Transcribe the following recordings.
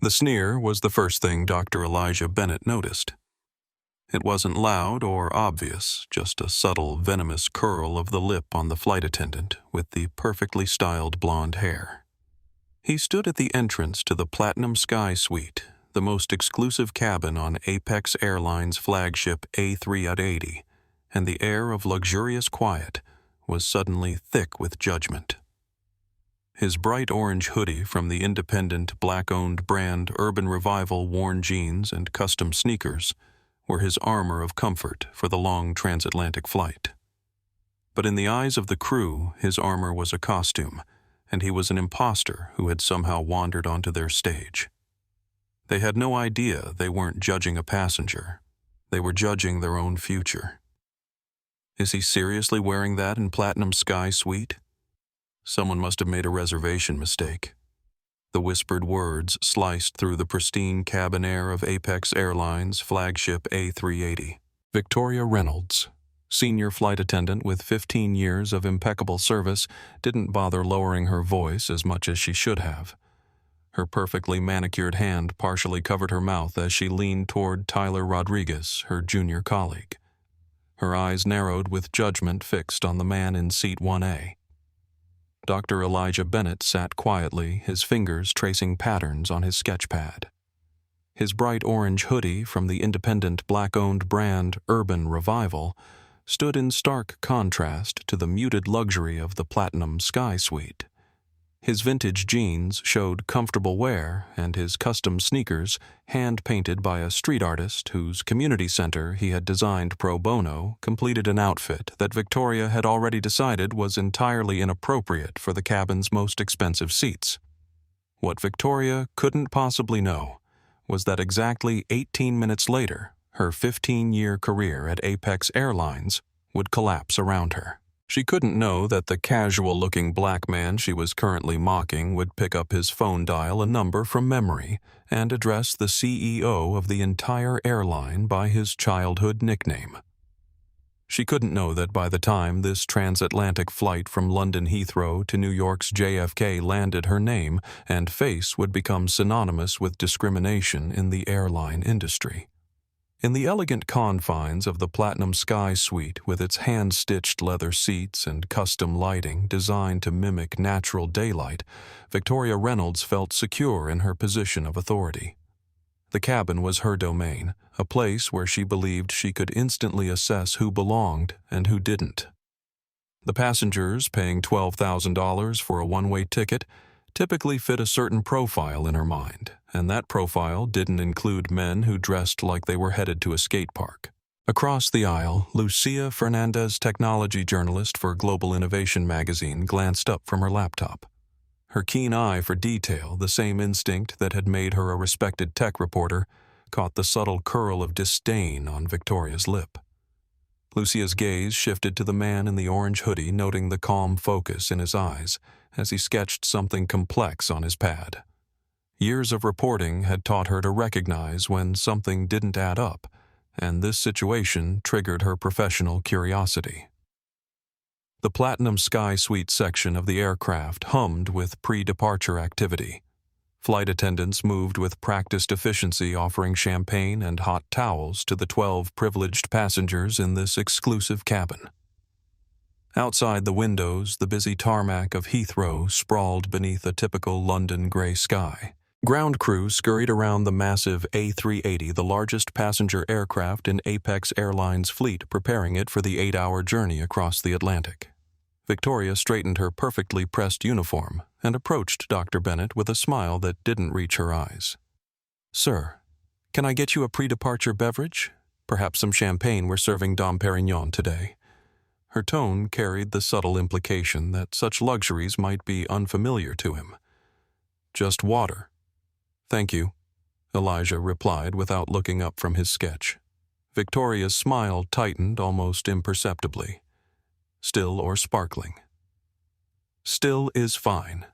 The sneer was the first thing Dr. Elijah Bennett noticed. It wasn't loud or obvious, just a subtle, venomous curl of the lip on the flight attendant with the perfectly styled blonde hair. He stood at the entrance to the Platinum Sky Suite, the most exclusive cabin on Apex Airlines' flagship A380, and the air of luxurious quiet was suddenly thick with judgment. His bright orange hoodie from the independent black-owned brand Urban Revival worn jeans and custom sneakers were his armor of comfort for the long transatlantic flight. But in the eyes of the crew, his armor was a costume, and he was an imposter who had somehow wandered onto their stage. They had no idea they weren't judging a passenger. They were judging their own future. Is he seriously wearing that in Platinum Sky Suite? Someone must have made a reservation mistake. The whispered words sliced through the pristine cabin air of Apex Airlines' flagship A380. Victoria Reynolds, senior flight attendant with 15 years of impeccable service, didn't bother lowering her voice as much as she should have. Her perfectly manicured hand partially covered her mouth as she leaned toward Tyler Rodriguez, her junior colleague. Her eyes narrowed with judgment fixed on the man in seat 1A. Dr. Elijah Bennett sat quietly, his fingers tracing patterns on his sketch pad. His bright orange hoodie from the independent black-owned brand Urban Revival stood in stark contrast to the muted luxury of the Platinum Sky Suite. His vintage jeans showed comfortable wear, and his custom sneakers, hand-painted by a street artist whose community center he had designed pro bono, completed an outfit that Victoria had already decided was entirely inappropriate for the cabin's most expensive seats. What Victoria couldn't possibly know was that exactly 18 minutes later, her 15-year career at Apex Airlines would collapse around her. She couldn't know that the casual-looking black man she was currently mocking would pick up his phone, dial a number from memory, and address the CEO of the entire airline by his childhood nickname. She couldn't know that by the time this transatlantic flight from London Heathrow to New York's JFK landed, her name and face would become synonymous with discrimination in the airline industry. In the elegant confines of the Platinum Sky Suite, with its hand-stitched leather seats and custom lighting designed to mimic natural daylight, Victoria Reynolds felt secure in her position of authority. The cabin was her domain, a place where she believed she could instantly assess who belonged and who didn't. The passengers paying $12,000 for a one-way ticket typically fit a certain profile in her mind, and that profile didn't include men who dressed like they were headed to a skate park. Across the aisle, Lucia Fernandez, technology journalist for Global Innovation magazine, glanced up from her laptop. Her keen eye for detail, the same instinct that had made her a respected tech reporter, caught the subtle curl of disdain on Victoria's lip. Lucia's gaze shifted to the man in the orange hoodie, noting the calm focus in his eyes as he sketched something complex on his pad. Years of reporting had taught her to recognize when something didn't add up, and this situation triggered her professional curiosity. The Platinum Sky Suite section of the aircraft hummed with pre-departure activity. Flight attendants moved with practiced efficiency, offering champagne and hot towels to the 12 privileged passengers in this exclusive cabin. Outside the windows, the busy tarmac of Heathrow sprawled beneath a typical London gray sky. Ground crew scurried around the massive A380, the largest passenger aircraft in Apex Airlines' fleet, preparing it for the 8-hour journey across the Atlantic. Victoria straightened her perfectly pressed uniform and approached Dr. Bennett with a smile that didn't reach her eyes. "Sir, can I get you a pre-departure beverage? Perhaps some champagne. We're serving Dom Perignon today." Her tone carried the subtle implication that such luxuries might be unfamiliar to him. "Just water." "Thank you," Elijah replied without looking up from his sketch. Victoria's smile tightened almost imperceptibly. "Still or sparkling?" "Still is fine."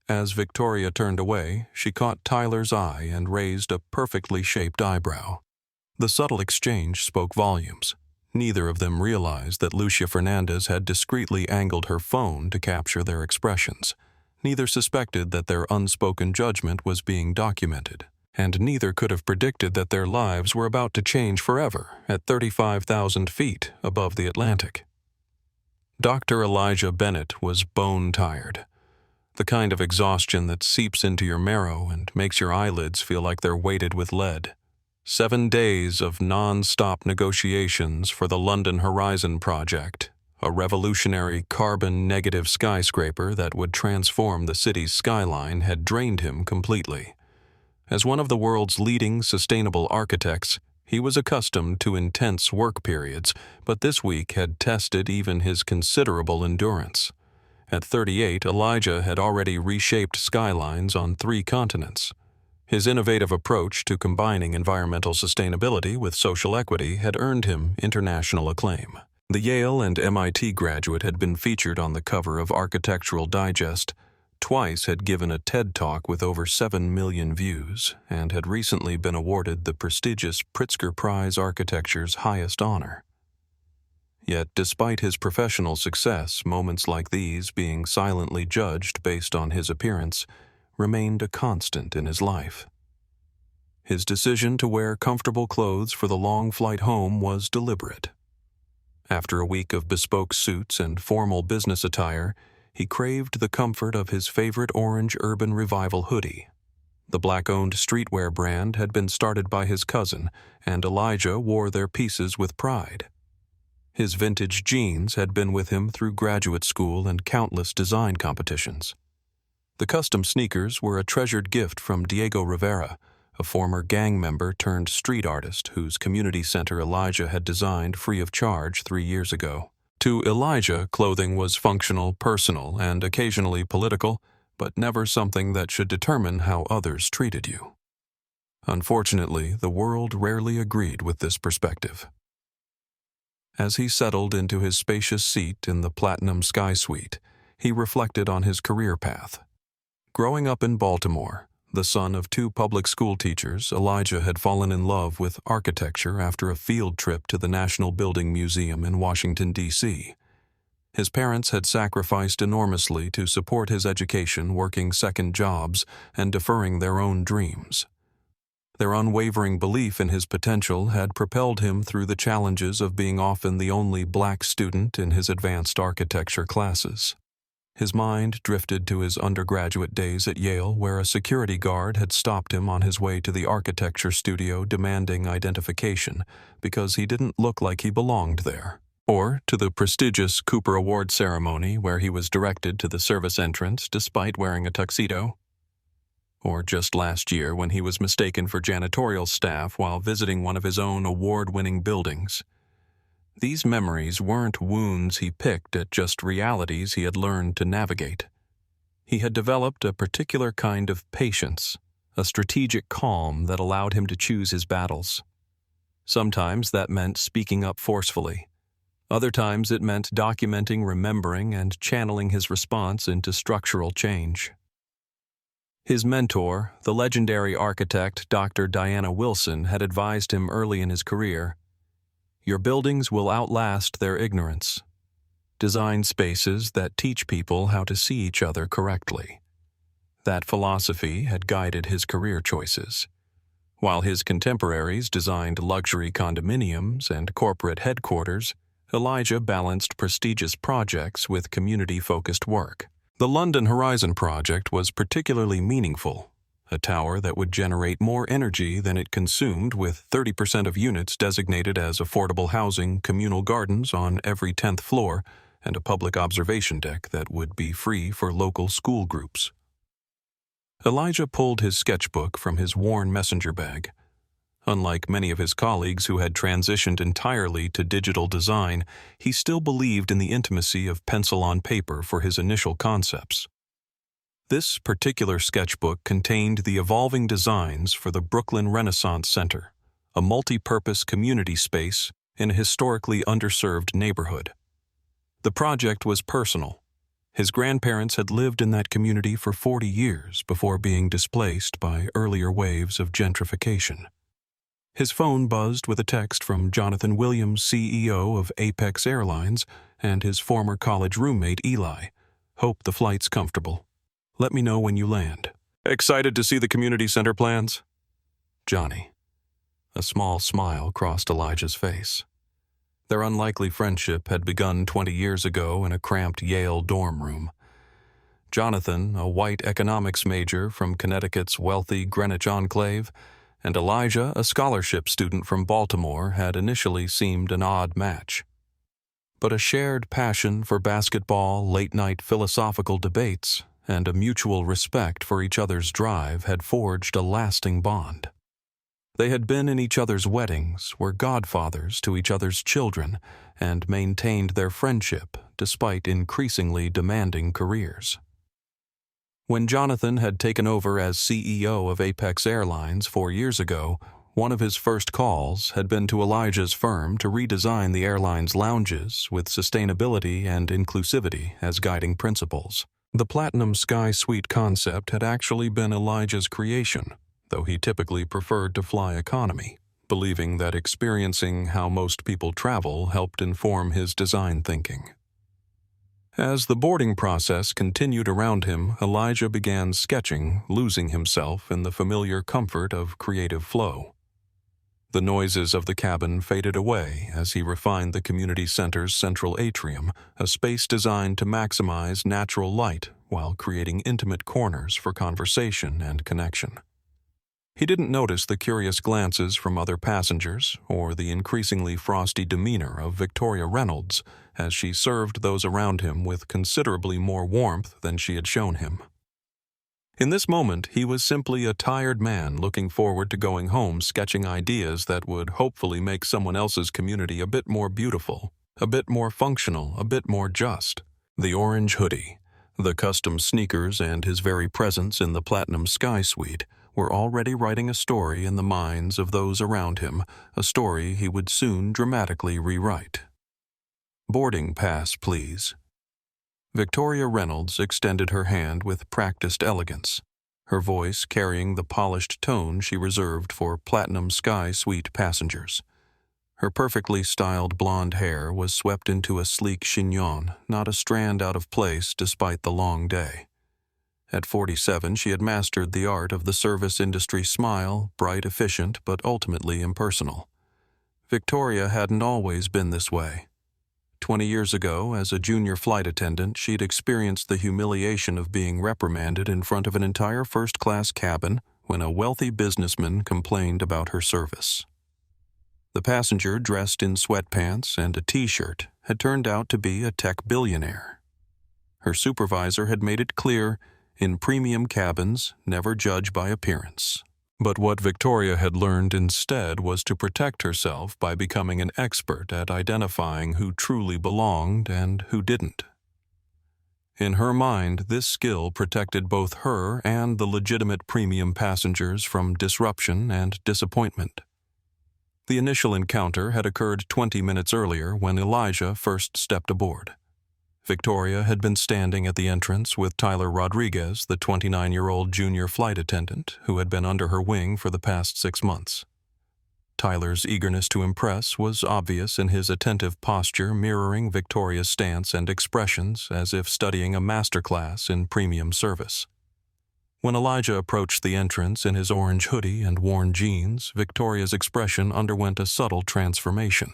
As Victoria turned away, she caught Tyler's eye and raised a perfectly shaped eyebrow. The subtle exchange spoke volumes. Neither of them realized that Lucia Fernandez had discreetly angled her phone to capture their expressions. Neither suspected that their unspoken judgment was being documented, and neither could have predicted that their lives were about to change forever at 35,000 feet above the Atlantic. Dr. Elijah Bennett was bone-tired, the kind of exhaustion that seeps into your marrow and makes your eyelids feel like they're weighted with lead. 7 days of non-stop negotiations for the London Horizon project, a revolutionary carbon-negative skyscraper that would transform the city's skyline, had drained him completely. As one of the world's leading sustainable architects, he was accustomed to intense work periods, but this week had tested even his considerable endurance. At 38, Elijah had already reshaped skylines on 3 continents. His innovative approach to combining environmental sustainability with social equity had earned him international acclaim. The Yale and MIT graduate had been featured on the cover of Architectural Digest, twice had given a TED Talk with over 7 million views, and had recently been awarded the prestigious Pritzker Prize, architecture's highest honor. Yet, despite his professional success, moments like these, being silently judged based on his appearance, remained a constant in his life. His decision to wear comfortable clothes for the long flight home was deliberate. After a week of bespoke suits and formal business attire, he craved the comfort of his favorite orange Urban Revival hoodie. The black-owned streetwear brand had been started by his cousin, and Elijah wore their pieces with pride. His vintage jeans had been with him through graduate school and countless design competitions. The custom sneakers were a treasured gift from Diego Rivera, a former gang member turned street artist whose community center Elijah had designed free of charge 3 years ago. To Elijah, clothing was functional, personal, and occasionally political, but never something that should determine how others treated you. Unfortunately, the world rarely agreed with this perspective. As he settled into his spacious seat in the Platinum Sky Suite, he reflected on his career path. Growing up in Baltimore, the son of 2 public school teachers, Elijah had fallen in love with architecture after a field trip to the National Building Museum in Washington, D.C. His parents had sacrificed enormously to support his education, working second jobs and deferring their own dreams. Their unwavering belief in his potential had propelled him through the challenges of being often the only black student in his advanced architecture classes. His mind drifted to his undergraduate days at Yale, where a security guard had stopped him on his way to the architecture studio demanding identification because he didn't look like he belonged there. Or to the prestigious Cooper Award ceremony where he was directed to the service entrance despite wearing a tuxedo. Or just last year when he was mistaken for janitorial staff while visiting one of his own award-winning buildings. These memories weren't wounds he picked at, just realities he had learned to navigate. He had developed a particular kind of patience, a strategic calm that allowed him to choose his battles. Sometimes that meant speaking up forcefully. Other times it meant documenting, remembering, and channeling his response into structural change. His mentor, the legendary architect Dr. Diana Wilson, had advised him early in his career, "Your buildings will outlast their ignorance. Design spaces that teach people how to see each other correctly." That philosophy had guided his career choices. While his contemporaries designed luxury condominiums and corporate headquarters, Elijah balanced prestigious projects with community-focused work. The London Horizon project was particularly meaningful, a tower that would generate more energy than it consumed, with 30% of units designated as affordable housing, communal gardens on every 10th floor, and a public observation deck that would be free for local school groups. Elijah pulled his sketchbook from his worn messenger bag. Unlike many of his colleagues who had transitioned entirely to digital design, he still believed in the intimacy of pencil on paper for his initial concepts. This particular sketchbook contained the evolving designs for the Brooklyn Renaissance Center, a multi-purpose community space in a historically underserved neighborhood. The project was personal. His grandparents had lived in that community for 40 years before being displaced by earlier waves of gentrification. His phone buzzed with a text from Jonathan Williams, CEO of Apex Airlines, and his former college roommate Eli. "Hope the flight's comfortable." Let me know when you land. Excited to see the community center plans? Johnny. A small smile crossed Elijah's face. Their unlikely friendship had begun 20 years ago in a cramped Yale dorm room. Jonathan, a white economics major from Connecticut's wealthy Greenwich enclave, and Elijah, a scholarship student from Baltimore, had initially seemed an odd match. But a shared passion for basketball, late-night philosophical debates, and a mutual respect for each other's drive had forged a lasting bond. They had been in each other's weddings, were godfathers to each other's children, and maintained their friendship despite increasingly demanding careers. When Jonathan had taken over as CEO of Apex Airlines 4 years ago, one of his first calls had been to Elijah's firm to redesign the airline's lounges with sustainability and inclusivity as guiding principles. The Platinum Sky Suite concept had actually been Elijah's creation, though he typically preferred to fly economy, believing that experiencing how most people travel helped inform his design thinking. As the boarding process continued around him, Elijah began sketching, losing himself in the familiar comfort of creative flow. The noises of the cabin faded away as he refined the community center's central atrium, a space designed to maximize natural light while creating intimate corners for conversation and connection. He didn't notice the curious glances from other passengers or the increasingly frosty demeanor of Victoria Reynolds as she served those around him with considerably more warmth than she had shown him. In this moment, he was simply a tired man looking forward to going home sketching ideas that would hopefully make someone else's community a bit more beautiful, a bit more functional, a bit more just. The orange hoodie, the custom sneakers, and his very presence in the Platinum Sky Suite were already writing a story in the minds of those around him, a story he would soon dramatically rewrite. Boarding pass, please. Victoria Reynolds extended her hand with practiced elegance, her voice carrying the polished tone she reserved for Platinum Sky Suite passengers. Her perfectly styled blonde hair was swept into a sleek chignon, not a strand out of place despite the long day. At 47, she had mastered the art of the service industry smile, bright, efficient, but ultimately impersonal. Victoria hadn't always been this way. 20 years ago, as a junior flight attendant, she'd experienced the humiliation of being reprimanded in front of an entire first-class cabin when a wealthy businessman complained about her service. The passenger, dressed in sweatpants and a t-shirt, had turned out to be a tech billionaire. Her supervisor had made it clear, in premium cabins, never judge by appearance. But what Victoria had learned instead was to protect herself by becoming an expert at identifying who truly belonged and who didn't. In her mind, this skill protected both her and the legitimate premium passengers from disruption and disappointment. The initial encounter had occurred 20 minutes earlier when Elijah first stepped aboard. Victoria had been standing at the entrance with Tyler Rodriguez, the 29-year-old junior flight attendant who had been under her wing for the past 6 months. Tyler's eagerness to impress was obvious in his attentive posture mirroring Victoria's stance and expressions as if studying a masterclass in premium service. When Elijah approached the entrance in his orange hoodie and worn jeans, Victoria's expression underwent a subtle transformation.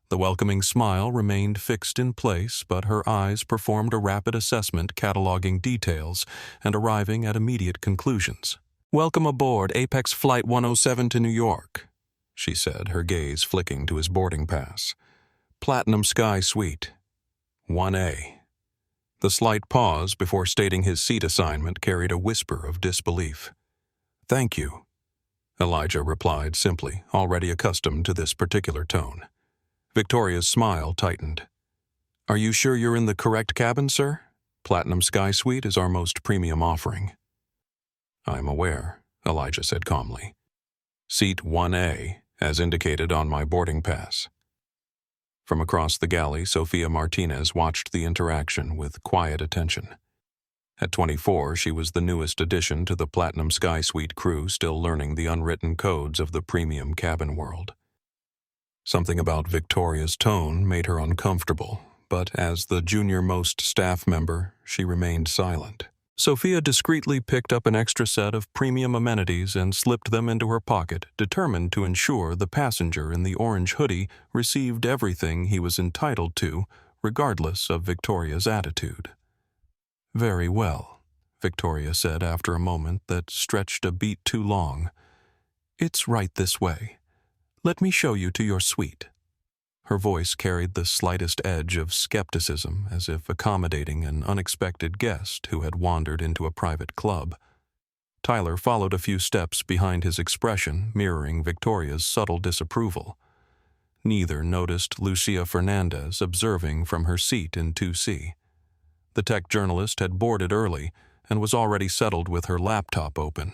The welcoming smile remained fixed in place, but her eyes performed a rapid assessment cataloging details and arriving at immediate conclusions. "Welcome aboard Apex Flight 107 to New York," she said, her gaze flicking to his boarding pass. "Platinum Sky Suite, 1A. The slight pause before stating his seat assignment carried a whisper of disbelief. "Thank you," Elijah replied simply, already accustomed to this particular tone. Victoria's smile tightened. "Are you sure you're in the correct cabin, sir? Platinum Sky Suite is our most premium offering." "I'm aware," Elijah said calmly. "Seat 1A, as indicated on my boarding pass." From across the galley, Sofia Martinez watched the interaction with quiet attention. At 24, she was the newest addition to the Platinum Sky Suite crew, still learning the unwritten codes of the premium cabin world. Something about Victoria's tone made her uncomfortable, but as the junior-most staff member, she remained silent. Sophia discreetly picked up an extra set of premium amenities and slipped them into her pocket, determined to ensure the passenger in the orange hoodie received everything he was entitled to, regardless of Victoria's attitude. "Very well," Victoria said after a moment that stretched a beat too long. "It's right this way. Let me show you to your suite." Her voice carried the slightest edge of skepticism, as if accommodating an unexpected guest who had wandered into a private club. Tyler followed a few steps behind his expression, mirroring Victoria's subtle disapproval. Neither noticed Lucia Fernandez observing from her seat in 2C. The tech journalist had boarded early and was already settled with her laptop open.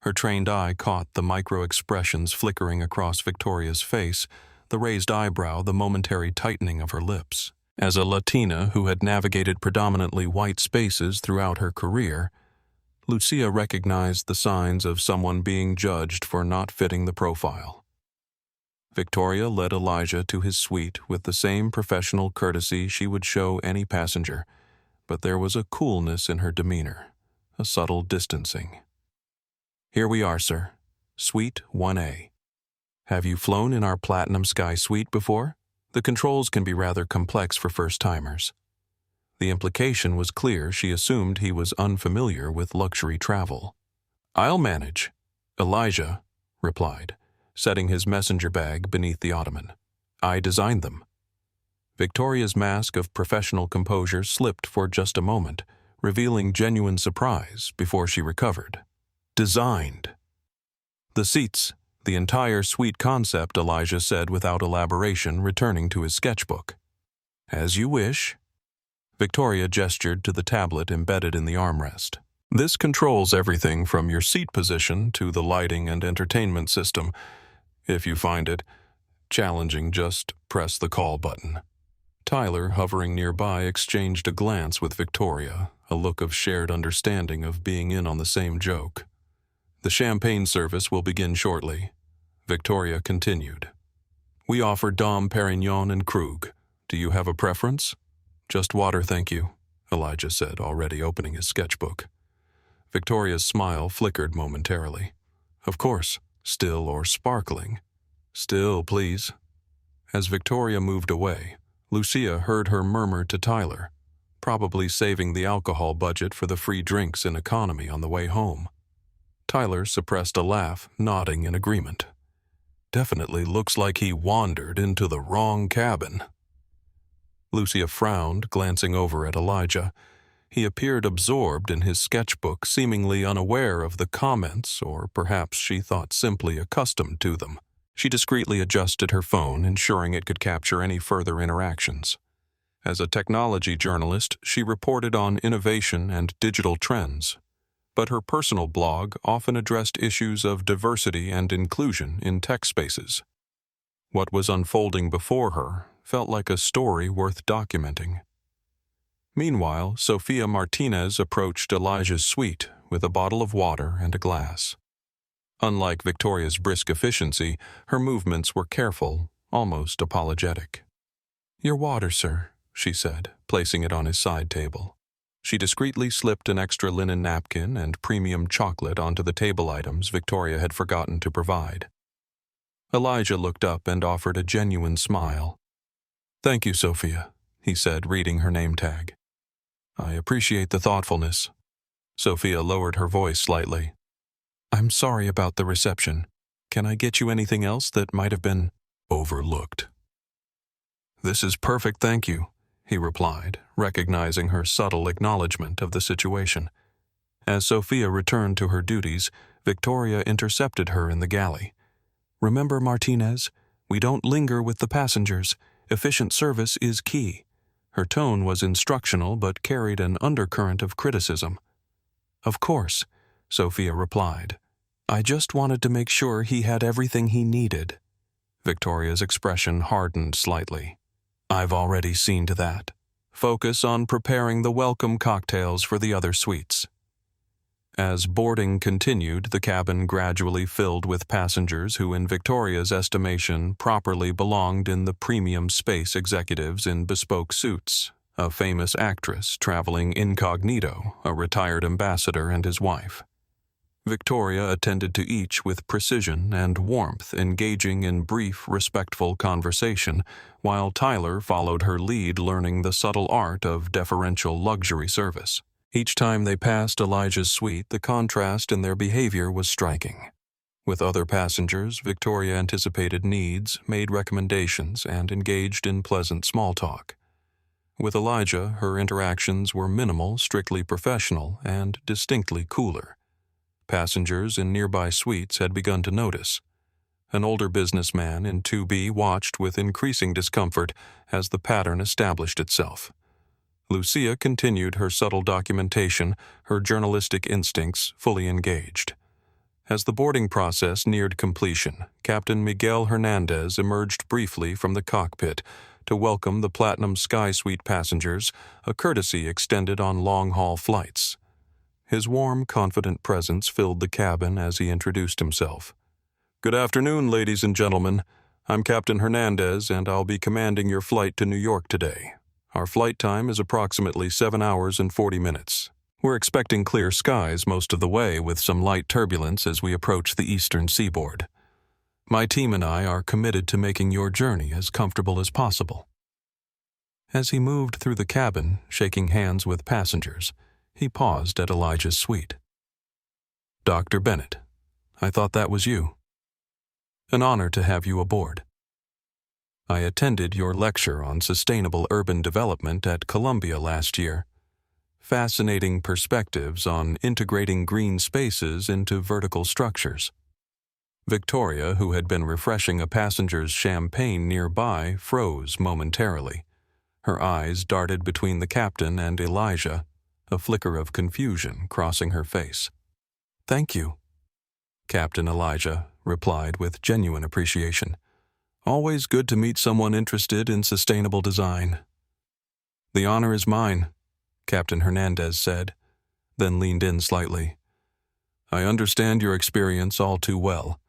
Her trained eye caught the micro-expressions flickering across Victoria's face, the raised eyebrow, the momentary tightening of her lips. As a Latina who had navigated predominantly white spaces throughout her career, Lucia recognized the signs of someone being judged for not fitting the profile. Victoria led Elijah to his suite with the same professional courtesy she would show any passenger, but there was a coolness in her demeanor, a subtle distancing. "Here we are, sir. Suite 1A. Have you flown in our Platinum Sky suite before? The controls can be rather complex for first-timers." The implication was clear. She assumed he was unfamiliar with luxury travel. "I'll manage," Elijah replied, setting his messenger bag beneath the ottoman. "I designed them." Victoria's mask of professional composure slipped for just a moment, revealing genuine surprise before she recovered. "Designed." "The seats, the entire suite concept," Elijah said without elaboration, returning to his sketchbook. "As you wish." Victoria gestured to the tablet embedded in the armrest. "This controls everything from your seat position to the lighting and entertainment system. If you find it challenging, just press the call button." Tyler, hovering nearby, exchanged a glance with Victoria, a look of shared understanding of being in on the same joke. "The champagne service will begin shortly," Victoria continued. "We offer Dom Perignon and Krug. Do you have a preference?" "Just water, thank you," Elijah said, already opening his sketchbook. Victoria's smile flickered momentarily. "Of course, still or sparkling?" "Still, please." As Victoria moved away, Lucia heard her murmur to Tyler, probably saving the alcohol budget for the free drinks in economy on the way home. Tyler suppressed a laugh, nodding in agreement. "Definitely looks like he wandered into the wrong cabin." Lucia frowned, glancing over at Elijah. He appeared absorbed in his sketchbook, seemingly unaware of the comments, or perhaps she thought simply accustomed to them. She discreetly adjusted her phone, ensuring it could capture any further interactions. As a technology journalist, she reported on innovation and digital trends, but her personal blog often addressed issues of diversity and inclusion in tech spaces. What was unfolding before her felt like a story worth documenting. Meanwhile, Sophia Martinez approached Elijah's suite with a bottle of water and a glass. Unlike Victoria's brisk efficiency, her movements were careful, almost apologetic. "Your water, sir," she said, placing it on his side table. She discreetly slipped an extra linen napkin and premium chocolate onto the table items Victoria had forgotten to provide. Elijah looked up and offered a genuine smile. "Thank you, Sophia," he said, reading her name tag. "I appreciate the thoughtfulness." Sophia lowered her voice slightly. "I'm sorry about the reception. Can I get you anything else that might have been overlooked?" "This is perfect, thank you," he replied, recognizing her subtle acknowledgement of the situation. As Sophia returned to her duties, Victoria intercepted her in the galley. "Remember, Martinez, we don't linger with the passengers. Efficient service is key." Her tone was instructional but carried an undercurrent of criticism. "Of course," Sophia replied. "I just wanted to make sure he had everything he needed." Victoria's expression hardened slightly. "I've already seen to that. Focus on preparing the welcome cocktails for the other suites." As boarding continued, the cabin gradually filled with passengers who, in Victoria's estimation, properly belonged in the premium space executives in bespoke suits, a famous actress traveling incognito, a retired ambassador and his wife. Victoria attended to each with precision and warmth, engaging in brief, respectful conversation, while Tyler followed her lead, learning the subtle art of deferential luxury service. Each time they passed Elijah's suite, the contrast in their behavior was striking. With other passengers, Victoria anticipated needs, made recommendations, and engaged in pleasant small talk. With Elijah, her interactions were minimal, strictly professional, and distinctly cooler. Passengers in nearby suites had begun to notice. An older businessman in 2B watched with increasing discomfort as the pattern established itself. Lucia continued her subtle documentation, her journalistic instincts fully engaged. As the boarding process neared completion, Captain Miguel Hernandez emerged briefly from the cockpit to welcome the Platinum Sky Suite passengers, a courtesy extended on long-haul flights. His warm, confident presence filled the cabin as he introduced himself. "Good afternoon, ladies and gentlemen. I'm Captain Hernandez, and I'll be commanding your flight to New York today. Our flight time is approximately 7 hours and 40 minutes. We're expecting clear skies most of the way, with some light turbulence as we approach the eastern seaboard. My team and I are committed to making your journey as comfortable as possible." As he moved through the cabin, shaking hands with passengers, he paused at Elijah's suite. "Dr. Bennett, I thought that was you. An honor to have you aboard. I attended your lecture on sustainable urban development at Columbia last year. Fascinating perspectives on integrating green spaces into vertical structures." Victoria, who had been refreshing a passenger's champagne nearby, froze momentarily. Her eyes darted between the captain and Elijah, a flicker of confusion crossing her face. "Thank you," Captain Elijah replied with genuine appreciation. "Always good to meet someone interested in sustainable design." "The honor is mine," Captain Hernandez said, then leaned in slightly. "I understand your experience all too well.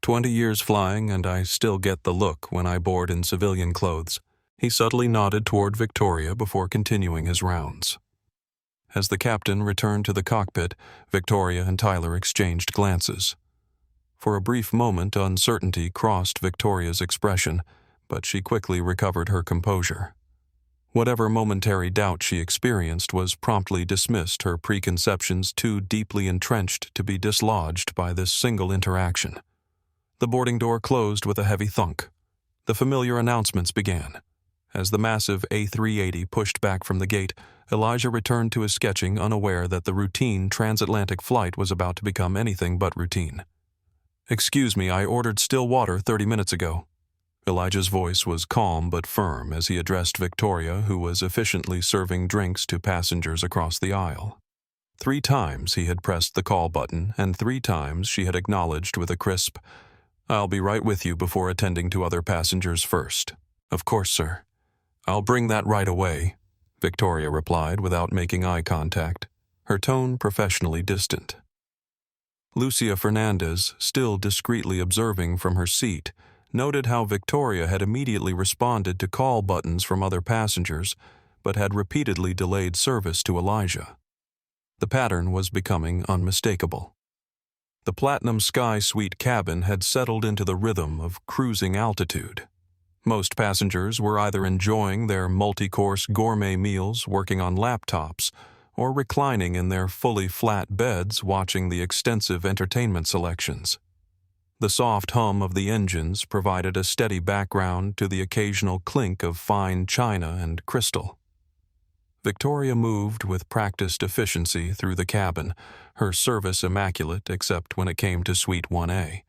20 years flying, and I still get the look when I board in civilian clothes." He subtly nodded toward Victoria before continuing his rounds. As the captain returned to the cockpit, Victoria and Tyler exchanged glances. For a brief moment, uncertainty crossed Victoria's expression, but she quickly recovered her composure. Whatever momentary doubt she experienced was promptly dismissed, her preconceptions too deeply entrenched to be dislodged by this single interaction. The boarding door closed with a heavy thunk. The familiar announcements began. As the massive A380 pushed back from the gate, Elijah returned to his sketching, unaware that the routine transatlantic flight was about to become anything but routine. "Excuse me, I ordered still water 30 minutes ago." Elijah's voice was calm but firm as he addressed Victoria, who was efficiently serving drinks to passengers across the aisle. 3 times he had pressed the call button, and 3 times she had acknowledged with a crisp, "I'll be right with you," before attending to other passengers first. "Of course, sir." "I'll bring that right away," Victoria replied without making eye contact, her tone professionally distant. Lucia Fernandez, still discreetly observing from her seat, noted how Victoria had immediately responded to call buttons from other passengers, but had repeatedly delayed service to Elijah. The pattern was becoming unmistakable. The Platinum Sky Suite cabin had settled into the rhythm of cruising altitude. Most passengers were either enjoying their multi-course gourmet meals, working on laptops, or reclining in their fully flat beds watching the extensive entertainment selections. The soft hum of the engines provided a steady background to the occasional clink of fine china and crystal. Victoria moved with practiced efficiency through the cabin, her service immaculate except when it came to Suite 1A.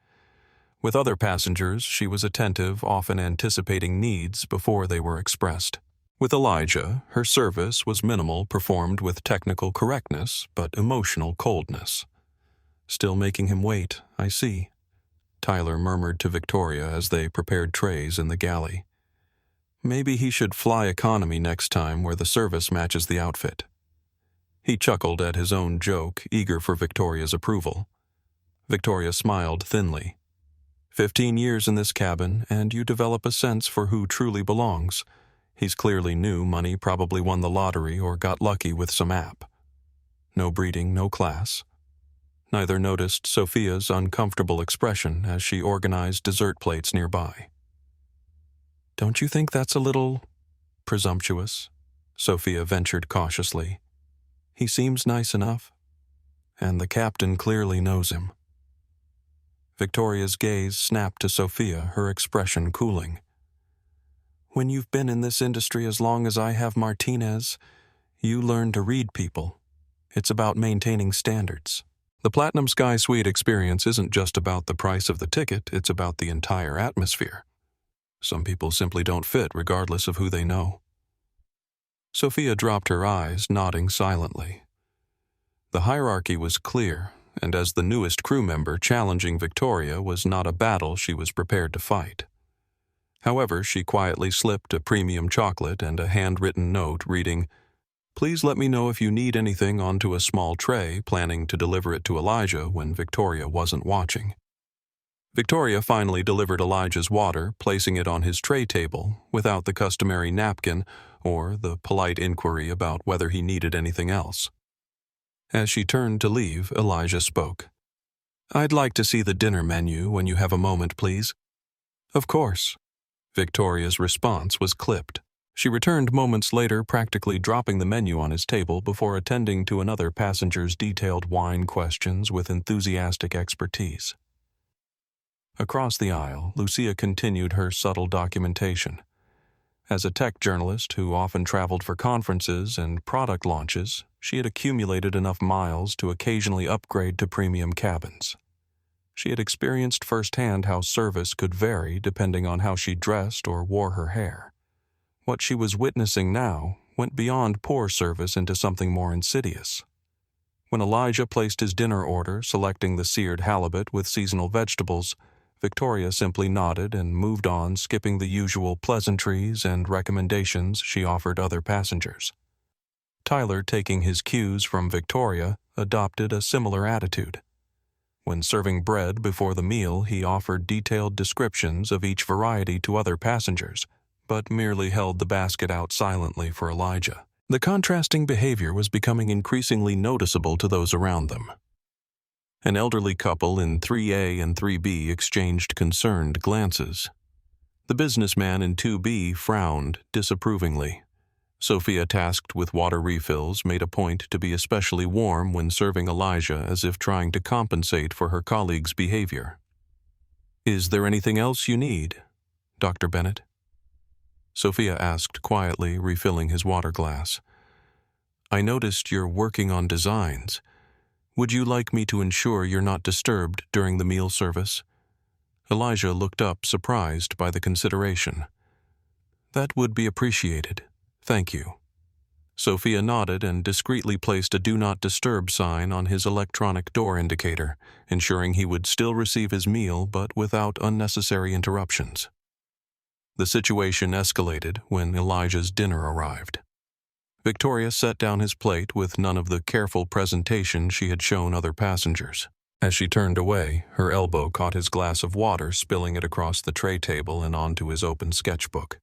With other passengers, she was attentive, often anticipating needs before they were expressed. With Elijah, her service was minimal, performed with technical correctness, but emotional coldness. "Still making him wait, I see," Tyler murmured to Victoria as they prepared trays in the galley. "Maybe he should fly economy next time, where the service matches the outfit." He chuckled at his own joke, eager for Victoria's approval. Victoria smiled thinly. 15 years in this cabin, and you develop a sense for who truly belongs. He's clearly new money, probably won the lottery or got lucky with some app. No breeding, no class. Neither noticed Sophia's uncomfortable expression as she organized dessert plates nearby. "Don't you think that's a little presumptuous?" Sophia ventured cautiously. "He seems nice enough, and the captain clearly knows him." Victoria's gaze snapped to Sophia, her expression cooling. "When you've been in this industry as long as I have, Martinez, you learn to read people. It's about maintaining standards." The Platinum Sky Suite experience isn't just about the price of the ticket, it's about the entire atmosphere. Some people simply don't fit regardless of who they know. Sophia dropped her eyes, nodding silently. The hierarchy was clear, and as the newest crew member, challenging Victoria was not a battle she was prepared to fight. However, she quietly slipped a premium chocolate and a handwritten note reading, "Please let me know if you need anything," onto a small tray, planning to deliver it to Elijah when Victoria wasn't watching. Victoria finally delivered Elijah's water, placing it on his tray table without the customary napkin or the polite inquiry about whether he needed anything else. As she turned to leave, Elijah spoke. "I'd like to see the dinner menu when you have a moment, please." "Of course." Victoria's response was clipped. She returned moments later, practically dropping the menu on his table before attending to another passenger's detailed wine questions with enthusiastic expertise. Across the aisle, Lucia continued her subtle documentation. As a tech journalist who often traveled for conferences and product launches, she had accumulated enough miles to occasionally upgrade to premium cabins. She had experienced firsthand how service could vary depending on how she dressed or wore her hair. What she was witnessing now went beyond poor service into something more insidious. When Elijah placed his dinner order, selecting the seared halibut with seasonal vegetables, Victoria simply nodded and moved on, skipping the usual pleasantries and recommendations she offered other passengers. Tyler, taking his cues from Victoria, adopted a similar attitude. When serving bread before the meal, he offered detailed descriptions of each variety to other passengers, but merely held the basket out silently for Elijah. The contrasting behavior was becoming increasingly noticeable to those around them. An elderly couple in 3A and 3B exchanged concerned glances. The businessman in 2B frowned disapprovingly. Sophia, tasked with water refills, made a point to be especially warm when serving Elijah, as if trying to compensate for her colleague's behavior. "Is there anything else you need, Dr. Bennett?" Sophia asked quietly, refilling his water glass. "I noticed you're working on designs. Would you like me to ensure you're not disturbed during the meal service?" Elijah looked up, surprised by the consideration. "That would be appreciated. Thank you." Sophia nodded and discreetly placed a "Do Not Disturb" sign on his electronic door indicator, ensuring he would still receive his meal but without unnecessary interruptions. The situation escalated when Elijah's dinner arrived. Victoria set down his plate with none of the careful presentation she had shown other passengers. As she turned away, her elbow caught his glass of water, spilling it across the tray table and onto his open sketchbook.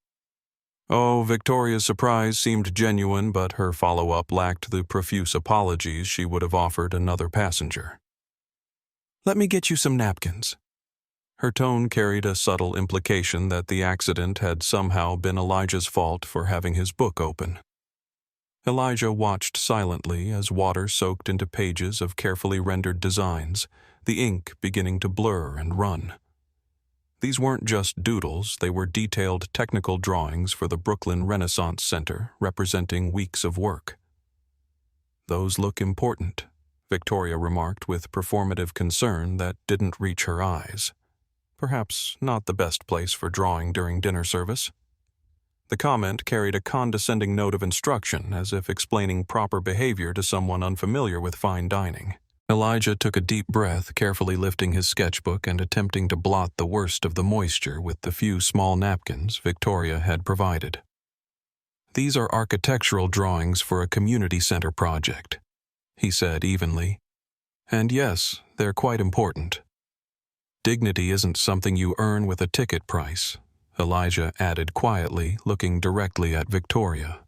Oh, Victoria's surprise seemed genuine, but her follow-up lacked the profuse apologies she would have offered another passenger. "Let me get you some napkins." Her tone carried a subtle implication that the accident had somehow been Elijah's fault for having his book open. Elijah watched silently as water soaked into pages of carefully rendered designs, the ink beginning to blur and run. These weren't just doodles, they were detailed technical drawings for the Brooklyn Renaissance Center, representing weeks of work. "Those look important," Victoria remarked with performative concern that didn't reach her eyes. Perhaps not the best place for drawing during dinner service. The comment carried a condescending note of instruction, as if explaining proper behavior to someone unfamiliar with fine dining. Elijah took a deep breath, carefully lifting his sketchbook and attempting to blot the worst of the moisture with the few small napkins Victoria had provided. "These are architectural drawings for a community center project," he said evenly. "And yes, they're quite important. Dignity isn't something you earn with a ticket price. Elijah added quietly, looking directly at Victoria.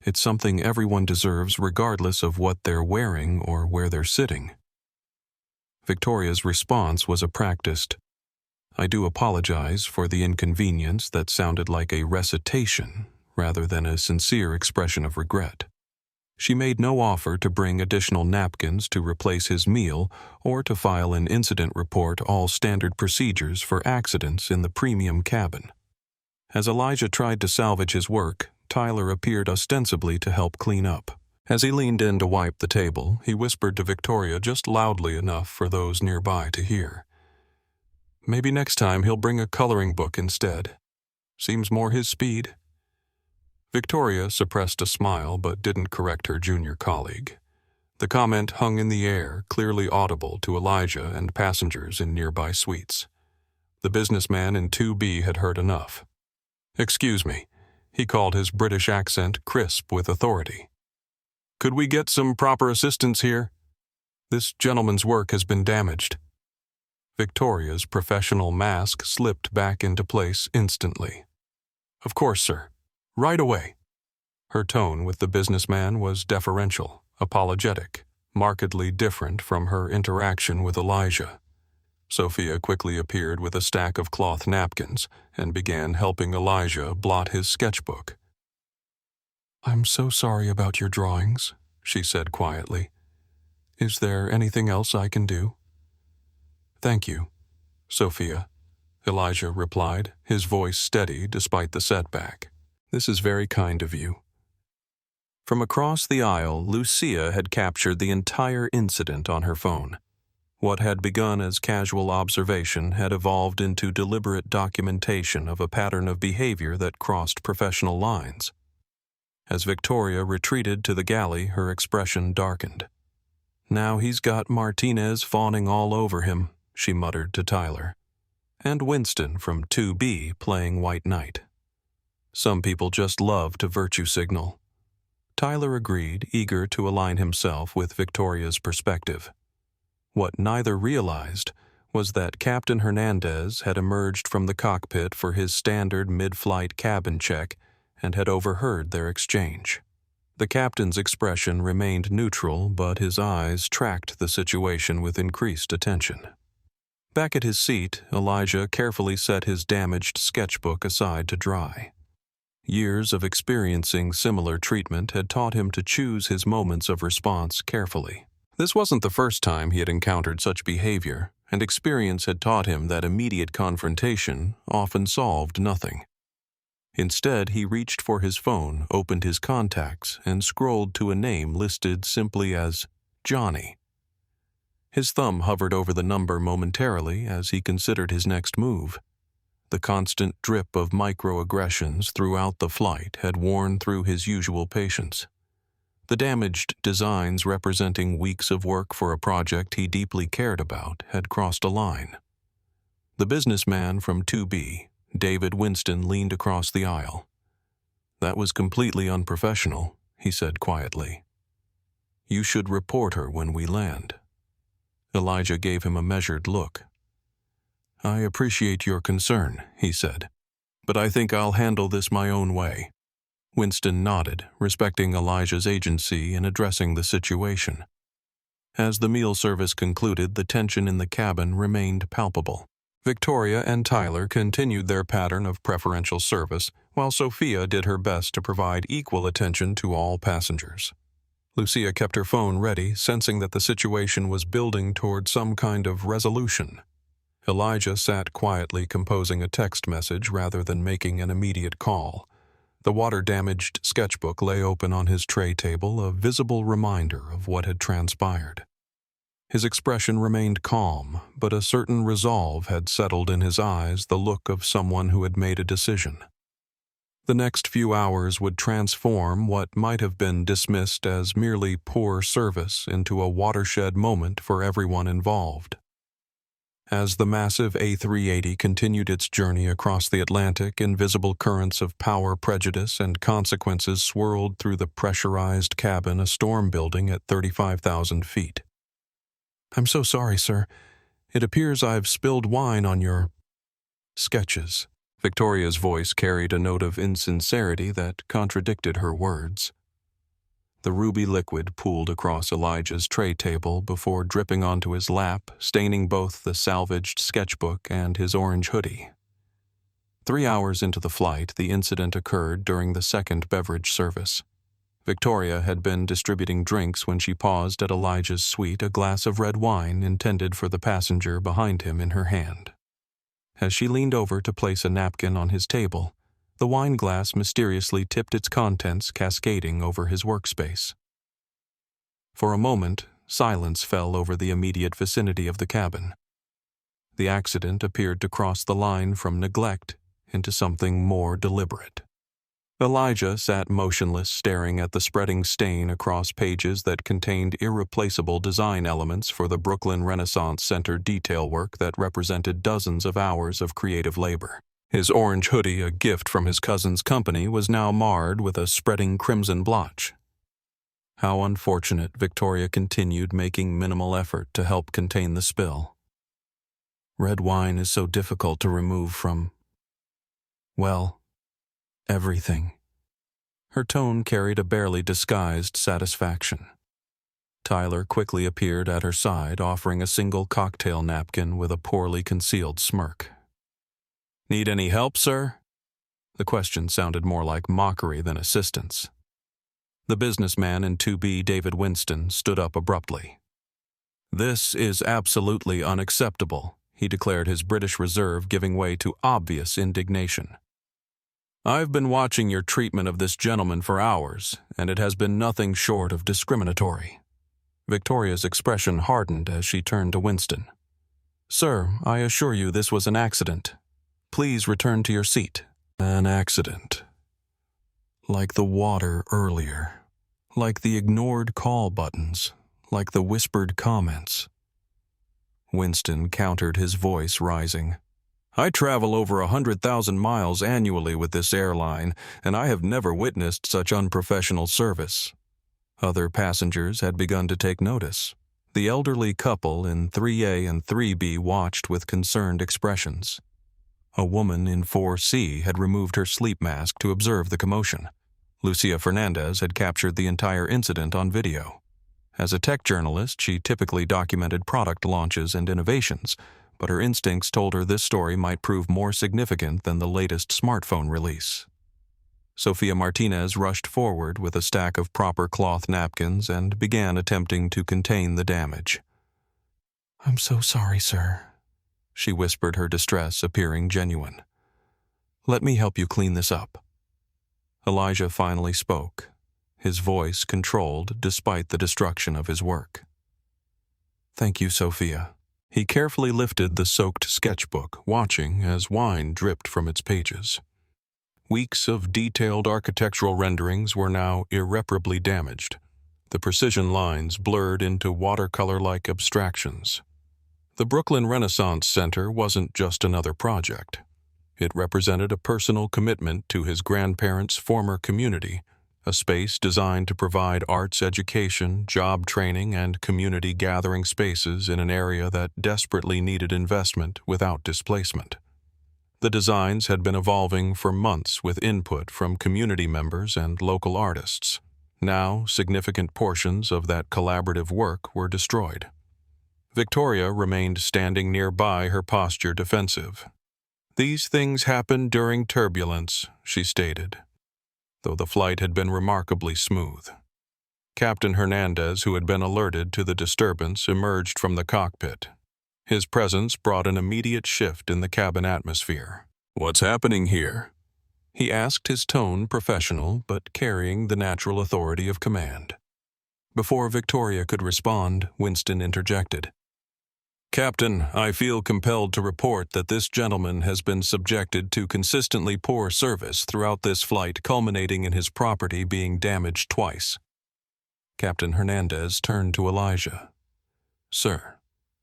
It's something everyone deserves regardless of what they're wearing or where they're sitting. Victoria's response was a practiced, "I do apologize for the inconvenience," that sounded like a recitation rather than a sincere expression of regret. She made no offer to bring additional napkins to replace his meal or to file an incident report, all standard procedures for accidents in the premium cabin. As Elijah tried to salvage his work, Tyler appeared ostensibly to help clean up. As he leaned in to wipe the table, he whispered to Victoria just loudly enough for those nearby to hear. "Maybe next time he'll bring a coloring book instead. Seems more his speed." Victoria suppressed a smile but didn't correct her junior colleague. The comment hung in the air, clearly audible to Elijah and passengers in nearby suites. The businessman in 2B had heard enough. "Excuse me," he called, his British accent crisp with authority. "Could we get some proper assistance here? This gentleman's work has been damaged." Victoria's professional mask slipped back into place instantly. "Of course, sir. Right away." Her tone with the businessman was deferential, apologetic, markedly different from her interaction with Elijah. Sophia quickly appeared with a stack of cloth napkins and began helping Elijah blot his sketchbook. "I'm so sorry about your drawings," she said quietly. "Is there anything else I can do?" "Thank you, Sophia," Elijah replied, his voice steady despite the setback. "This is very kind of you." From across the aisle, Lucia had captured the entire incident on her phone. What had begun as casual observation had evolved into deliberate documentation of a pattern of behavior that crossed professional lines. As Victoria retreated to the galley, her expression darkened. "Now he's got Martinez fawning all over him," she muttered to Tyler. "And Winston from 2B playing White Knight. Some people just love to virtue signal." Tyler agreed, eager to align himself with Victoria's perspective. What neither realized was that Captain Hernandez had emerged from the cockpit for his standard mid-flight cabin check and had overheard their exchange. The captain's expression remained neutral, but his eyes tracked the situation with increased attention. Back at his seat, Elijah carefully set his damaged sketchbook aside to dry. Years of experiencing similar treatment had taught him to choose his moments of response carefully. This wasn't the first time he had encountered such behavior, and experience had taught him that immediate confrontation often solved nothing. Instead, he reached for his phone, opened his contacts, and scrolled to a name listed simply as Johnny. His thumb hovered over the number momentarily as he considered his next move. The constant drip of microaggressions throughout the flight had worn through his usual patience. The damaged designs representing weeks of work for a project he deeply cared about had crossed a line. The businessman from 2B, David Winston, leaned across the aisle. "That was completely unprofessional," he said quietly. "You should report her when we land." Elijah gave him a measured look. "I appreciate your concern," he said, "but I think I'll handle this my own way." Winston nodded, respecting Elijah's agency in addressing the situation. As the meal service concluded, the tension in the cabin remained palpable. Victoria and Tyler continued their pattern of preferential service, while Sophia did her best to provide equal attention to all passengers. Lucia kept her phone ready, sensing that the situation was building toward some kind of resolution. Elijah sat quietly composing a text message rather than making an immediate call. The water-damaged sketchbook lay open on his tray table, a visible reminder of what had transpired. His expression remained calm, but a certain resolve had settled in his eyes, the look of someone who had made a decision. The next few hours would transform what might have been dismissed as merely poor service into a watershed moment for everyone involved. As the massive A380 continued its journey across the Atlantic, invisible currents of power, prejudice, and consequences swirled through the pressurized cabin, a storm building at 35,000 feet. "I'm so sorry, sir. It appears I've spilled wine on your sketches," Victoria's voice carried a note of insincerity that contradicted her words. The ruby liquid pooled across Elijah's tray table before dripping onto his lap, staining both the salvaged sketchbook and his orange hoodie. 3 hours into the flight, the incident occurred during the second beverage service. Victoria had been distributing drinks when she paused at Elijah's suite, a glass of red wine intended for the passenger behind him in her hand. As she leaned over to place a napkin on his table, the wine glass mysteriously tipped its contents, cascading over his workspace. For a moment, silence fell over the immediate vicinity of the cabin. The accident appeared to cross the line from neglect into something more deliberate. Elijah sat motionless, staring at the spreading stain across pages that contained irreplaceable design elements for the Brooklyn Renaissance Center detail work that represented dozens of hours of creative labor. His orange hoodie, a gift from his cousin's company, was now marred with a spreading crimson blotch. How unfortunate, Victoria continued, making minimal effort to help contain the spill. Red wine is so difficult to remove from, well, everything. Her tone carried a barely disguised satisfaction. Tyler quickly appeared at her side, offering a single cocktail napkin with a poorly concealed smirk. "Need any help, sir?" The question sounded more like mockery than assistance. The businessman in 2B, David Winston, stood up abruptly. "This is absolutely unacceptable," he declared, his British reserve giving way to obvious indignation. "I've been watching your treatment of this gentleman for hours, and it has been nothing short of discriminatory." Victoria's expression hardened as she turned to Winston. "Sir, I assure you this was an accident. Please return to your seat." An accident. Like the water earlier. Like the ignored call buttons. Like the whispered comments. Winston countered, his voice rising. "I travel over 100,000 miles annually with this airline, and I have never witnessed such unprofessional service." Other passengers had begun to take notice. The elderly couple in 3A and 3B watched with concerned expressions. A woman in 4C had removed her sleep mask to observe the commotion. Lucia Fernandez had captured the entire incident on video. As a tech journalist, she typically documented product launches and innovations, but her instincts told her this story might prove more significant than the latest smartphone release. Sofia Martinez rushed forward with a stack of proper cloth napkins and began attempting to contain the damage. "I'm so sorry, sir," she whispered, her distress appearing genuine. "Let me help you clean this up." Elijah finally spoke, his voice controlled despite the destruction of his work. "Thank you, Sophia." He carefully lifted the soaked sketchbook, watching as wine dripped from its pages. Weeks of detailed architectural renderings were now irreparably damaged. The precision lines blurred into watercolor-like abstractions. The Brooklyn Renaissance Center wasn't just another project. It represented a personal commitment to his grandparents' former community, a space designed to provide arts education, job training, and community gathering spaces in an area that desperately needed investment without displacement. The designs had been evolving for months with input from community members and local artists. Now, significant portions of that collaborative work were destroyed. Victoria remained standing nearby, her posture defensive. "These things happen during turbulence," she stated, though the flight had been remarkably smooth. Captain Hernandez, who had been alerted to the disturbance, emerged from the cockpit. His presence brought an immediate shift in the cabin atmosphere. "What's happening here?" he asked, his tone professional but carrying the natural authority of command. Before Victoria could respond, Winston interjected. "Captain, I feel compelled to report that this gentleman has been subjected to consistently poor service throughout this flight, culminating in his property being damaged twice." Captain Hernandez turned to Elijah. "Sir,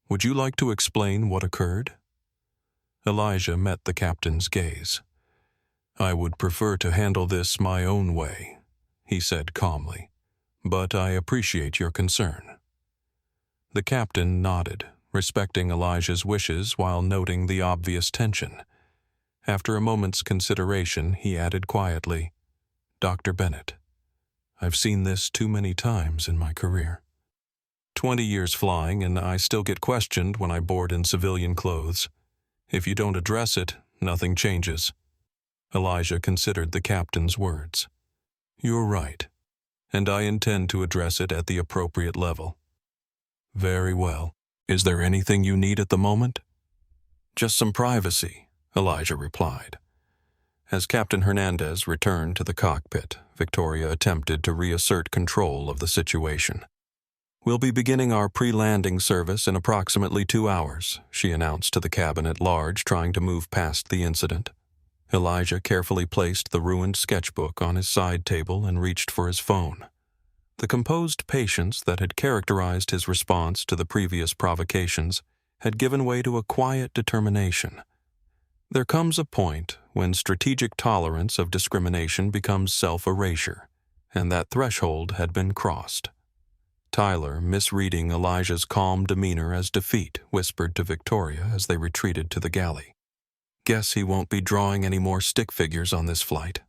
would you like to explain what occurred?" Elijah met the captain's gaze. "I would prefer to handle this my own way," he said calmly, "but I appreciate your concern." The captain nodded, respecting Elijah's wishes while noting the obvious tension. After a moment's consideration, he added quietly, "Dr. Bennett, I've seen this too many times in my career. 20 years flying, and I still get questioned when I board in civilian clothes. If you don't address it, nothing changes." Elijah considered the captain's words. "You're right, and I intend to address it at the appropriate level." "Very well. Is there anything you need at the moment?" "Just some privacy," Elijah replied. As Captain Hernandez returned to the cockpit, Victoria attempted to reassert control of the situation. "We'll be beginning our pre-landing service in approximately 2 hours," she announced to the cabin at large, trying to move past the incident. Elijah carefully placed the ruined sketchbook on his side table and reached for his phone. The composed patience that had characterized his response to the previous provocations had given way to a quiet determination. There comes a point when strategic tolerance of discrimination becomes self-erasure, and that threshold had been crossed. Tyler, misreading Elijah's calm demeanor as defeat, whispered to Victoria as they retreated to the galley, "Guess he won't be drawing any more stick figures on this flight."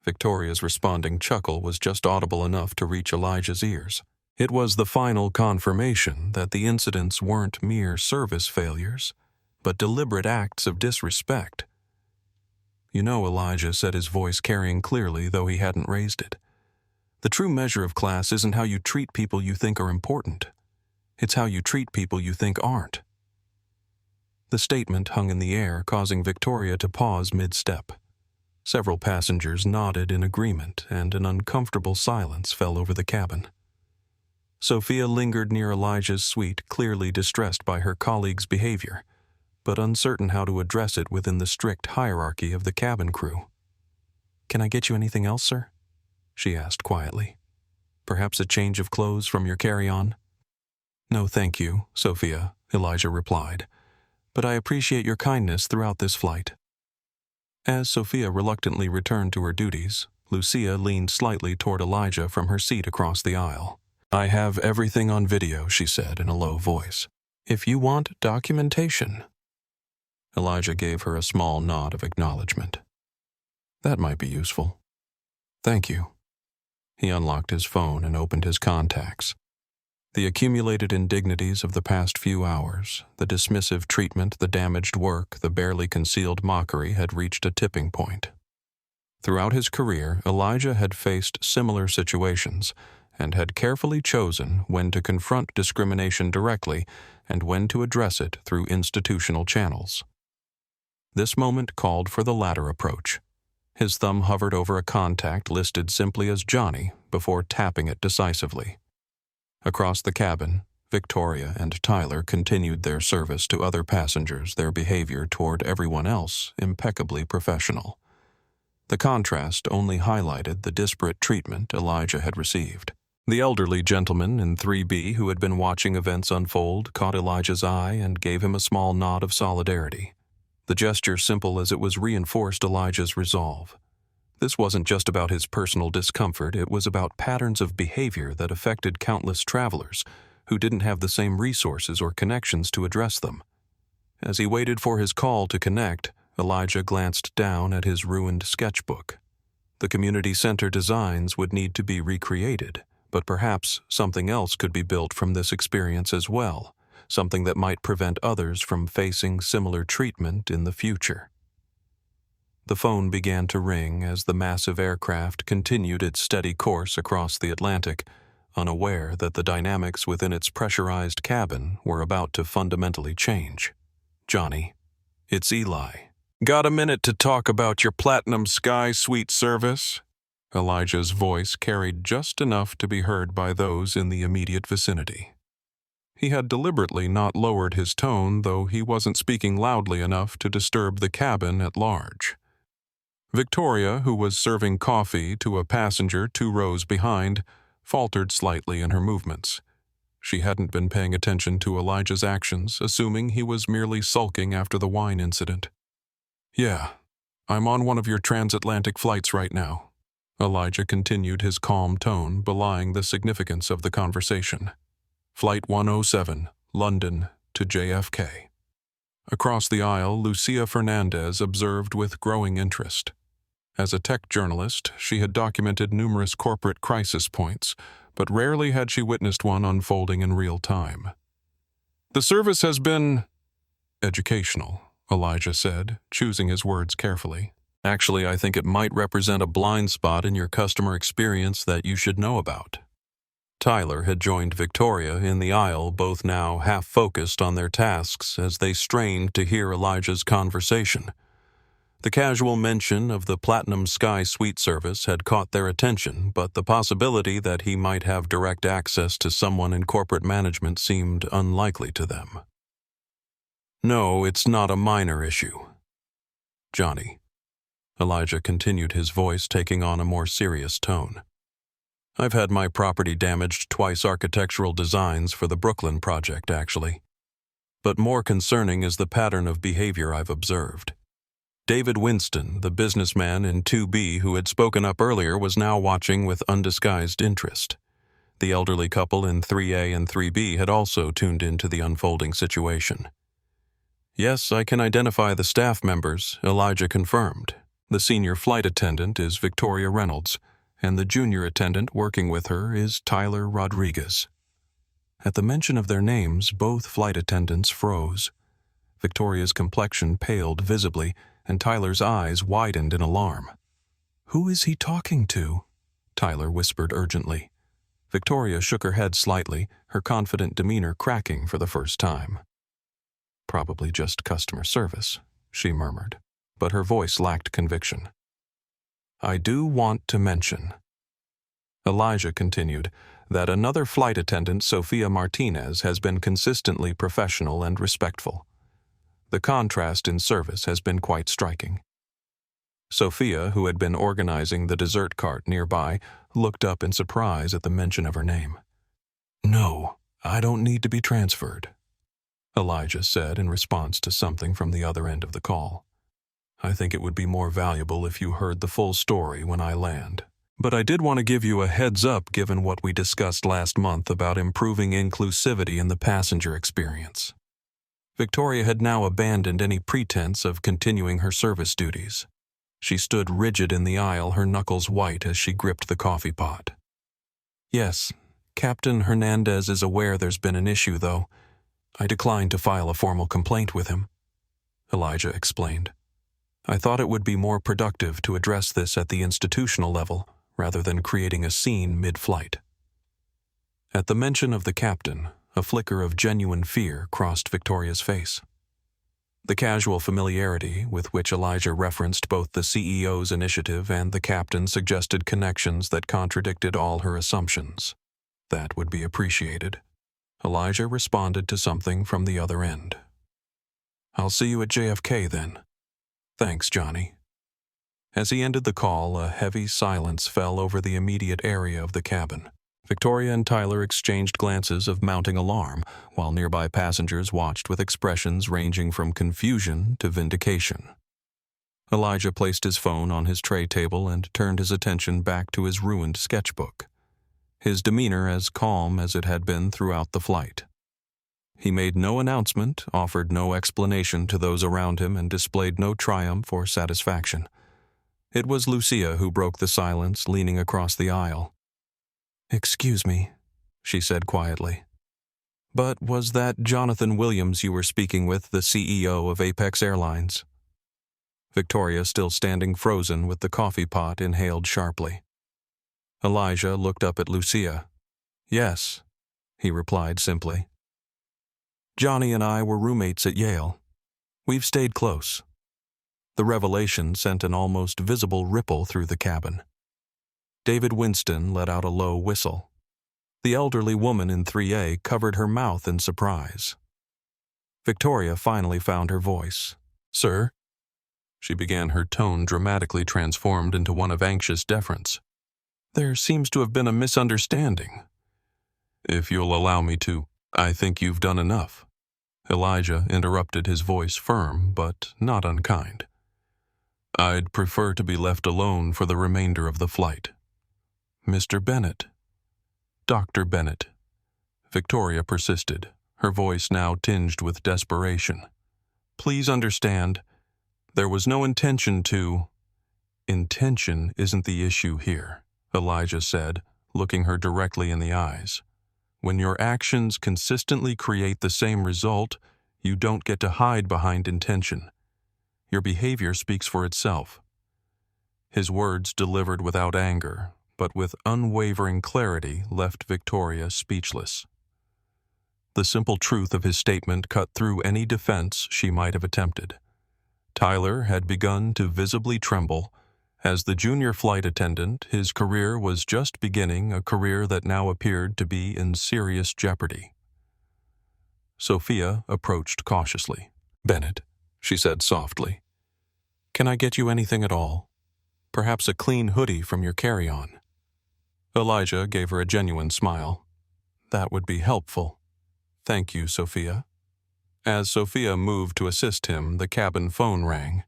Victoria's responding chuckle was just audible enough to reach Elijah's ears. It was the final confirmation that the incidents weren't mere service failures, but deliberate acts of disrespect. "You know," Elijah said, his voice carrying clearly, though he hadn't raised it, "the true measure of class isn't how you treat people you think are important. It's how you treat people you think aren't." The statement hung in the air, causing Victoria to pause mid-step. Several passengers nodded in agreement, and an uncomfortable silence fell over the cabin. Sophia lingered near Elijah's suite, clearly distressed by her colleague's behavior, but uncertain how to address it within the strict hierarchy of the cabin crew. "Can I get you anything else, sir?" she asked quietly. "Perhaps a change of clothes from your carry-on?" "No, thank you, Sophia," Elijah replied, "but I appreciate your kindness throughout this flight." As Sophia reluctantly returned to her duties, Lucia leaned slightly toward Elijah from her seat across the aisle. "I have everything on video," she said in a low voice. "If you want documentation." Elijah gave her a small nod of acknowledgement. "That might be useful. Thank you." He unlocked his phone and opened his contacts. The accumulated indignities of the past few hours, the dismissive treatment, the damaged work, the barely concealed mockery had reached a tipping point. Throughout his career, Elijah had faced similar situations and had carefully chosen when to confront discrimination directly and when to address it through institutional channels. This moment called for the latter approach. His thumb hovered over a contact listed simply as Johnny before tapping it decisively. Across the cabin, Victoria and Tyler continued their service to other passengers, their behavior toward everyone else impeccably professional. The contrast only highlighted the disparate treatment Elijah had received. The elderly gentleman in 3B who had been watching events unfold caught Elijah's eye and gave him a small nod of solidarity. The gesture, simple as it was, reinforced Elijah's resolve. This wasn't just about his personal discomfort, it was about patterns of behavior that affected countless travelers who didn't have the same resources or connections to address them. As he waited for his call to connect, Elijah glanced down at his ruined sketchbook. The community center designs would need to be recreated, but perhaps something else could be built from this experience as well, something that might prevent others from facing similar treatment in the future. The phone began to ring as the massive aircraft continued its steady course across the Atlantic, unaware that the dynamics within its pressurized cabin were about to fundamentally change. "Johnny, it's Eli. Got a minute to talk about your Platinum Sky Suite service?" Elijah's voice carried just enough to be heard by those in the immediate vicinity. He had deliberately not lowered his tone, though he wasn't speaking loudly enough to disturb the cabin at large. Victoria, who was serving coffee to a passenger 2 rows behind, faltered slightly in her movements. She hadn't been paying attention to Elijah's actions, assuming he was merely sulking after the wine incident. "Yeah, I'm on one of your transatlantic flights right now." Elijah continued, his calm tone belying the significance of the conversation. "Flight 107, London to JFK. Across the aisle, Lucia Fernandez observed with growing interest. As a tech journalist, she had documented numerous corporate crisis points, but rarely had she witnessed one unfolding in real time. "The service has been educational," Elijah said, choosing his words carefully. "Actually, I think it might represent a blind spot in your customer experience that you should know about." Tyler had joined Victoria in the aisle, both now half-focused on their tasks as they strained to hear Elijah's conversation. The casual mention of the Platinum Sky Suite service had caught their attention, but the possibility that he might have direct access to someone in corporate management seemed unlikely to them. "No, it's not a minor issue. Johnny." Elijah continued, his voice taking on a more serious tone. "I've had my property damaged twice. Architectural designs for the Brooklyn project, actually. But more concerning is the pattern of behavior I've observed. David Winston, the businessman in 2B who had spoken up earlier, was now watching with undisguised interest. The elderly couple in 3A and 3B had also tuned into the unfolding situation. Yes, I can identify the staff members, Elijah confirmed. The senior flight attendant is Victoria Reynolds, and the junior attendant working with her is Tyler Rodriguez. At the mention of their names, both flight attendants froze. Victoria's complexion paled visibly, and Tyler's eyes widened in alarm. "Who is he talking to?" Tyler whispered urgently. Victoria shook her head slightly, her confident demeanor cracking for the first time. "Probably just customer service," she murmured, but her voice lacked conviction. "I do want to mention," Elijah continued, "that another flight attendant, Sophia Martinez, has been consistently professional and respectful. The contrast in service has been quite striking." Sophia, who had been organizing the dessert cart nearby, looked up in surprise at the mention of her name. "No, I don't need to be transferred," Elijah said in response to something from the other end of the call. "I think it would be more valuable if you heard the full story when I land. But I did want to give you a heads up given what we discussed last month about improving inclusivity in the passenger experience." Victoria had now abandoned any pretense of continuing her service duties. She stood rigid in the aisle, her knuckles white as she gripped the coffee pot. "Yes, Captain Hernandez is aware there's been an issue, though. I declined to file a formal complaint with him," Elijah explained. "I thought it would be more productive to address this at the institutional level, rather than creating a scene mid-flight." At the mention of the captain, a flicker of genuine fear crossed Victoria's face. The casual familiarity with which Elijah referenced both the CEO's initiative and the captain suggested connections that contradicted all her assumptions. That would be appreciated. Elijah responded to something from the other end. "I'll see you at JFK then. Thanks, Johnny." As he ended the call, a heavy silence fell over the immediate area of the cabin. Victoria and Tyler exchanged glances of mounting alarm, while nearby passengers watched with expressions ranging from confusion to vindication. Elijah placed his phone on his tray table and turned his attention back to his ruined sketchbook, his demeanor as calm as it had been throughout the flight. He made no announcement, offered no explanation to those around him, and displayed no triumph or satisfaction. It was Lucia who broke the silence, leaning across the aisle. "Excuse me," she said quietly, "but was that Jonathan Williams you were speaking with, the CEO of Apex Airlines?" Victoria, still standing frozen with the coffee pot, inhaled sharply. Elijah looked up at Lucia. "Yes," he replied simply. "Johnny and I were roommates at Yale. We've stayed close." The revelation sent an almost visible ripple through the cabin. David Winston let out a low whistle. The elderly woman in 3A covered her mouth in surprise. Victoria finally found her voice. "Sir?" She began, her tone dramatically transformed into one of anxious deference. "There seems to have been a misunderstanding." "If you'll allow me to, I think you've done enough." Elijah interrupted, his voice firm but not unkind. "I'd prefer to be left alone for the remainder of the flight." "Mr. Bennett." "Dr. Bennett." Victoria persisted, her voice now tinged with desperation. Please understand, there was no intention to— Intention isn't the issue here, Elijah said, looking her directly in the eyes. When your actions consistently create the same result, you don't get to hide behind intention. Your behavior speaks for itself. His words, delivered without anger, but with unwavering clarity, left Victoria speechless. The simple truth of his statement cut through any defense she might have attempted. Tyler had begun to visibly tremble. As the junior flight attendant, his career was just beginning, a career that now appeared to be in serious jeopardy. Sophia approached cautiously. "Bennett," she said softly, "can I get you anything at all? Perhaps a clean hoodie from your carry-on." Elijah gave her a genuine smile. "That would be helpful. Thank you, Sophia." As Sophia moved to assist him, the cabin phone rang.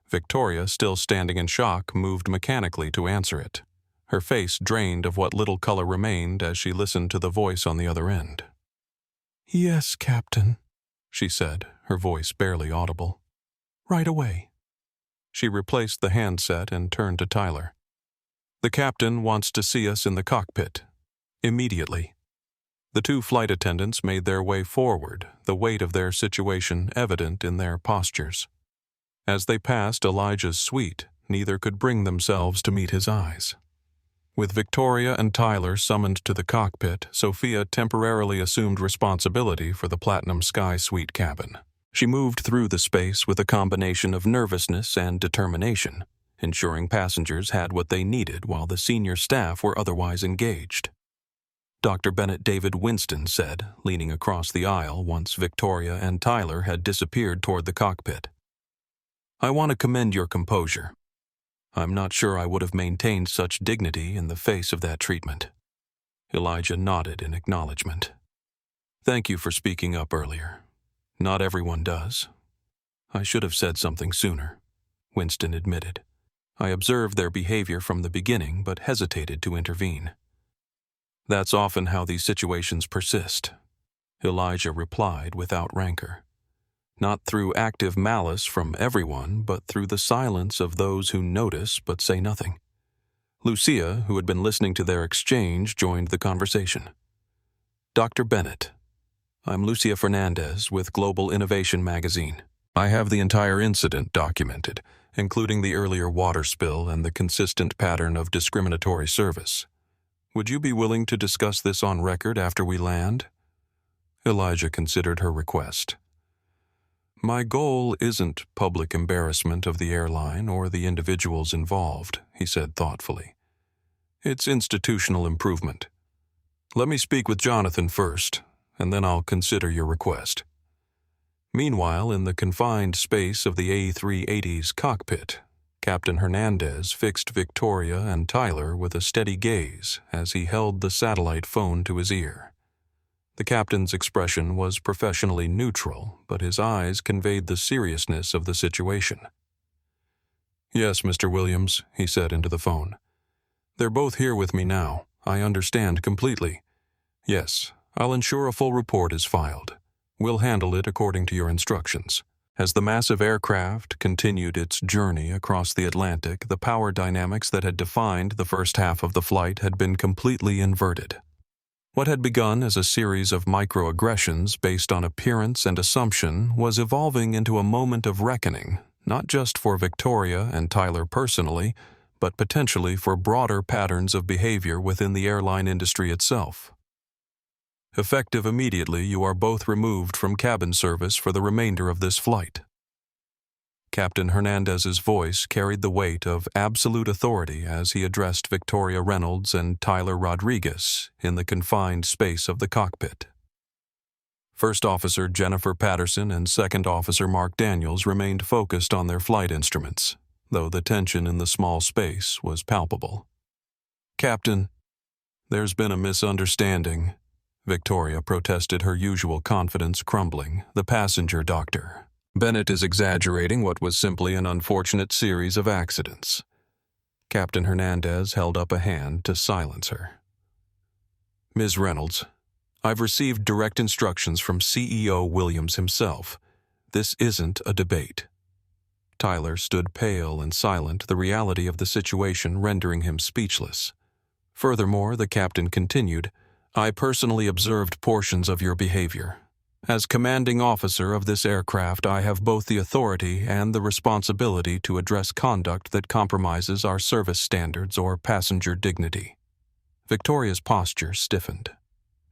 Victoria, still standing in shock, moved mechanically to answer it. Her face drained of what little color remained as she listened to the voice on the other end. "Yes, Captain," she said, her voice barely audible. "Right away." She replaced the handset and turned to Tyler. "The captain wants to see us in the cockpit. Immediately." The two flight attendants made their way forward, the weight of their situation evident in their postures. As they passed Elijah's suite, neither could bring themselves to meet his eyes. With Victoria and Tyler summoned to the cockpit, Sophia temporarily assumed responsibility for the Platinum Sky Suite cabin. She moved through the space with a combination of nervousness and determination, ensuring passengers had what they needed while the senior staff were otherwise engaged. Dr. Bennett David Winston said, leaning across the aisle once Victoria and Tyler had disappeared toward the cockpit. "I want to commend your composure. I'm not sure I would have maintained such dignity in the face of that treatment." Elijah nodded in acknowledgement. "Thank you for speaking up earlier. Not everyone does." "I should have said something sooner," Winston admitted. "I observed their behavior from the beginning but hesitated to intervene." "That's often how these situations persist," Elijah replied without rancor. "Not through active malice from everyone, but through the silence of those who notice but say nothing." Lucia, who had been listening to their exchange, joined the conversation. "Dr. Bennett, I'm Lucia Fernandez with Global Innovation magazine. I have the entire incident documented, including the earlier water spill and the consistent pattern of discriminatory service. Would you be willing to discuss this on record after we land?" Elijah considered her request. "My goal isn't public embarrassment of the airline or the individuals involved," he said thoughtfully. "It's institutional improvement. Let me speak with Jonathan first, and then I'll consider your request." Meanwhile, in the confined space of the A380's cockpit, Captain Hernandez fixed Victoria and Tyler with a steady gaze as he held the satellite phone to his ear. The captain's expression was professionally neutral, but his eyes conveyed the seriousness of the situation. "Yes, Mr. Williams," he said into the phone. "They're both here with me now. I understand completely. Yes, I'll ensure a full report is filed. We'll handle it according to your instructions." As the massive aircraft continued its journey across the Atlantic, the power dynamics that had defined the first half of the flight had been completely inverted. What had begun as a series of microaggressions based on appearance and assumption was evolving into a moment of reckoning, not just for Victoria and Tyler personally, but potentially for broader patterns of behavior within the airline industry itself. "Effective immediately, you are both removed from cabin service for the remainder of this flight." Captain Hernandez's voice carried the weight of absolute authority as he addressed Victoria Reynolds and Tyler Rodriguez in the confined space of the cockpit. First Officer Jennifer Patterson and Second Officer Mark Daniels remained focused on their flight instruments, though the tension in the small space was palpable. "Captain, there's been a misunderstanding," Victoria protested, her usual confidence crumbling. "The passenger doctor. Bennett is exaggerating what was simply an unfortunate series of accidents." Captain Hernandez held up a hand to silence her. "Ms. Reynolds, I've received direct instructions from CEO Williams himself. This isn't a debate." Tyler stood pale and silent, the reality of the situation rendering him speechless. Furthermore, the captain continued, "I personally observed portions of your behavior. As commanding officer of this aircraft, I have both the authority and the responsibility to address conduct that compromises our service standards or passenger dignity." Victoria's posture stiffened.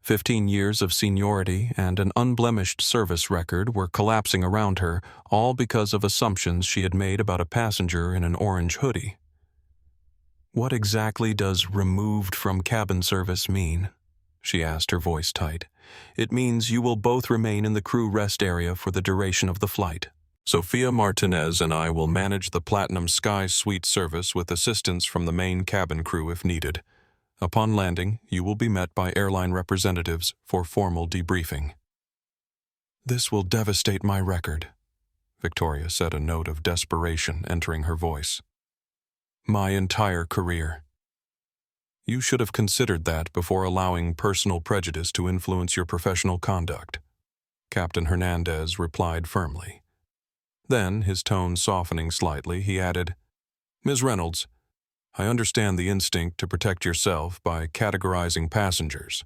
15 years of seniority and an unblemished service record were collapsing around her, all because of assumptions she had made about a passenger in an orange hoodie. "What exactly does removed from cabin service mean?" she asked, her voice tight. "It means you will both remain in the crew rest area for the duration of the flight. Sophia Martinez and I will manage the Platinum Sky Suite service with assistance from the main cabin crew if needed. Upon landing, you will be met by airline representatives for formal debriefing." "This will devastate my record," Victoria said, a note of desperation entering her voice. "My entire career. You should have considered that before allowing personal prejudice to influence your professional conduct," Captain Hernandez replied firmly. Then, his tone softening slightly, he added, "Ms. Reynolds, I understand the instinct to protect yourself by categorizing passengers.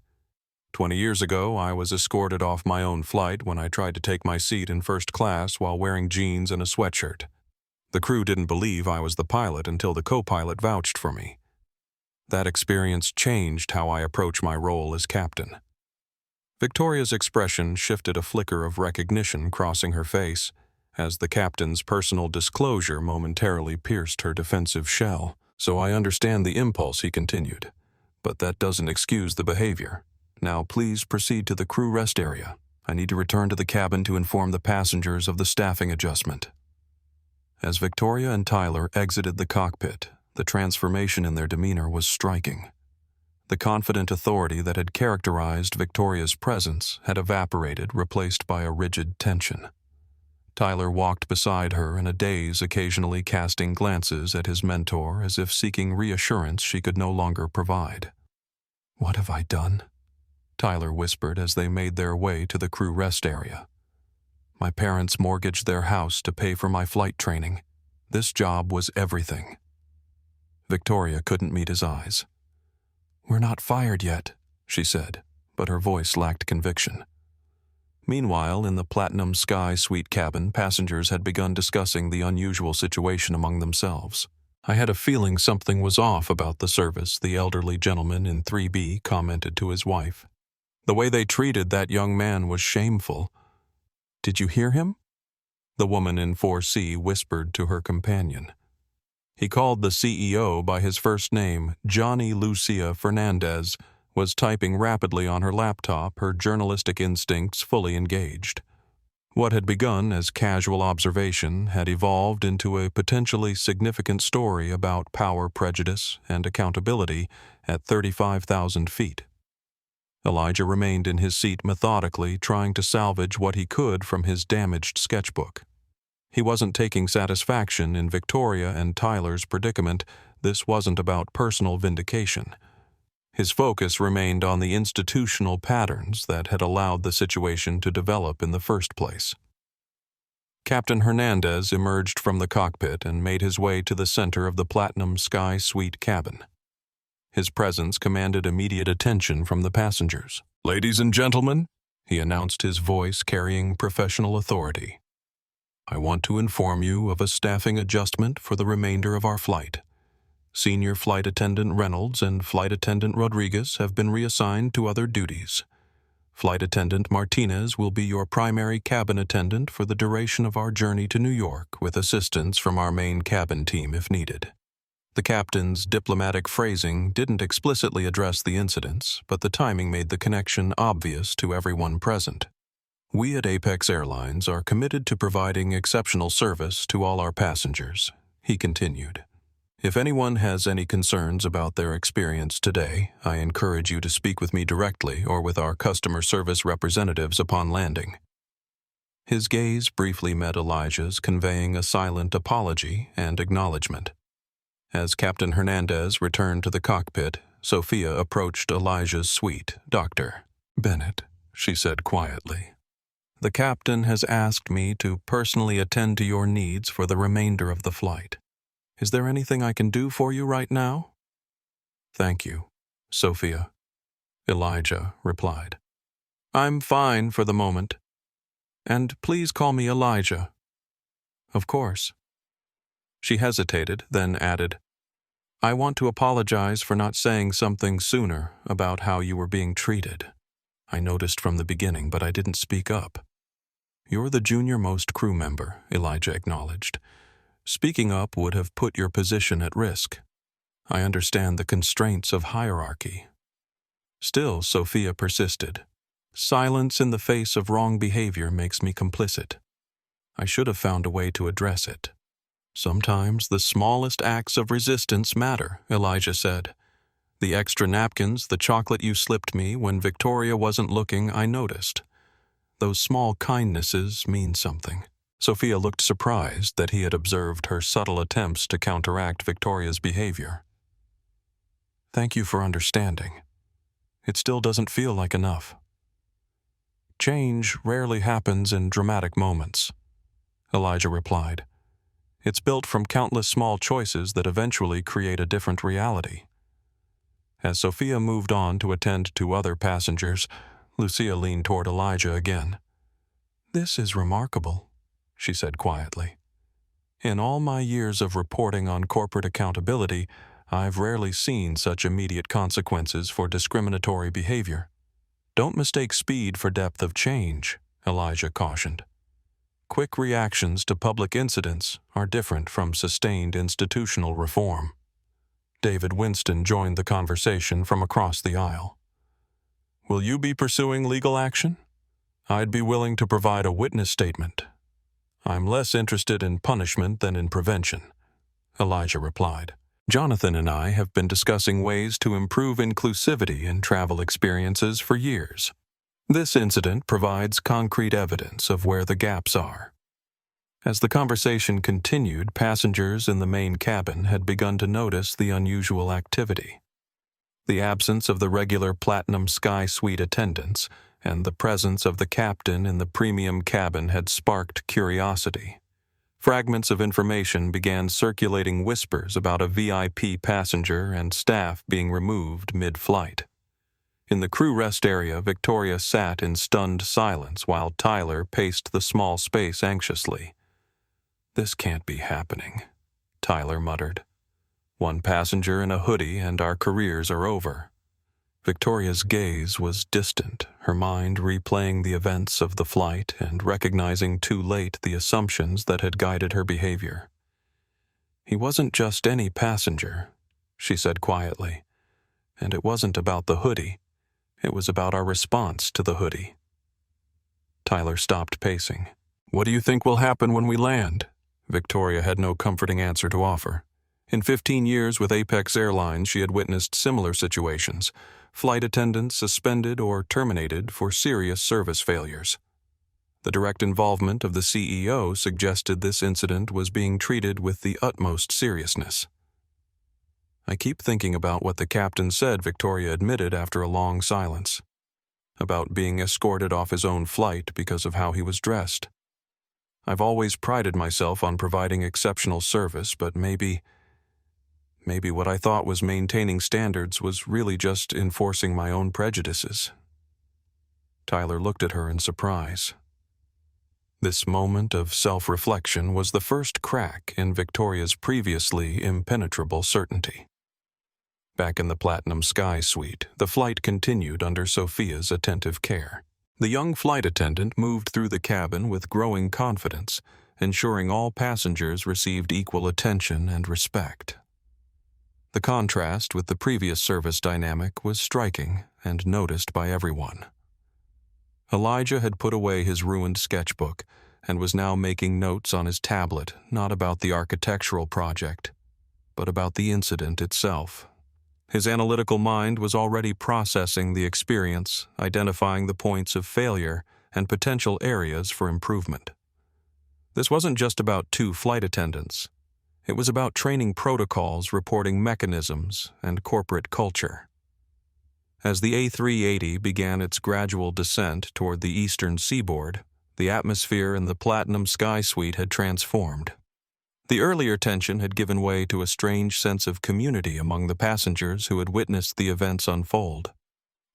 20 years ago, I was escorted off my own flight when I tried to take my seat in first class while wearing jeans and a sweatshirt. The crew didn't believe I was the pilot until the co-pilot vouched for me. That experience changed how I approach my role as captain." Victoria's expression shifted, a flicker of recognition crossing her face, as the captain's personal disclosure momentarily pierced her defensive shell. "So I understand the impulse," he continued, "but that doesn't excuse the behavior. Now please proceed to the crew rest area. I need to return to the cabin to inform the passengers of the staffing adjustment." As Victoria and Tyler exited the cockpit, the transformation in their demeanor was striking. The confident authority that had characterized Victoria's presence had evaporated, replaced by a rigid tension. Tyler walked beside her in a daze, occasionally casting glances at his mentor as if seeking reassurance she could no longer provide. "What have I done?" Tyler whispered as they made their way to the crew rest area. "My parents mortgaged their house to pay for my flight training. This job was everything." Victoria couldn't meet his eyes. "We're not fired yet," she said, but her voice lacked conviction. Meanwhile, in the Platinum Sky Suite cabin, passengers had begun discussing the unusual situation among themselves. "I had a feeling something was off about the service," the elderly gentleman in 3B commented to his wife. "The way they treated that young man was shameful." "Did you hear him?" the woman in 4C whispered to her companion. "He called the CEO by his first name, Johnny Lucia Fernandez," was typing rapidly on her laptop, her journalistic instincts fully engaged. What had begun as casual observation had evolved into a potentially significant story about power prejudice and accountability at 35,000 feet. Elijah remained in his seat methodically, trying to salvage what he could from his damaged sketchbook. He wasn't taking satisfaction in Victoria and Tyler's predicament. This wasn't about personal vindication. His focus remained on the institutional patterns that had allowed the situation to develop in the first place. Captain Hernandez emerged from the cockpit and made his way to the center of the Platinum Sky Suite cabin. His presence commanded immediate attention from the passengers. "Ladies and gentlemen," he announced, his voice carrying professional authority, "I want to inform you of a staffing adjustment for the remainder of our flight. Senior Flight Attendant Reynolds and Flight Attendant Rodriguez have been reassigned to other duties. Flight Attendant Martinez will be your primary cabin attendant for the duration of our journey to New York, with assistance from our main cabin team if needed." The captain's diplomatic phrasing didn't explicitly address the incidents, but the timing made the connection obvious to everyone present. "We at Apex Airlines are committed to providing exceptional service to all our passengers," he continued. "If anyone has any concerns about their experience today, I encourage you to speak with me directly or with our customer service representatives upon landing." His gaze briefly met Elijah's, conveying a silent apology and acknowledgement. As Captain Hernandez returned to the cockpit, Sophia approached Elijah's suite. "Dr. Bennett," she said quietly, The captain has asked me to personally attend to your needs for the remainder of the flight. Is there anything I can do for you right now? Thank you, Sophia, Elijah replied. I'm fine for the moment. And please call me Elijah. Of course. She hesitated, then added, I want to apologize for not saying something sooner about how you were being treated. I noticed from the beginning, but I didn't speak up. You're the junior-most crew member, Elijah acknowledged. Speaking up would have put your position at risk. I understand the constraints of hierarchy. Still, Sophia persisted. Silence in the face of wrong behavior makes me complicit. I should have found a way to address it. Sometimes the smallest acts of resistance matter, Elijah said. The extra napkins, the chocolate you slipped me when Victoria wasn't looking, I noticed. Those small kindnesses mean something. Sophia looked surprised that he had observed her subtle attempts to counteract Victoria's behavior. Thank you for understanding. It still doesn't feel like enough. Change rarely happens in dramatic moments, Elijah replied. It's built from countless small choices that eventually create a different reality. As Sophia moved on to attend to other passengers, Lucia leaned toward Elijah again. This is remarkable, she said quietly. In all my years of reporting on corporate accountability, I've rarely seen such immediate consequences for discriminatory behavior. Don't mistake speed for depth of change, Elijah cautioned. Quick reactions to public incidents are different from sustained institutional reform. David Winston joined the conversation from across the aisle. Will you be pursuing legal action? I'd be willing to provide a witness statement. I'm less interested in punishment than in prevention, Elijah replied. Jonathan and I have been discussing ways to improve inclusivity in travel experiences for years. This incident provides concrete evidence of where the gaps are. As the conversation continued, passengers in the main cabin had begun to notice the unusual activity. The absence of the regular Platinum Sky Suite attendants and the presence of the captain in the premium cabin had sparked curiosity. Fragments of information began circulating whispers about a VIP passenger and staff being removed mid-flight. In the crew rest area, Victoria sat in stunned silence while Tyler paced the small space anxiously. This can't be happening, Tyler muttered. One passenger in a hoodie and our careers are over. Victoria's gaze was distant, her mind replaying the events of the flight and recognizing too late the assumptions that had guided her behavior. He wasn't just any passenger, she said quietly, and it wasn't about the hoodie. It was about our response to the hoodie. Tyler stopped pacing. What do you think will happen when we land? Victoria had no comforting answer to offer. In 15 years with Apex Airline, she had witnessed similar situations, flight attendants suspended or terminated for serious service failures. The direct involvement of the CEO suggested this incident was being treated with the utmost seriousness. I keep thinking about what the captain said, Victoria admitted after a long silence. About being escorted off his own flight because of how he was dressed. I've always prided myself on providing exceptional service, but maybe what I thought was maintaining standards was really just enforcing my own prejudices. Tyler looked at her in surprise. This moment of self-reflection was the first crack in Victoria's previously impenetrable certainty. Back in the Platinum Sky Suite, the flight continued under Sophia's attentive care. The young flight attendant moved through the cabin with growing confidence, ensuring all passengers received equal attention and respect. The contrast with the previous service dynamic was striking and noticed by everyone. Elijah had put away his ruined sketchbook and was now making notes on his tablet, not about the architectural project, but about the incident itself. His analytical mind was already processing the experience, identifying the points of failure and potential areas for improvement. This wasn't just about 2 flight attendants. It was about training protocols, reporting mechanisms, and corporate culture. As the A380 began its gradual descent toward the eastern seaboard, The atmosphere in the Platinum Sky Suite had transformed. The earlier tension had given way to a strange sense of community among the passengers who had witnessed the events unfold.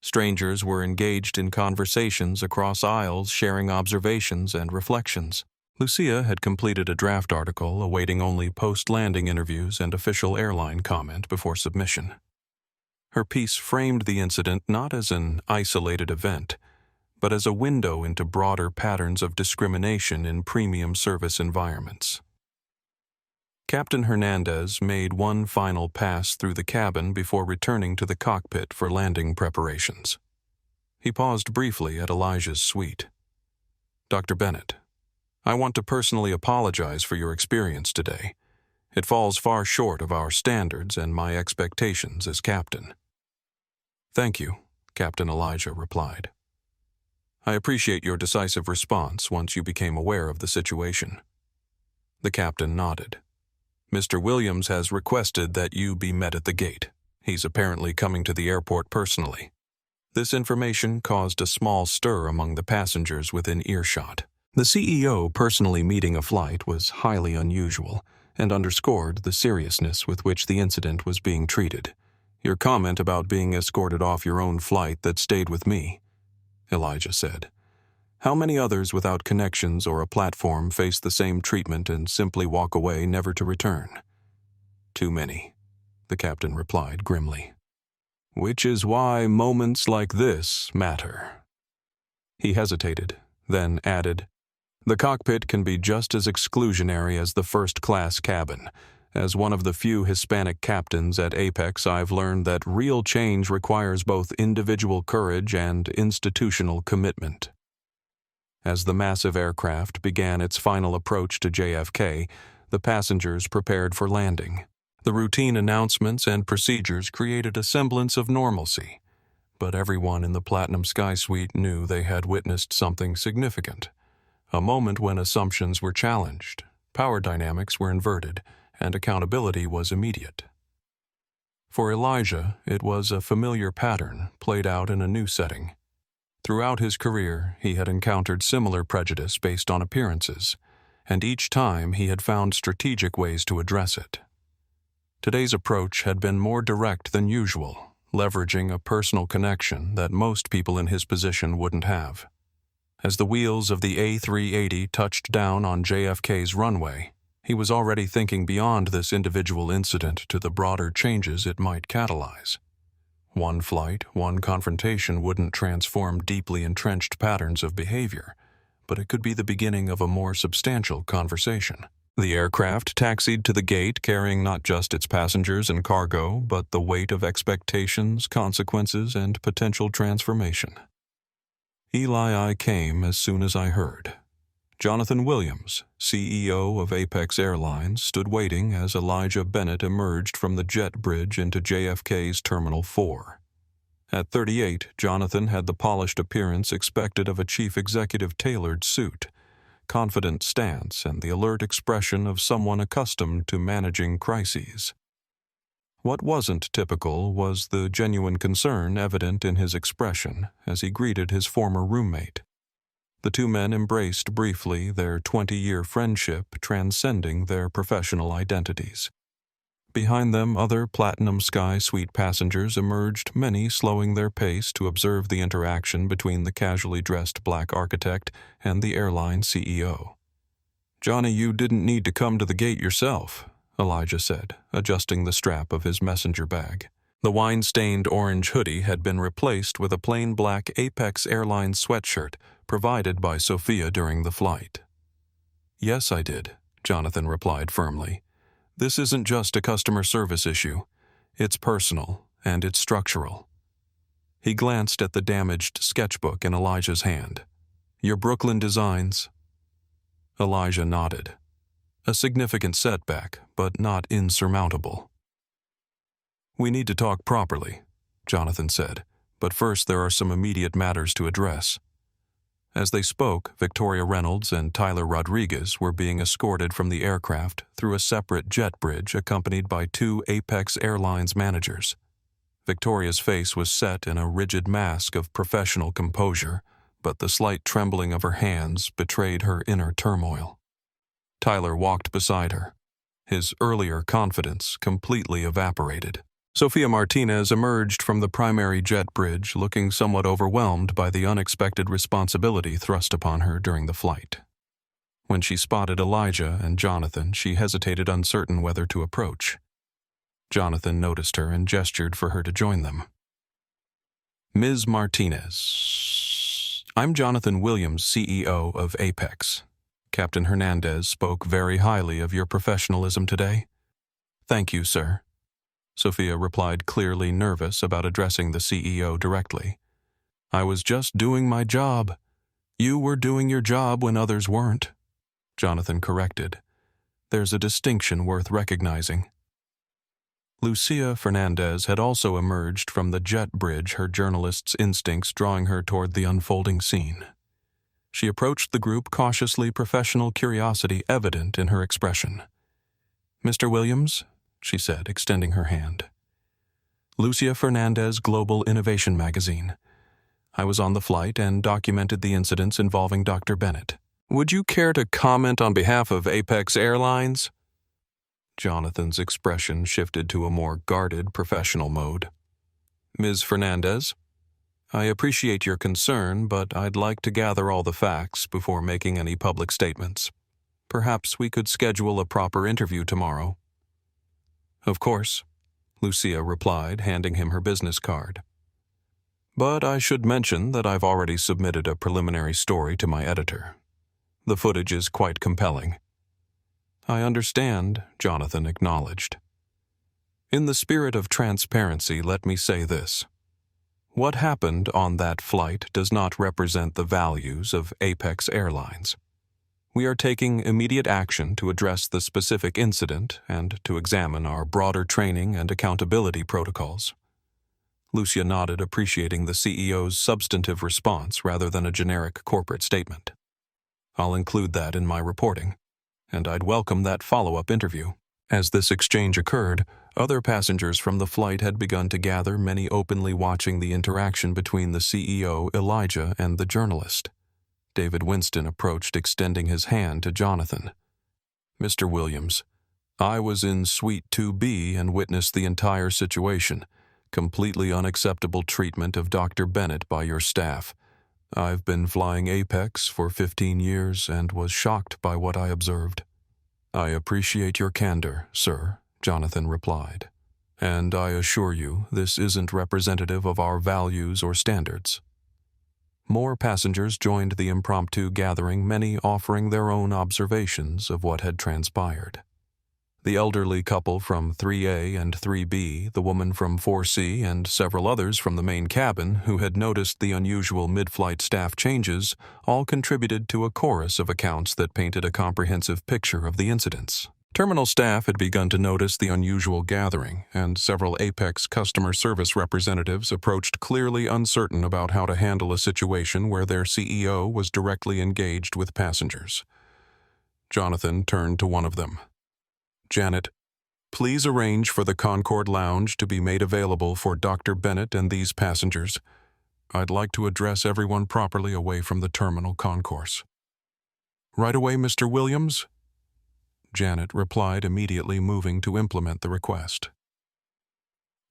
Strangers were engaged in conversations across aisles, sharing observations and reflections. Lucia had completed a draft article, awaiting only post-landing interviews and official airline comment before submission. Her piece framed the incident not as an isolated event, but as a window into broader patterns of discrimination in premium service environments. Captain Hernandez made one final pass through the cabin before returning to the cockpit for landing preparations. He paused briefly at Elijah's suite. "Dr. Bennett, I want to personally apologize for your experience today. It falls far short of our standards and my expectations as captain." "Thank you," Captain Elijah replied. "I appreciate your decisive response once you became aware of the situation." The captain nodded. "Mr. Williams has requested that you be met at the gate. He's apparently coming to the airport personally." This information caused a small stir among the passengers within earshot. The CEO personally meeting a flight was highly unusual and underscored the seriousness with which the incident was being treated. "Your comment about being escorted off your own flight that stayed with me," Elijah said. "How many others without connections or a platform face the same treatment and simply walk away never to return?" "Too many," the captain replied grimly. "Which is why moments like this matter." He hesitated, then added, "The cockpit can be just as exclusionary as the first-class cabin. As one of the few Hispanic captains at Apex, I've learned that real change requires both individual courage and institutional commitment." As the massive aircraft began its final approach to JFK, the passengers prepared for landing. The routine announcements and procedures created a semblance of normalcy, but everyone in the Platinum Sky Suite knew they had witnessed something significant. A moment when assumptions were challenged, power dynamics were inverted, and accountability was immediate. For Elijah, it was a familiar pattern played out in a new setting. Throughout his career, he had encountered similar prejudice based on appearances, and each time he had found strategic ways to address it. Today's approach had been more direct than usual, leveraging a personal connection that most people in his position wouldn't have. As the wheels of the A380 touched down on JFK's runway, he was already thinking beyond this individual incident to the broader changes it might catalyze. One flight, one confrontation wouldn't transform deeply entrenched patterns of behavior, but it could be the beginning of a more substantial conversation. The aircraft taxied to the gate carrying not just its passengers and cargo, but the weight of expectations, consequences, and potential transformation. Eli, I came as soon as I heard. Jonathan Williams, CEO of Apex Airlines, stood waiting as Elijah Bennett emerged from the jet bridge into JFK's Terminal 4. At 38, Jonathan had the polished appearance expected of a chief executive tailored suit, confident stance, and the alert expression of someone accustomed to managing crises. What wasn't typical was the genuine concern evident in his expression as he greeted his former roommate. The two men embraced briefly, their 20-year friendship transcending their professional identities. Behind them, other Platinum Sky Suite passengers emerged, many slowing their pace to observe the interaction between the casually dressed black architect and the airline CEO. "Johnny, you didn't need to come to the gate yourself," Elijah said, adjusting the strap of his messenger bag. The wine-stained orange hoodie had been replaced with a plain black Apex Airlines sweatshirt provided by Sophia during the flight. "Yes, I did," Jonathan replied firmly. "This isn't just a customer service issue. It's personal, and it's structural." He glanced at the damaged sketchbook in Elijah's hand. "Your Brooklyn designs?" Elijah nodded. A significant setback, but not insurmountable. "We need to talk properly," Jonathan said, "but first there are some immediate matters to address." As they spoke, Victoria Reynolds and Tyler Rodriguez were being escorted from the aircraft through a separate jet bridge accompanied by two Apex Airlines managers. Victoria's face was set in a rigid mask of professional composure, but the slight trembling of her hands betrayed her inner turmoil. Tyler walked beside her. His earlier confidence completely evaporated. Sophia Martinez emerged from the primary jet bridge looking somewhat overwhelmed by the unexpected responsibility thrust upon her during the flight. When she spotted Elijah and Jonathan, she hesitated, uncertain whether to approach. Jonathan noticed her and gestured for her to join them. Ms. Martinez, I'm Jonathan Williams, CEO of Apex. Captain Hernandez spoke very highly of your professionalism today. Thank you, sir. Sophia replied, clearly nervous about addressing the CEO directly. I was just doing my job. You were doing your job when others weren't. Jonathan corrected. There's a distinction worth recognizing. Lucia Fernandez had also emerged from the jet bridge, her journalist's instincts drawing her toward the unfolding scene. She approached the group, cautiously, professional curiosity evident in her expression. Mr. Williams, she said, extending her hand. Lucia Fernandez, Global Innovation Magazine. I was on the flight and documented the incidents involving Dr. Bennett. Would you care to comment on behalf of Apex Airlines? Jonathan's expression shifted to a more guarded, professional mode. Ms. Fernandez, I appreciate your concern, but I'd like to gather all the facts before making any public statements. Perhaps we could schedule a proper interview tomorrow. Of course, Lucia replied, handing him her business card. But I should mention that I've already submitted a preliminary story to my editor. The footage is quite compelling. I understand, Jonathan acknowledged. In the spirit of transparency, let me say this. What happened on that flight does not represent the values of Apex Airlines. We are taking immediate action to address the specific incident and to examine our broader training and accountability protocols. Lucia nodded, appreciating the CEO's substantive response rather than a generic corporate statement. I'll include that in my reporting, and I'd welcome that follow-up interview. As this exchange occurred, other passengers from the flight had begun to gather, many openly watching the interaction between the CEO, Elijah, and the journalist. David Winston approached, extending his hand to Jonathan. Mr. Williams, I was in Suite 2B and witnessed the entire situation. Completely unacceptable treatment of Dr. Bennett by your staff. I've been flying Apex for 15 years and was shocked by what I observed. I appreciate your candor, sir, Jonathan replied. And I assure you, this isn't representative of our values or standards. More passengers joined the impromptu gathering, many offering their own observations of what had transpired. The elderly couple from 3A and 3B, the woman from 4C, and several others from the main cabin who had noticed the unusual mid-flight staff changes all contributed to a chorus of accounts that painted a comprehensive picture of the incidents. Terminal staff had begun to notice the unusual gathering, and several Apex customer service representatives approached, clearly uncertain about how to handle a situation where their CEO was directly engaged with passengers. Jonathan turned to one of them. Janet, please arrange for the Concord Lounge to be made available for Dr. Bennett and these passengers. I'd like to address everyone properly away from the terminal concourse. Right away, Mr. Williams? Janet replied, immediately moving to implement the request.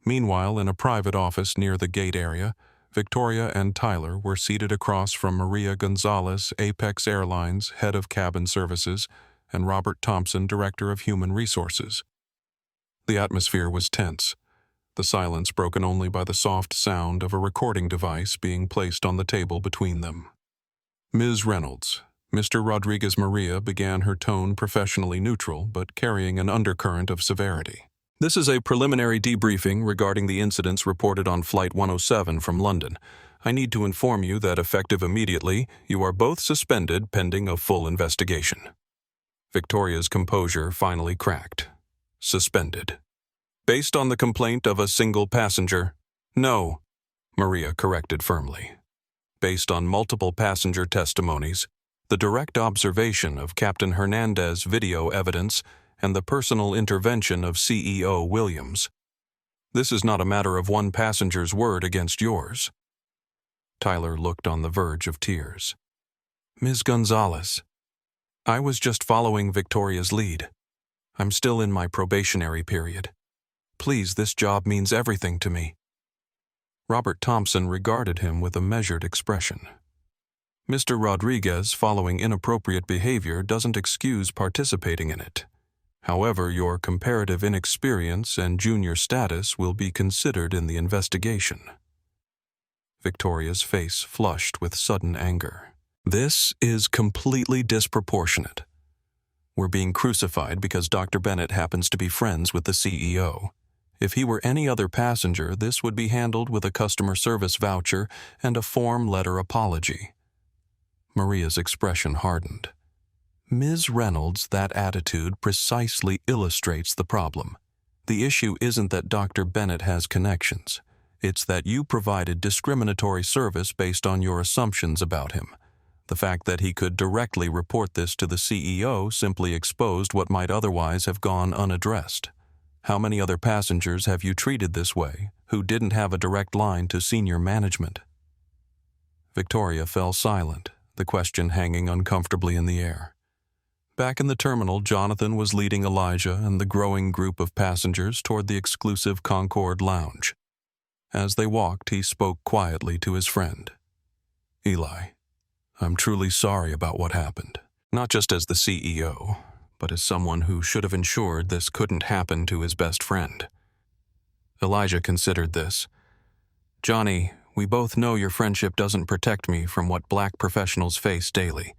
Meanwhile, in a private office near the gate area, Victoria and Tyler were seated across from Maria Gonzalez, Apex Airlines, head of cabin services, and Robert Thompson, Director of Human Resources. The atmosphere was tense, the silence broken only by the soft sound of a recording device being placed on the table between them. Ms. Reynolds, Mr. Rodriguez Maria began, her tone professionally neutral but carrying an undercurrent of severity. This is a preliminary debriefing regarding the incidents reported on Flight 107 from London. I need to inform you that effective immediately, you are both suspended pending a full investigation. Victoria's composure finally cracked. Suspended. Based on the complaint of a single passenger? No, Maria corrected firmly. Based on multiple passenger testimonies, the direct observation of Captain Hernandez video evidence, and the personal intervention of CEO Williams. This is not a matter of one passenger's word against yours. Tyler looked on the verge of tears. Ms. Gonzalez, I was just following Victoria's lead. I'm still in my probationary period. Please, this job means everything to me. Robert Thompson regarded him with a measured expression. Mr. Rodriguez following inappropriate behavior doesn't excuse participating in it. However, your comparative inexperience and junior status will be considered in the investigation. Victoria's face flushed with sudden anger. This is completely disproportionate. We're being crucified because Dr. Bennett happens to be friends with the CEO. If he were any other passenger, this would be handled with a customer service voucher and a form letter apology. Maria's expression hardened. Ms. Reynolds, that attitude precisely illustrates the problem. The issue isn't that Dr. Bennett has connections. It's that you provided discriminatory service based on your assumptions about him. The fact that he could directly report this to the CEO simply exposed what might otherwise have gone unaddressed. How many other passengers have you treated this way, who didn't have a direct line to senior management? Victoria fell silent, the question hanging uncomfortably in the air. Back in the terminal, Jonathan was leading Elijah and the growing group of passengers toward the exclusive Concord lounge. As they walked, he spoke quietly to his friend. Eli, I'm truly sorry about what happened, not just as the CEO, but as someone who should have ensured this couldn't happen to his best friend. Elijah considered this. Johnny, we both know your friendship doesn't protect me from what black professionals face daily.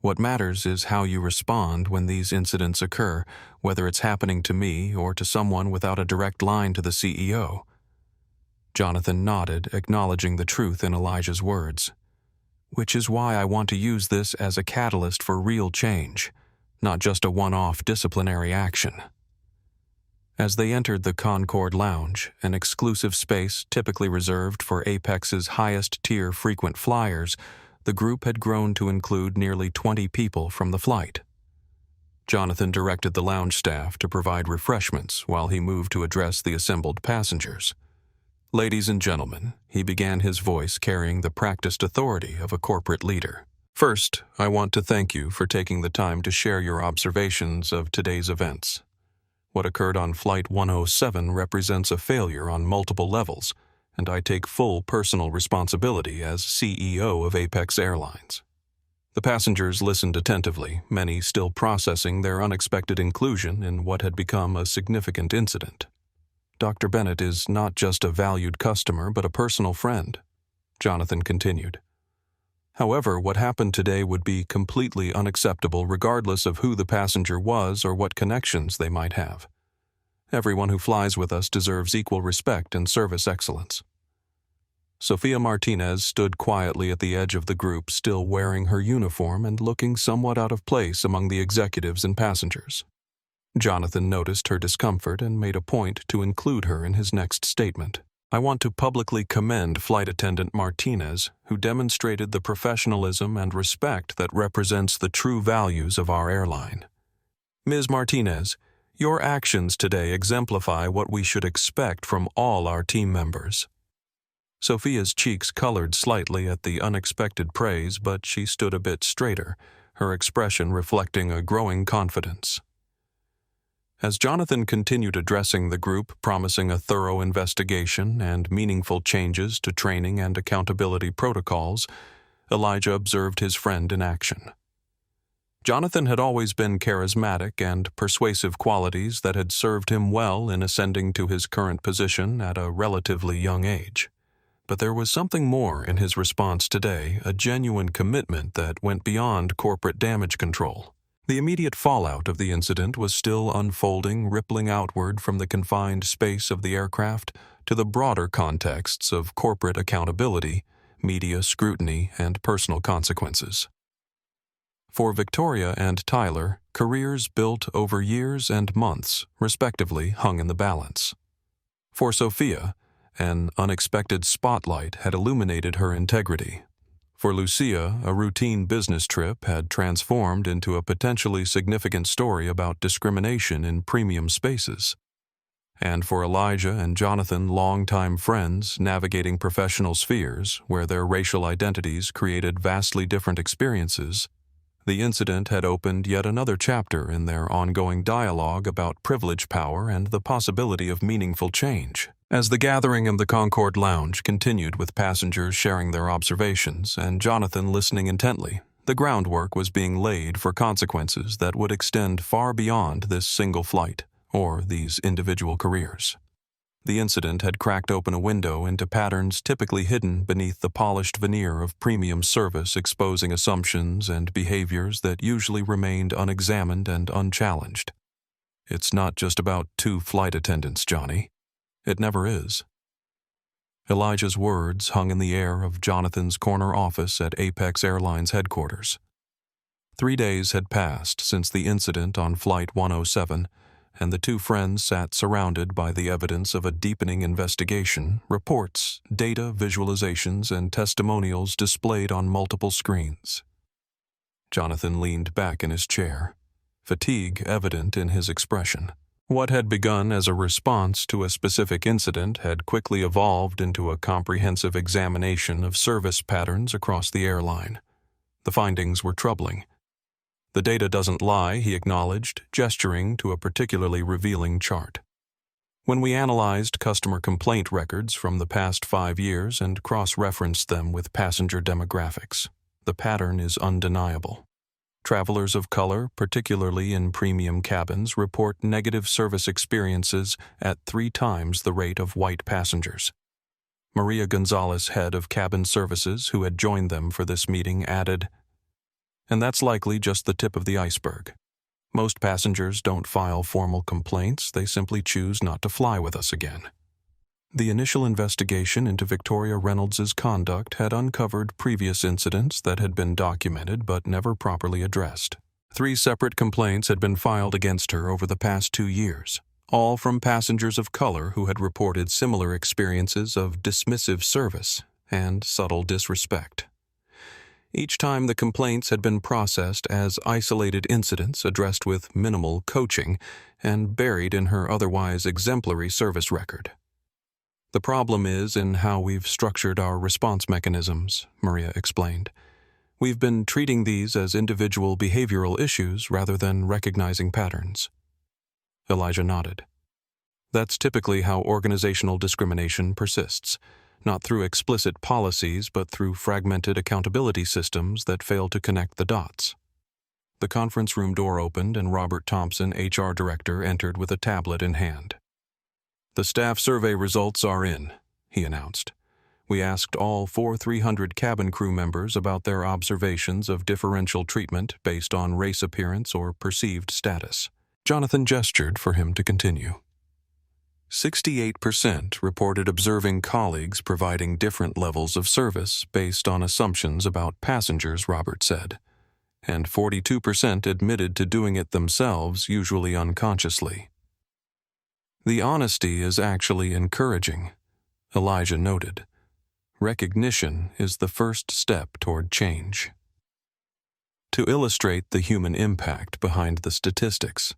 What matters is how you respond when these incidents occur, whether it's happening to me or to someone without a direct line to the CEO. Jonathan nodded, acknowledging the truth in Elijah's words. Which is why I want to use this as a catalyst for real change, not just a one-off disciplinary action. As they entered the Concord Lounge, an exclusive space typically reserved for Apex's highest-tier frequent flyers, the group had grown to include nearly 20 people from the flight. Jonathan directed the lounge staff to provide refreshments while he moved to address the assembled passengers. Ladies and gentlemen, he began, his voice carrying the practiced authority of a corporate leader. First, I want to thank you for taking the time to share your observations of today's events. What occurred on Flight 107 represents a failure on multiple levels, and I take full personal responsibility as CEO of Apex Airlines. The passengers listened attentively, many still processing their unexpected inclusion in what had become a significant incident. Dr. Bennett is not just a valued customer, but a personal friend, Jonathan continued. However, what happened today would be completely unacceptable regardless of who the passenger was or what connections they might have. Everyone who flies with us deserves equal respect and service excellence. Sophia Martinez stood quietly at the edge of the group, still wearing her uniform and looking somewhat out of place among the executives and passengers. Jonathan noticed her discomfort and made a point to include her in his next statement. I want to publicly commend Flight Attendant Martinez, who demonstrated the professionalism and respect that represents the true values of our airline. Ms. Martinez, your actions today exemplify what we should expect from all our team members. Sophia's cheeks colored slightly at the unexpected praise, but she stood a bit straighter, her expression reflecting a growing confidence. As Jonathan continued addressing the group, promising a thorough investigation and meaningful changes to training and accountability protocols, Elijah observed his friend in action. Jonathan had always been charismatic and persuasive, qualities that had served him well in ascending to his current position at a relatively young age. But there was something more in his response today, a genuine commitment that went beyond corporate damage control. The immediate fallout of the incident was still unfolding, rippling outward from the confined space of the aircraft to the broader contexts of corporate accountability, media scrutiny, and personal consequences. For Victoria and Tyler, careers built over years and months, respectively, hung in the balance. For Sophia, an unexpected spotlight had illuminated her integrity. For Lucia, a routine business trip had transformed into a potentially significant story about discrimination in premium spaces. And for Elijah and Jonathan, longtime friends navigating professional spheres where their racial identities created vastly different experiences, the incident had opened yet another chapter in their ongoing dialogue about privilege power and the possibility of meaningful change. As the gathering in the Concord Lounge continued with passengers sharing their observations and Jonathan listening intently, the groundwork was being laid for consequences that would extend far beyond this single flight or these individual careers. The incident had cracked open a window into patterns typically hidden beneath the polished veneer of premium service, exposing assumptions and behaviors that usually remained unexamined and unchallenged. It's not just about two flight attendants, Johnny. It never is. Elijah's words hung in the air of Jonathan's corner office at Apex Airlines headquarters. 3 days had passed since the incident on Flight 107, and the two friends sat surrounded by the evidence of a deepening investigation, reports, data, visualizations, and testimonials displayed on multiple screens. Jonathan leaned back in his chair, fatigue evident in his expression. What had begun as a response to a specific incident had quickly evolved into a comprehensive examination of service patterns across the airline. The findings were troubling. The data doesn't lie, he acknowledged, gesturing to a particularly revealing chart. When we analyzed customer complaint records from the past 5 years and cross-referenced them with passenger demographics, the pattern is undeniable. Travelers of color, particularly in premium cabins, report negative service experiences at 3 times the rate of white passengers. Maria Gonzalez, head of cabin services, who had joined them for this meeting, added, "And that's likely just the tip of the iceberg. Most passengers don't file formal complaints, they simply choose not to fly with us again." The initial investigation into Victoria Reynolds' conduct had uncovered previous incidents that had been documented but never properly addressed. 3 separate complaints had been filed against her over the past 2 years, all from passengers of color who had reported similar experiences of dismissive service and subtle disrespect. Each time the complaints had been processed as isolated incidents addressed with minimal coaching and buried in her otherwise exemplary service record. "The problem is in how we've structured our response mechanisms," Maria explained. "We've been treating these as individual behavioral issues rather than recognizing patterns." Elijah nodded. "That's typically how organizational discrimination persists. Not through explicit policies, but through fragmented accountability systems that fail to connect the dots." The conference room door opened and Robert Thompson, HR director, entered with a tablet in hand. "The staff survey results are in," he announced. "We asked all 4,300 cabin crew members about their observations of differential treatment based on race appearance or perceived status." Jonathan gestured for him to continue. 68% reported observing colleagues providing different levels of service based on assumptions about passengers, Robert said, and 42% admitted to doing it themselves, usually unconsciously. "The honesty is actually encouraging," Elijah noted. "Recognition is the first step toward change." To illustrate the human impact behind the statistics,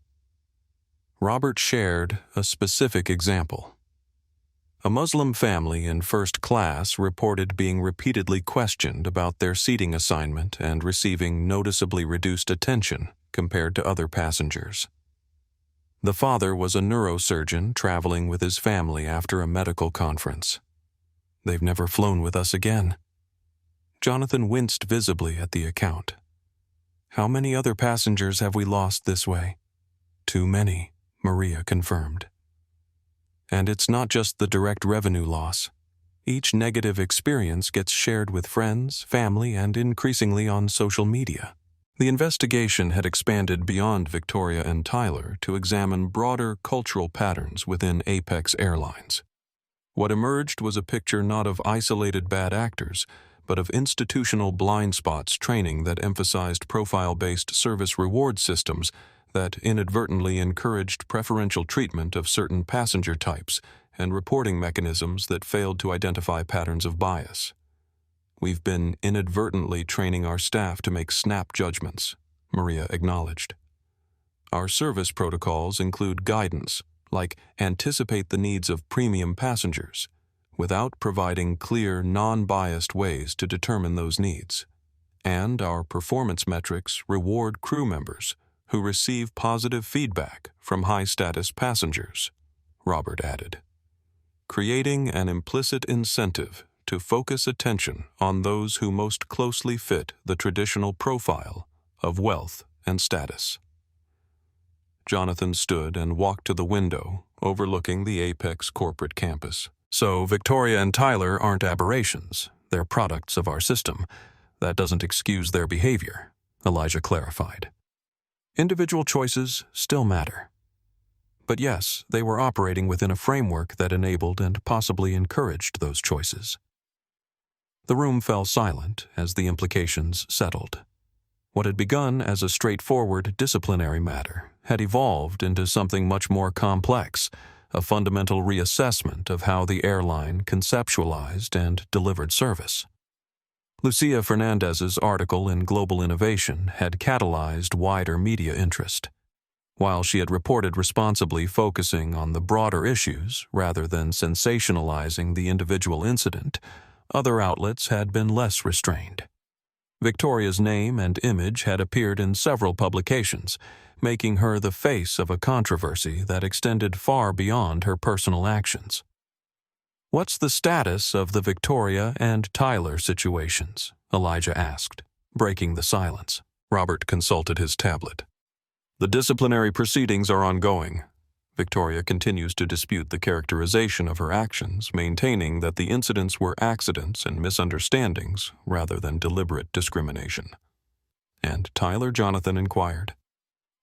Robert shared a specific example. A Muslim family in first class reported being repeatedly questioned about their seating assignment and receiving noticeably reduced attention compared to other passengers. The father was a neurosurgeon traveling with his family after a medical conference. "They've never flown with us again." Jonathan winced visibly at the account. "How many other passengers have we lost this way?" "Too many," Maria confirmed. "And it's not just the direct revenue loss. Each negative experience gets shared with friends, family, and increasingly on social media." The investigation had expanded beyond Victoria and Tyler to examine broader cultural patterns within Apex Airlines. What emerged was a picture not of isolated bad actors, but of institutional blind spots training that emphasized profile-based service reward systems that inadvertently encouraged preferential treatment of certain passenger types and reporting mechanisms that failed to identify patterns of bias. "We've been inadvertently training our staff to make snap judgments," Maria acknowledged. "Our service protocols include guidance, like anticipate the needs of premium passengers, without providing clear, non-biased ways to determine those needs. And our performance metrics reward crew members who receive positive feedback from high-status passengers, Robert added, creating an implicit incentive to focus attention on those who most closely fit the traditional profile of wealth and status. Jonathan stood and walked to the window overlooking the Apex corporate campus. So Victoria and Tyler aren't aberrations. They're products of our system. That doesn't excuse their behavior, Elijah clarified. Individual choices still matter. But yes, they were operating within a framework that enabled and possibly encouraged those choices. The room fell silent as the implications settled. What had begun as a straightforward disciplinary matter had evolved into something much more complex, a fundamental reassessment of how the airline conceptualized and delivered service. Lucia Fernandez's article in Global Innovation had catalyzed wider media interest. While she had reported responsibly focusing on the broader issues rather than sensationalizing the individual incident, other outlets had been less restrained. Victoria's name and image had appeared in several publications, making her the face of a controversy that extended far beyond her personal actions. "What's the status of the Victoria and Tyler situations?" Elijah asked, breaking the silence. Robert consulted his tablet. "The disciplinary proceedings are ongoing." Victoria continues to dispute the characterization of her actions, maintaining that the incidents were accidents and misunderstandings rather than deliberate discrimination. "And Tyler?" Jonathan inquired.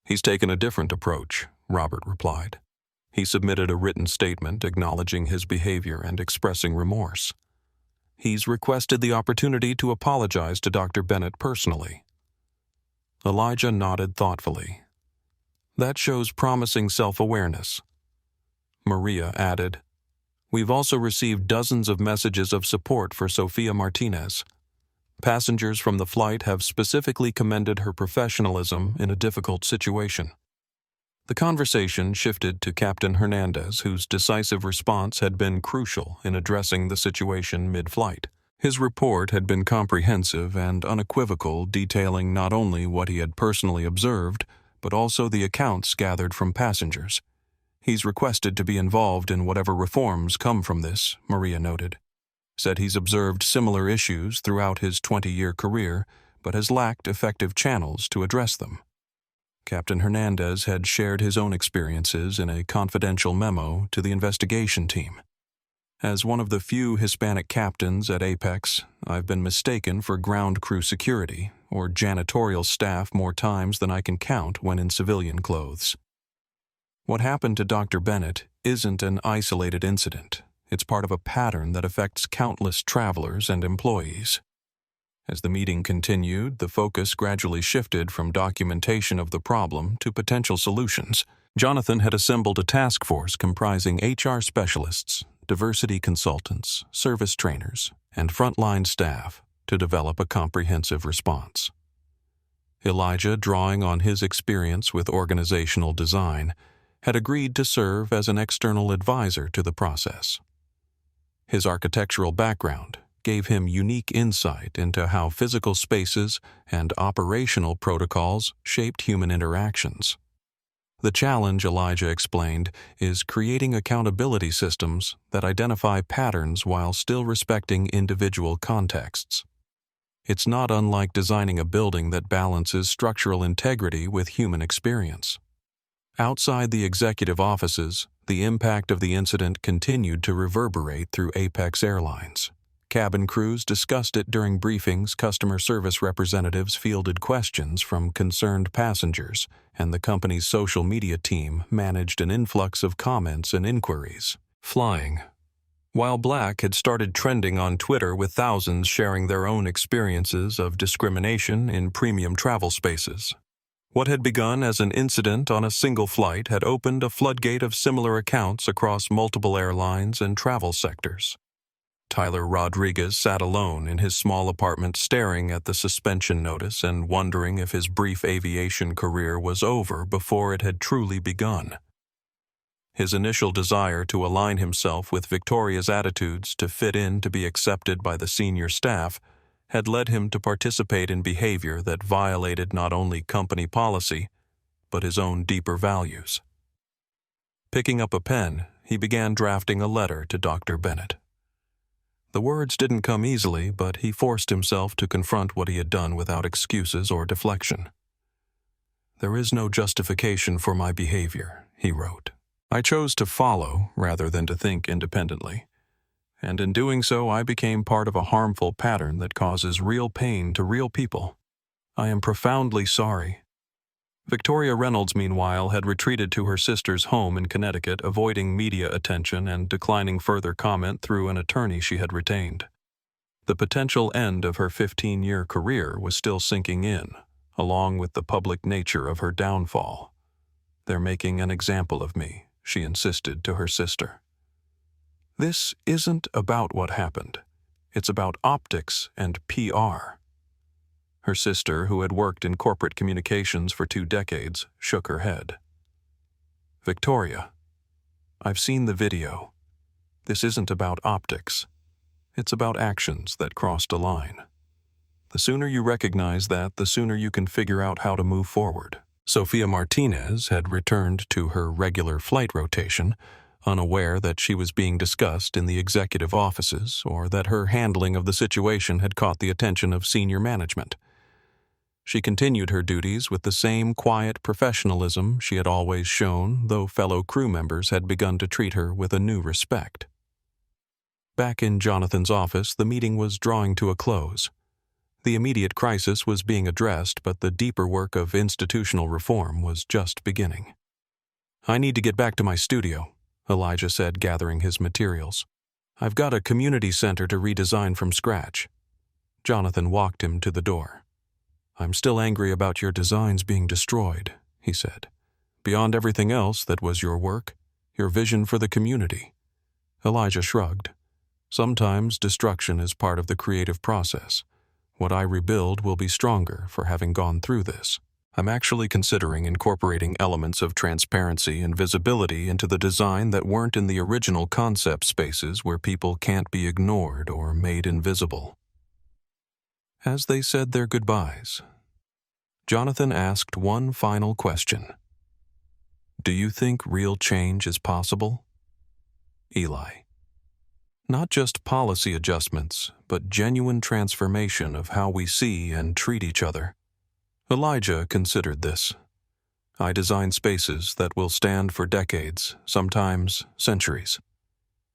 "He's taken a different approach," Robert replied. He submitted a written statement acknowledging his behavior and expressing remorse. He's requested the opportunity to apologize to Dr. Bennett personally. Elijah nodded thoughtfully. "That shows promising self-awareness." Maria added, "We've also received dozens of messages of support for Sofia Martinez. Passengers from the flight have specifically commended her professionalism in a difficult situation." The conversation shifted to Captain Hernandez, whose decisive response had been crucial in addressing the situation mid-flight. His report had been comprehensive and unequivocal, detailing not only what he had personally observed, but also the accounts gathered from passengers. "He's requested to be involved in whatever reforms come from this," Maria noted. Said he's observed similar issues throughout his 20-year career, but has lacked effective channels to address them. Captain Hernandez had shared his own experiences in a confidential memo to the investigation team. "As one of the few Hispanic captains at Apex, I've been mistaken for ground crew security or janitorial staff more times than I can count when in civilian clothes." What happened to Dr. Bennett isn't an isolated incident. It's part of a pattern that affects countless travelers and employees. As the meeting continued, the focus gradually shifted from documentation of the problem to potential solutions. Jonathan had assembled a task force comprising HR specialists, diversity consultants, service trainers, and frontline staff to develop a comprehensive response. Elijah, drawing on his experience with organizational design, had agreed to serve as an external advisor to the process. His architectural background gave him unique insight into how physical spaces and operational protocols shaped human interactions. The challenge, Elijah explained, is creating accountability systems that identify patterns while still respecting individual contexts. It's not unlike designing a building that balances structural integrity with human experience. Outside the executive offices, the impact of the incident continued to reverberate through Apex Airlines. Cabin crews discussed it during briefings, customer service representatives fielded questions from concerned passengers, and the company's social media team managed an influx of comments and inquiries. Flying. While Black had started trending on Twitter with thousands sharing their own experiences of discrimination in premium travel spaces. What had begun as an incident on a single flight had opened a floodgate of similar accounts across multiple airlines and travel sectors. Tyler Rodriguez sat alone in his small apartment staring at the suspension notice and wondering if his brief aviation career was over before it had truly begun. His initial desire to align himself with Victoria's attitudes to fit in to be accepted by the senior staff had led him to participate in behavior that violated not only company policy, but his own deeper values. Picking up a pen, he began drafting a letter to Dr. Bennett. The words didn't come easily, but he forced himself to confront what he had done without excuses or deflection. "There is no justification for my behavior," he wrote. "I chose to follow rather than to think independently, and in doing so I became part of a harmful pattern that causes real pain to real people. I am profoundly sorry." Victoria Reynolds, meanwhile, had retreated to her sister's home in Connecticut, avoiding media attention and declining further comment through an attorney she had retained. The potential end of her 15-year career was still sinking in, along with the public nature of her downfall. "They're making an example of me," she insisted to her sister. "This isn't about what happened. It's about optics and PR." Her sister, who had worked in corporate communications for 2 decades, shook her head. "Victoria, I've seen the video. This isn't about optics. It's about actions that crossed a line. The sooner you recognize that, the sooner you can figure out how to move forward." Sophia Martinez had returned to her regular flight rotation, unaware that she was being discussed in the executive offices or that her handling of the situation had caught the attention of senior management. She continued her duties with the same quiet professionalism she had always shown, though fellow crew members had begun to treat her with a new respect. Back in Jonathan's office, the meeting was drawing to a close. The immediate crisis was being addressed, but the deeper work of institutional reform was just beginning. "I need to get back to my studio," Elijah said, gathering his materials. "I've got a community center to redesign from scratch." Jonathan walked him to the door. "I'm still angry about your designs being destroyed," he said. "Beyond everything else that was your work, your vision for the community." Elijah shrugged. "Sometimes destruction is part of the creative process. What I rebuild will be stronger for having gone through this. I'm actually considering incorporating elements of transparency and visibility into the design that weren't in the original concept spaces where people can't be ignored or made invisible." As they said their goodbyes, Jonathan asked one final question. "Do you think real change is possible?" Eli. "Not just policy adjustments, but genuine transformation of how we see and treat each other." Elijah considered this. "I design spaces that will stand for decades, sometimes centuries.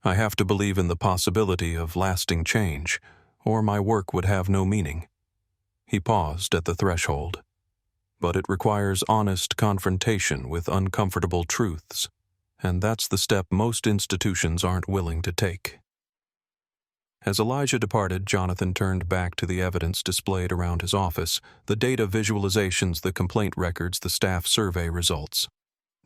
I have to believe in the possibility of lasting change, or my work would have no meaning." He paused at the threshold. "But it requires honest confrontation with uncomfortable truths, and that's the step most institutions aren't willing to take." As Elijah departed, Jonathan turned back to the evidence displayed around his office, the data visualizations, the complaint records, the staff survey results.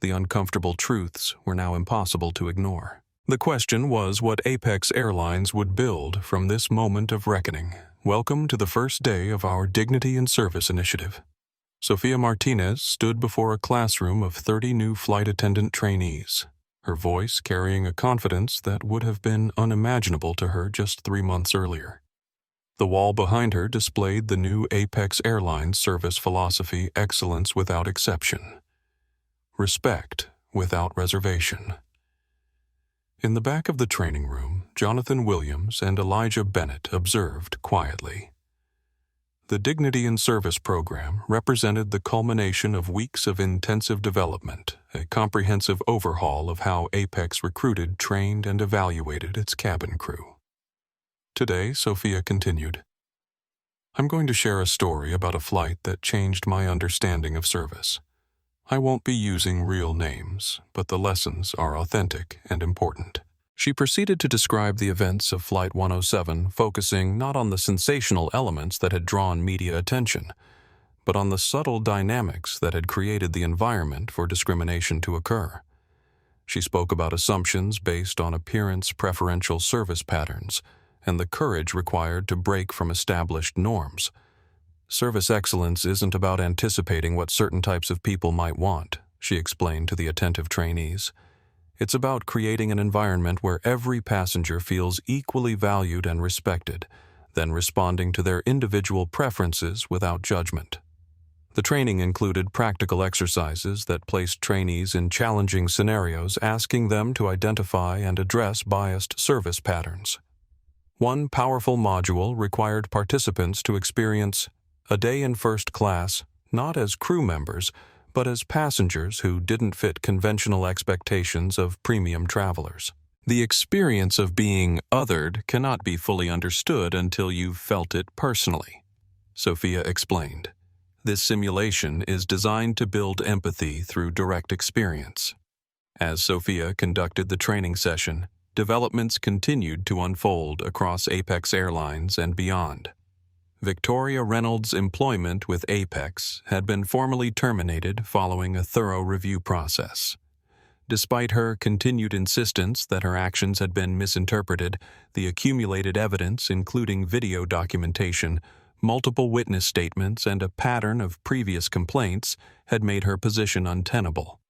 The uncomfortable truths were now impossible to ignore. The question was what Apex Airlines would build from this moment of reckoning. "Welcome to the first day of our Dignity in Service initiative." Sophia Martinez stood before a classroom of 30 new flight attendant trainees, her voice carrying a confidence that would have been unimaginable to her just 3 months earlier. The wall behind her displayed the new Apex Airlines service philosophy: excellence without exception, respect without reservation. In the back of the training room, Jonathan Williams and Elijah Bennett observed quietly. The Dignity in Service program represented the culmination of weeks of intensive development, a comprehensive overhaul of how Apex recruited, trained, and evaluated its cabin crew. Today, Sophia continued, "I'm going to share a story about a flight that changed my understanding of service. I won't be using real names, but the lessons are authentic and important." She proceeded to describe the events of Flight 107, focusing not on the sensational elements that had drawn media attention, but on the subtle dynamics that had created the environment for discrimination to occur. She spoke about assumptions based on appearance preferential service patterns and the courage required to break from established norms. "Service excellence isn't about anticipating what certain types of people might want," she explained to the attentive trainees. It's about creating an environment where every passenger feels equally valued and respected, then responding to their individual preferences without judgment. The training included practical exercises that placed trainees in challenging scenarios, asking them to identify and address biased service patterns. One powerful module required participants to experience a day in first class, not as crew members, but as passengers who didn't fit conventional expectations of premium travelers. The experience of being othered cannot be fully understood until you've felt it personally, Sophia explained. This simulation is designed to build empathy through direct experience. As Sophia conducted the training session, developments continued to unfold across Apex Airlines and beyond. Victoria Reynolds' employment with Apex had been formally terminated following a thorough review process. Despite her continued insistence that her actions had been misinterpreted, the accumulated evidence, including video documentation, multiple witness statements, and a pattern of previous complaints, had made her position untenable.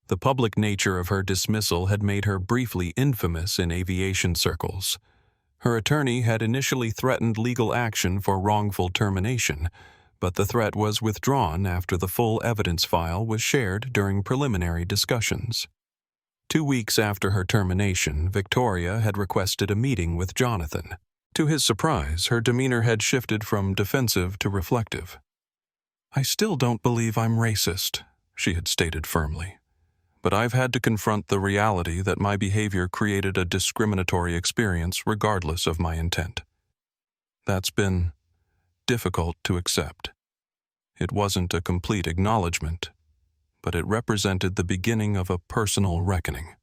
The public nature of her dismissal had made her briefly infamous in aviation circles. Her attorney had initially threatened legal action for wrongful termination, but the threat was withdrawn after the full evidence file was shared during preliminary discussions. 2 weeks after her termination, Victoria had requested a meeting with Jonathan. To his surprise, her demeanor had shifted from defensive to reflective. "I still don't believe I'm racist," she had stated firmly. "But I've had to confront the reality that my behavior created a discriminatory experience regardless of my intent. That's been difficult to accept. It wasn't a complete acknowledgement, but it represented the beginning of a personal reckoning."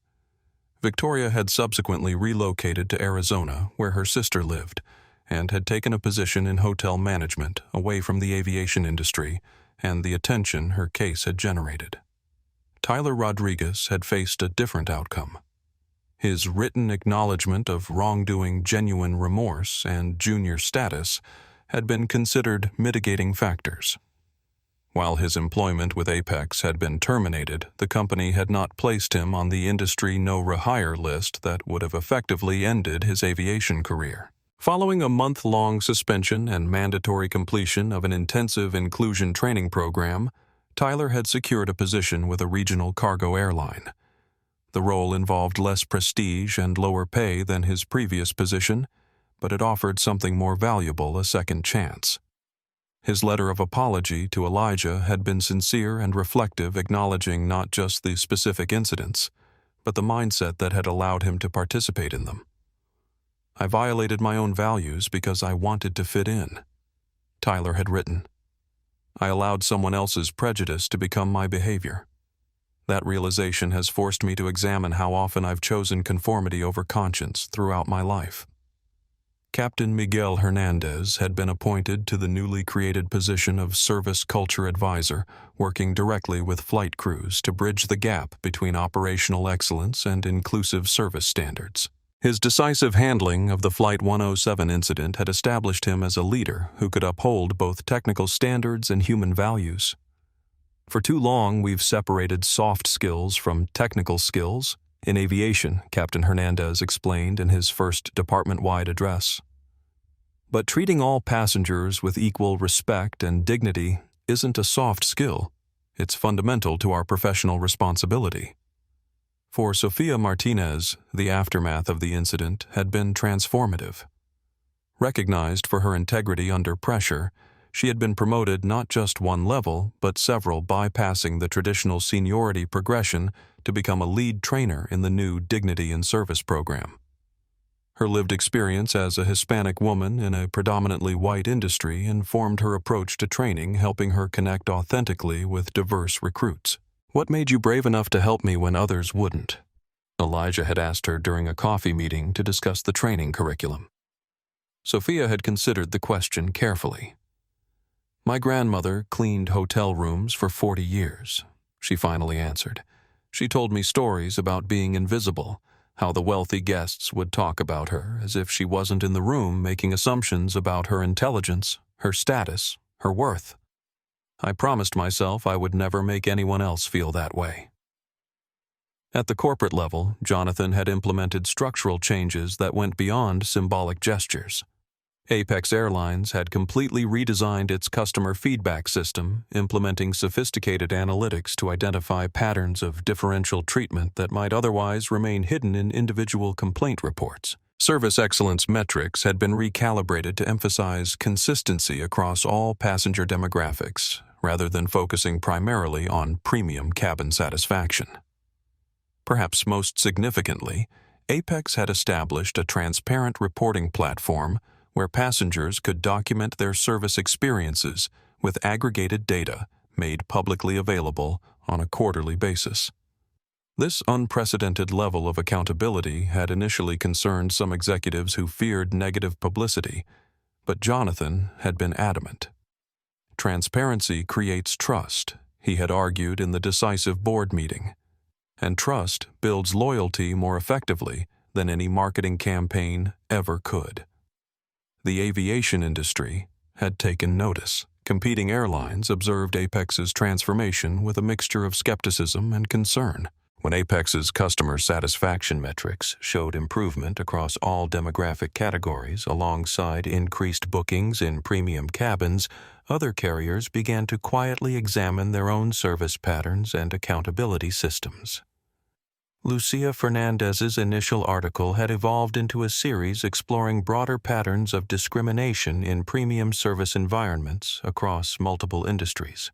Victoria had subsequently relocated to Arizona, where her sister lived, and had taken a position in hotel management away from the aviation industry and the attention her case had generated. Tyler Rodriguez had faced a different outcome. His written acknowledgement of wrongdoing, genuine remorse, and junior status had been considered mitigating factors. While his employment with Apex had been terminated, the company had not placed him on the industry no-rehire list that would have effectively ended his aviation career. Following a month-long suspension and mandatory completion of an intensive inclusion training program, Tyler had secured a position with a regional cargo airline. The role involved less prestige and lower pay than his previous position, but it offered something more valuable, a second chance. His letter of apology to Elijah had been sincere and reflective, acknowledging not just the specific incidents, but the mindset that had allowed him to participate in them. "I violated my own values because I wanted to fit in," Tyler had written. "I allowed someone else's prejudice to become my behavior. That realization has forced me to examine how often I've chosen conformity over conscience throughout my life." Captain Miguel Hernandez had been appointed to the newly created position of Service Culture Advisor, working directly with flight crews to bridge the gap between operational excellence and inclusive service standards. His decisive handling of the Flight 107 incident had established him as a leader who could uphold both technical standards and human values. "For too long, we've separated soft skills from technical skills in aviation," Captain Hernandez explained in his first department-wide address. "But treating all passengers with equal respect and dignity isn't a soft skill. It's fundamental to our professional responsibility." For Sophia Martinez, the aftermath of the incident had been transformative. Recognized for her integrity under pressure, she had been promoted not just one level, but several, bypassing the traditional seniority progression to become a lead trainer in the new Dignity in Service program. Her lived experience as a Hispanic woman in a predominantly white industry informed her approach to training, helping her connect authentically with diverse recruits. "What made you brave enough to help me when others wouldn't?" Elijah had asked her during a coffee meeting to discuss the training curriculum. Sophia had considered the question carefully. "My grandmother cleaned hotel rooms for 40 years, she finally answered. "She told me stories about being invisible, how the wealthy guests would talk about her as if she wasn't in the room, making assumptions about her intelligence, her status, her worth. I promised myself I would never make anyone else feel that way." At the corporate level, Jonathan had implemented structural changes that went beyond symbolic gestures. Apex Airlines had completely redesigned its customer feedback system, implementing sophisticated analytics to identify patterns of differential treatment that might otherwise remain hidden in individual complaint reports. Service excellence metrics had been recalibrated to emphasize consistency across all passenger demographics, rather than focusing primarily on premium cabin satisfaction. Perhaps most significantly, Apex had established a transparent reporting platform where passengers could document their service experiences with aggregated data made publicly available on a quarterly basis. This unprecedented level of accountability had initially concerned some executives who feared negative publicity, but Jonathan had been adamant. Transparency creates trust, he had argued in the decisive board meeting, and trust builds loyalty more effectively than any marketing campaign ever could. The aviation industry had taken notice. Competing airlines observed Apex's transformation with a mixture of skepticism and concern. When Apex's customer satisfaction metrics showed improvement across all demographic categories alongside increased bookings in premium cabins, other carriers began to quietly examine their own service patterns and accountability systems. Lucia Fernandez's initial article had evolved into a series exploring broader patterns of discrimination in premium service environments across multiple industries.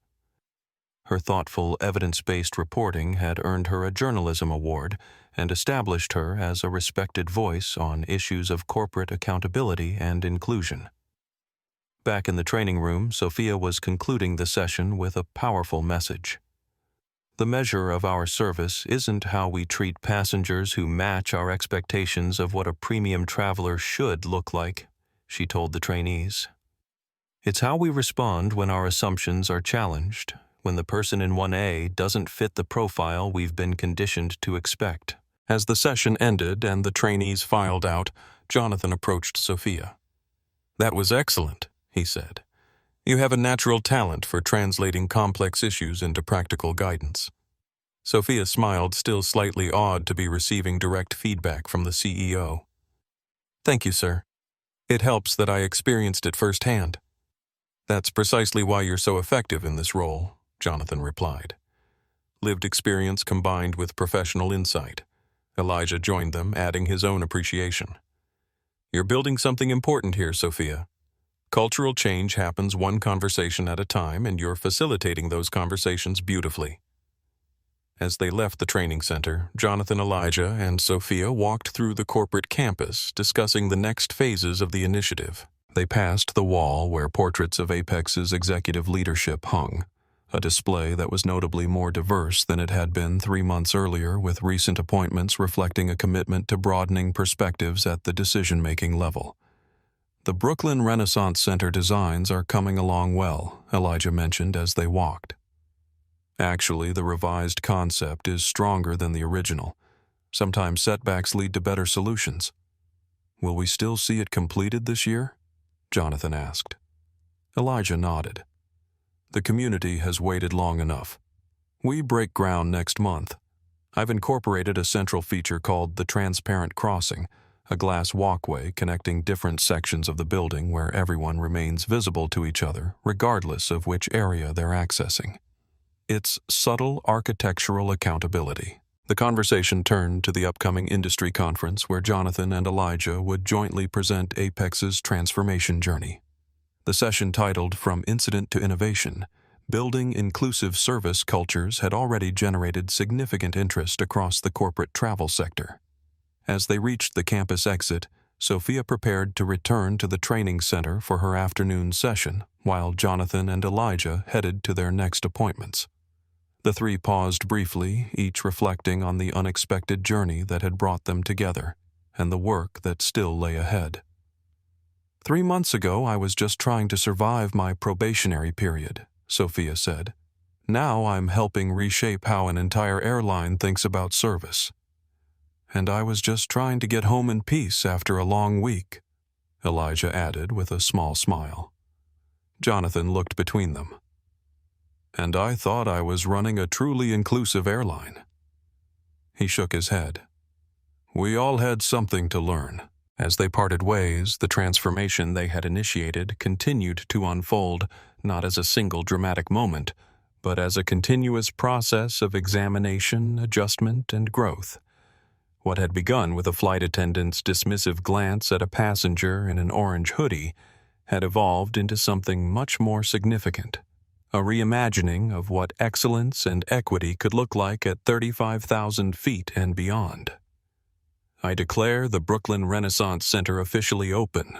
Her thoughtful, evidence-based reporting had earned her a journalism award and established her as a respected voice on issues of corporate accountability and inclusion. Back in the training room, Sophia was concluding the session with a powerful message. The measure of our service isn't how we treat passengers who match our expectations of what a premium traveler should look like, she told the trainees. It's how we respond when our assumptions are challenged, when the person in 1A doesn't fit the profile we've been conditioned to expect. As the session ended and the trainees filed out, Jonathan approached Sophia. "That was excellent," he said. "You have a natural talent for translating complex issues into practical guidance." Sophia smiled, still slightly awed to be receiving direct feedback from the CEO. "Thank you, sir. It helps that I experienced it firsthand." "That's precisely why you're so effective in this role," Jonathan replied. Lived experience combined with professional insight. Elijah joined them, adding his own appreciation. "You're building something important here, Sophia. Cultural change happens one conversation at a time, and you're facilitating those conversations beautifully." As they left the training center, Jonathan, Elijah, and Sophia walked through the corporate campus, discussing the next phases of the initiative. They passed the wall where portraits of Apex's executive leadership hung, a display that was notably more diverse than it had been 3 months earlier, with recent appointments reflecting a commitment to broadening perspectives at the decision-making level. "The Brooklyn Renaissance Center designs are coming along well," Elijah mentioned as they walked. "Actually, the revised concept is stronger than the original. Sometimes setbacks lead to better solutions." "Will we still see it completed this year?" Jonathan asked. Elijah nodded. "The community has waited long enough. We break ground next month. I've incorporated a central feature called the Transparent Crossing, a glass walkway connecting different sections of the building where everyone remains visible to each other, regardless of which area they're accessing. It's subtle architectural accountability." The conversation turned to the upcoming industry conference where Jonathan and Elijah would jointly present Apex's transformation journey. The session, titled From Incident to Innovation, Building Inclusive Service Cultures, had already generated significant interest across the corporate travel sector. As they reached the campus exit, Sophia prepared to return to the training center for her afternoon session, while Jonathan and Elijah headed to their next appointments. The three paused briefly, each reflecting on the unexpected journey that had brought them together, and the work that still lay ahead. "3 months ago, I was just trying to survive my probationary period," Sophia said. "Now I'm helping reshape how an entire airline thinks about service. And I was just trying to get home in peace after a long week," Elijah added with a small smile. Jonathan looked between them. "And I thought I was running a truly inclusive airline." He shook his head. We all had something to learn. As they parted ways, the transformation they had initiated continued to unfold, not as a single dramatic moment, but as a continuous process of examination, adjustment, and growth. What had begun with a flight attendant's dismissive glance at a passenger in an orange hoodie had evolved into something much more significant, a reimagining of what excellence and equity could look like at 35,000 feet and beyond. I declare the Brooklyn Renaissance Center officially open.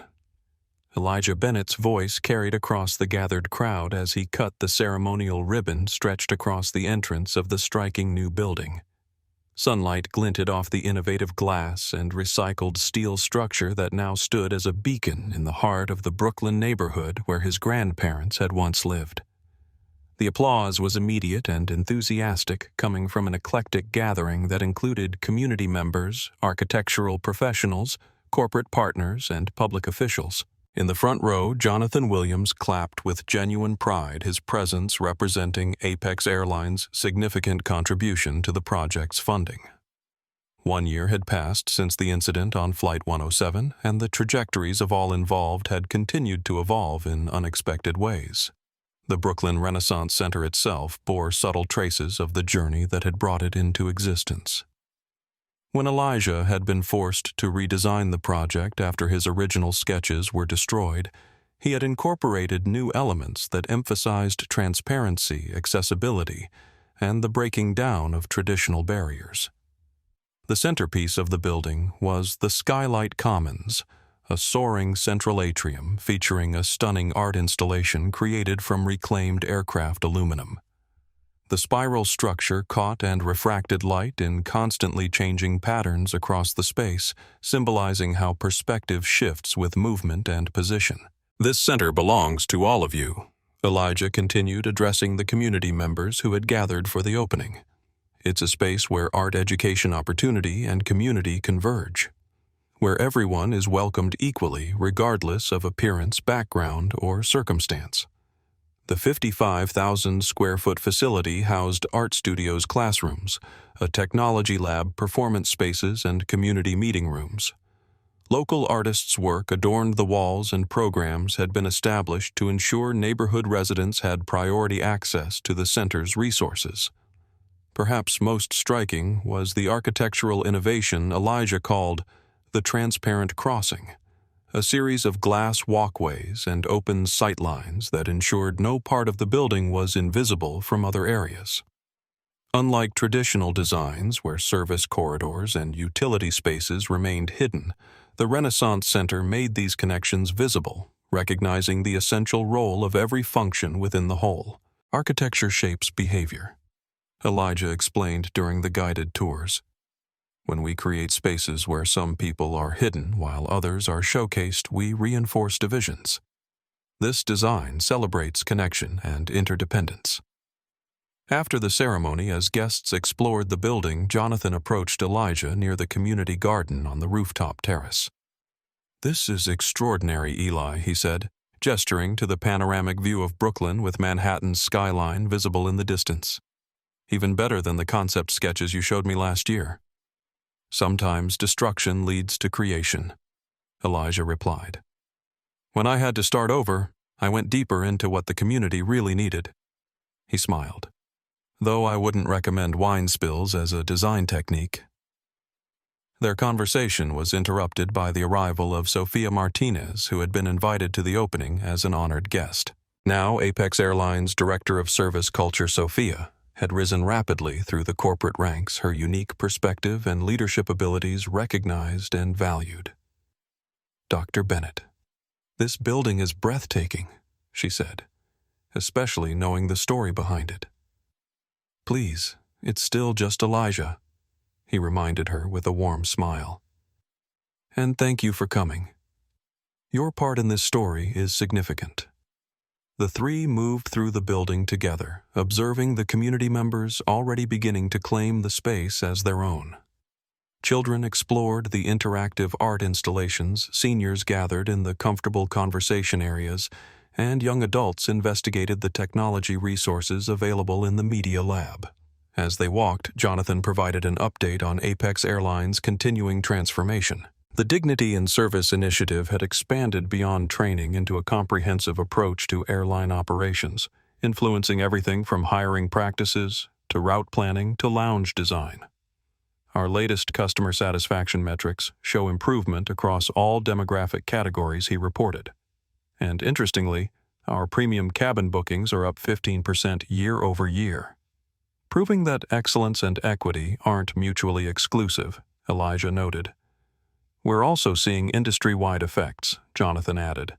Elijah Bennett's voice carried across the gathered crowd as he cut the ceremonial ribbon stretched across the entrance of the striking new building. Sunlight glinted off the innovative glass and recycled steel structure that now stood as a beacon in the heart of the Brooklyn neighborhood where his grandparents had once lived. The applause was immediate and enthusiastic, coming from an eclectic gathering that included community members, architectural professionals, corporate partners, and public officials. In the front row, Jonathan Williams clapped with genuine pride, his presence representing Apex Airline's significant contribution to the project's funding. 1 year had passed since the incident on Flight 107, and the trajectories of all involved had continued to evolve in unexpected ways. The Brooklyn Renaissance Center itself bore subtle traces of the journey that had brought it into existence. When Elijah had been forced to redesign the project after his original sketches were destroyed, he had incorporated new elements that emphasized transparency, accessibility, and the breaking down of traditional barriers. The centerpiece of the building was the Skylight Commons, a soaring central atrium featuring a stunning art installation created from reclaimed aircraft aluminum. The spiral structure caught and refracted light in constantly changing patterns across the space, symbolizing how perspective shifts with movement and position. This center belongs to all of you, Elijah continued, addressing the community members who had gathered for the opening. It's a space where art education opportunity and community converge, where everyone is welcomed equally regardless of appearance, background, or circumstance. The 55,000-square-foot facility housed art studios classrooms, a technology lab, performance spaces, and community meeting rooms. Local artists' work adorned the walls, and programs had been established to ensure neighborhood residents had priority access to the center's resources. Perhaps most striking was the architectural innovation Elijah called the transparent crossing, a series of glass walkways and open sightlines that ensured no part of the building was invisible from other areas. Unlike traditional designs where service corridors and utility spaces remained hidden, the Renaissance Center made these connections visible, recognizing the essential role of every function within the whole. Architecture shapes behavior, Elijah explained during the guided tours. When we create spaces where some people are hidden while others are showcased, we reinforce divisions. This design celebrates connection and interdependence. After the ceremony, as guests explored the building, Jonathan approached Elijah near the community garden on the rooftop terrace. "This is extraordinary, Eli," he said, gesturing to the panoramic view of Brooklyn with Manhattan's skyline visible in the distance. "Even better than the concept sketches you showed me last year." "Sometimes destruction leads to creation," Elijah replied. "When I had to start over, I went deeper into what the community really needed." He smiled. "Though I wouldn't recommend wine spills as a design technique." Their conversation was interrupted by the arrival of Sophia Martinez, who had been invited to the opening as an honored guest. Now Apex Airlines Director of Service Culture Sophia had risen rapidly through the corporate ranks, her unique perspective and leadership abilities recognized and valued. "Dr. Bennett, this building is breathtaking," she said, "especially knowing the story behind it." "Please, it's still just Elijah," he reminded her with a warm smile. "And thank you for coming. Your part in this story is significant." The three moved through the building together, observing the community members already beginning to claim the space as their own. Children explored the interactive art installations, seniors gathered in the comfortable conversation areas, and young adults investigated the technology resources available in the media lab. As they walked, Jonathan provided an update on Apex Airlines' continuing transformation. The Dignity in Service initiative had expanded beyond training into a comprehensive approach to airline operations, influencing everything from hiring practices to route planning to lounge design. Our latest customer satisfaction metrics show improvement across all demographic categories, he reported. And interestingly, our premium cabin bookings are up 15% year over year. Proving that excellence and equity aren't mutually exclusive, Elijah noted. We're also seeing industry-wide effects, Jonathan added.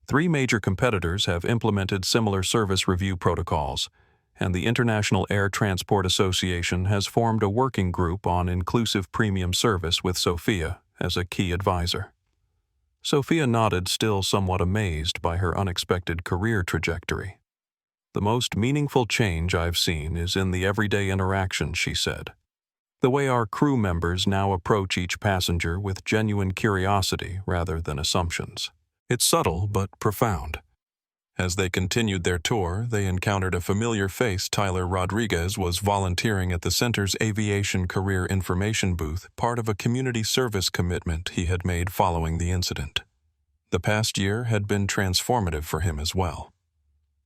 3 major competitors have implemented similar service review protocols, and the International Air Transport Association has formed a working group on inclusive premium service with Sophia as a key advisor. Sophia nodded, still somewhat amazed by her unexpected career trajectory. The most meaningful change I've seen is in the everyday interaction, she said. The way our crew members now approach each passenger with genuine curiosity rather than assumptions. It's subtle but profound. As they continued their tour, they encountered a familiar face. Tyler Rodriguez was volunteering at the center's Aviation Career Information booth, part of a community service commitment he had made following the incident. The past year had been transformative for him as well.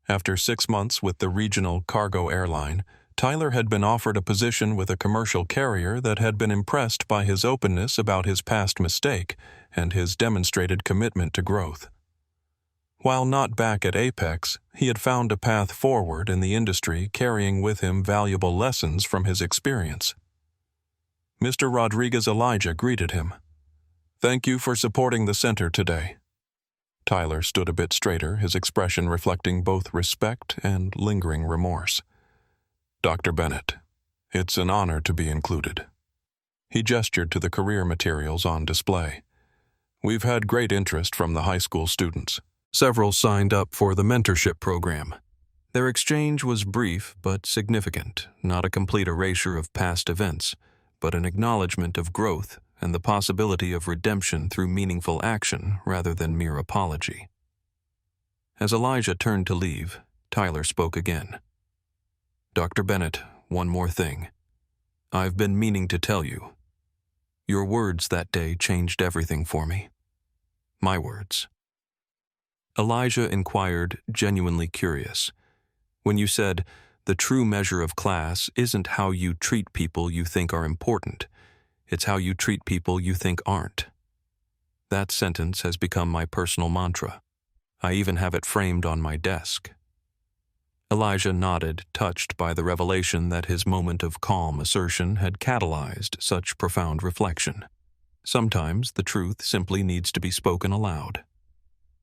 After 6 months with the regional cargo airline, Tyler had been offered a position with a commercial carrier that had been impressed by his openness about his past mistake and his demonstrated commitment to growth. While not back at Apex, he had found a path forward in the industry, carrying with him valuable lessons from his experience. Mr. Rodriguez Elijah greeted him. "Thank you for supporting the center today." Tyler stood a bit straighter, his expression reflecting both respect and lingering remorse. "Dr. Bennett, it's an honor to be included." He gestured to the career materials on display. "We've had great interest from the high school students. Several signed up for the mentorship program. Their exchange was brief but significant, not a complete erasure of past events, but an acknowledgement of growth and the possibility of redemption through meaningful action rather than mere apology." As Elijah turned to leave, Tyler spoke again. "Dr. Bennett, one more thing. I've been meaning to tell you. Your words that day changed everything for me. My words." Elijah inquired, genuinely curious. "When you said, 'The true measure of class isn't how you treat people you think are important, it's how you treat people you think aren't.' That sentence has become my personal mantra. I even have it framed on my desk." Elijah nodded, touched by the revelation that his moment of calm assertion had catalyzed such profound reflection. Sometimes the truth simply needs to be spoken aloud.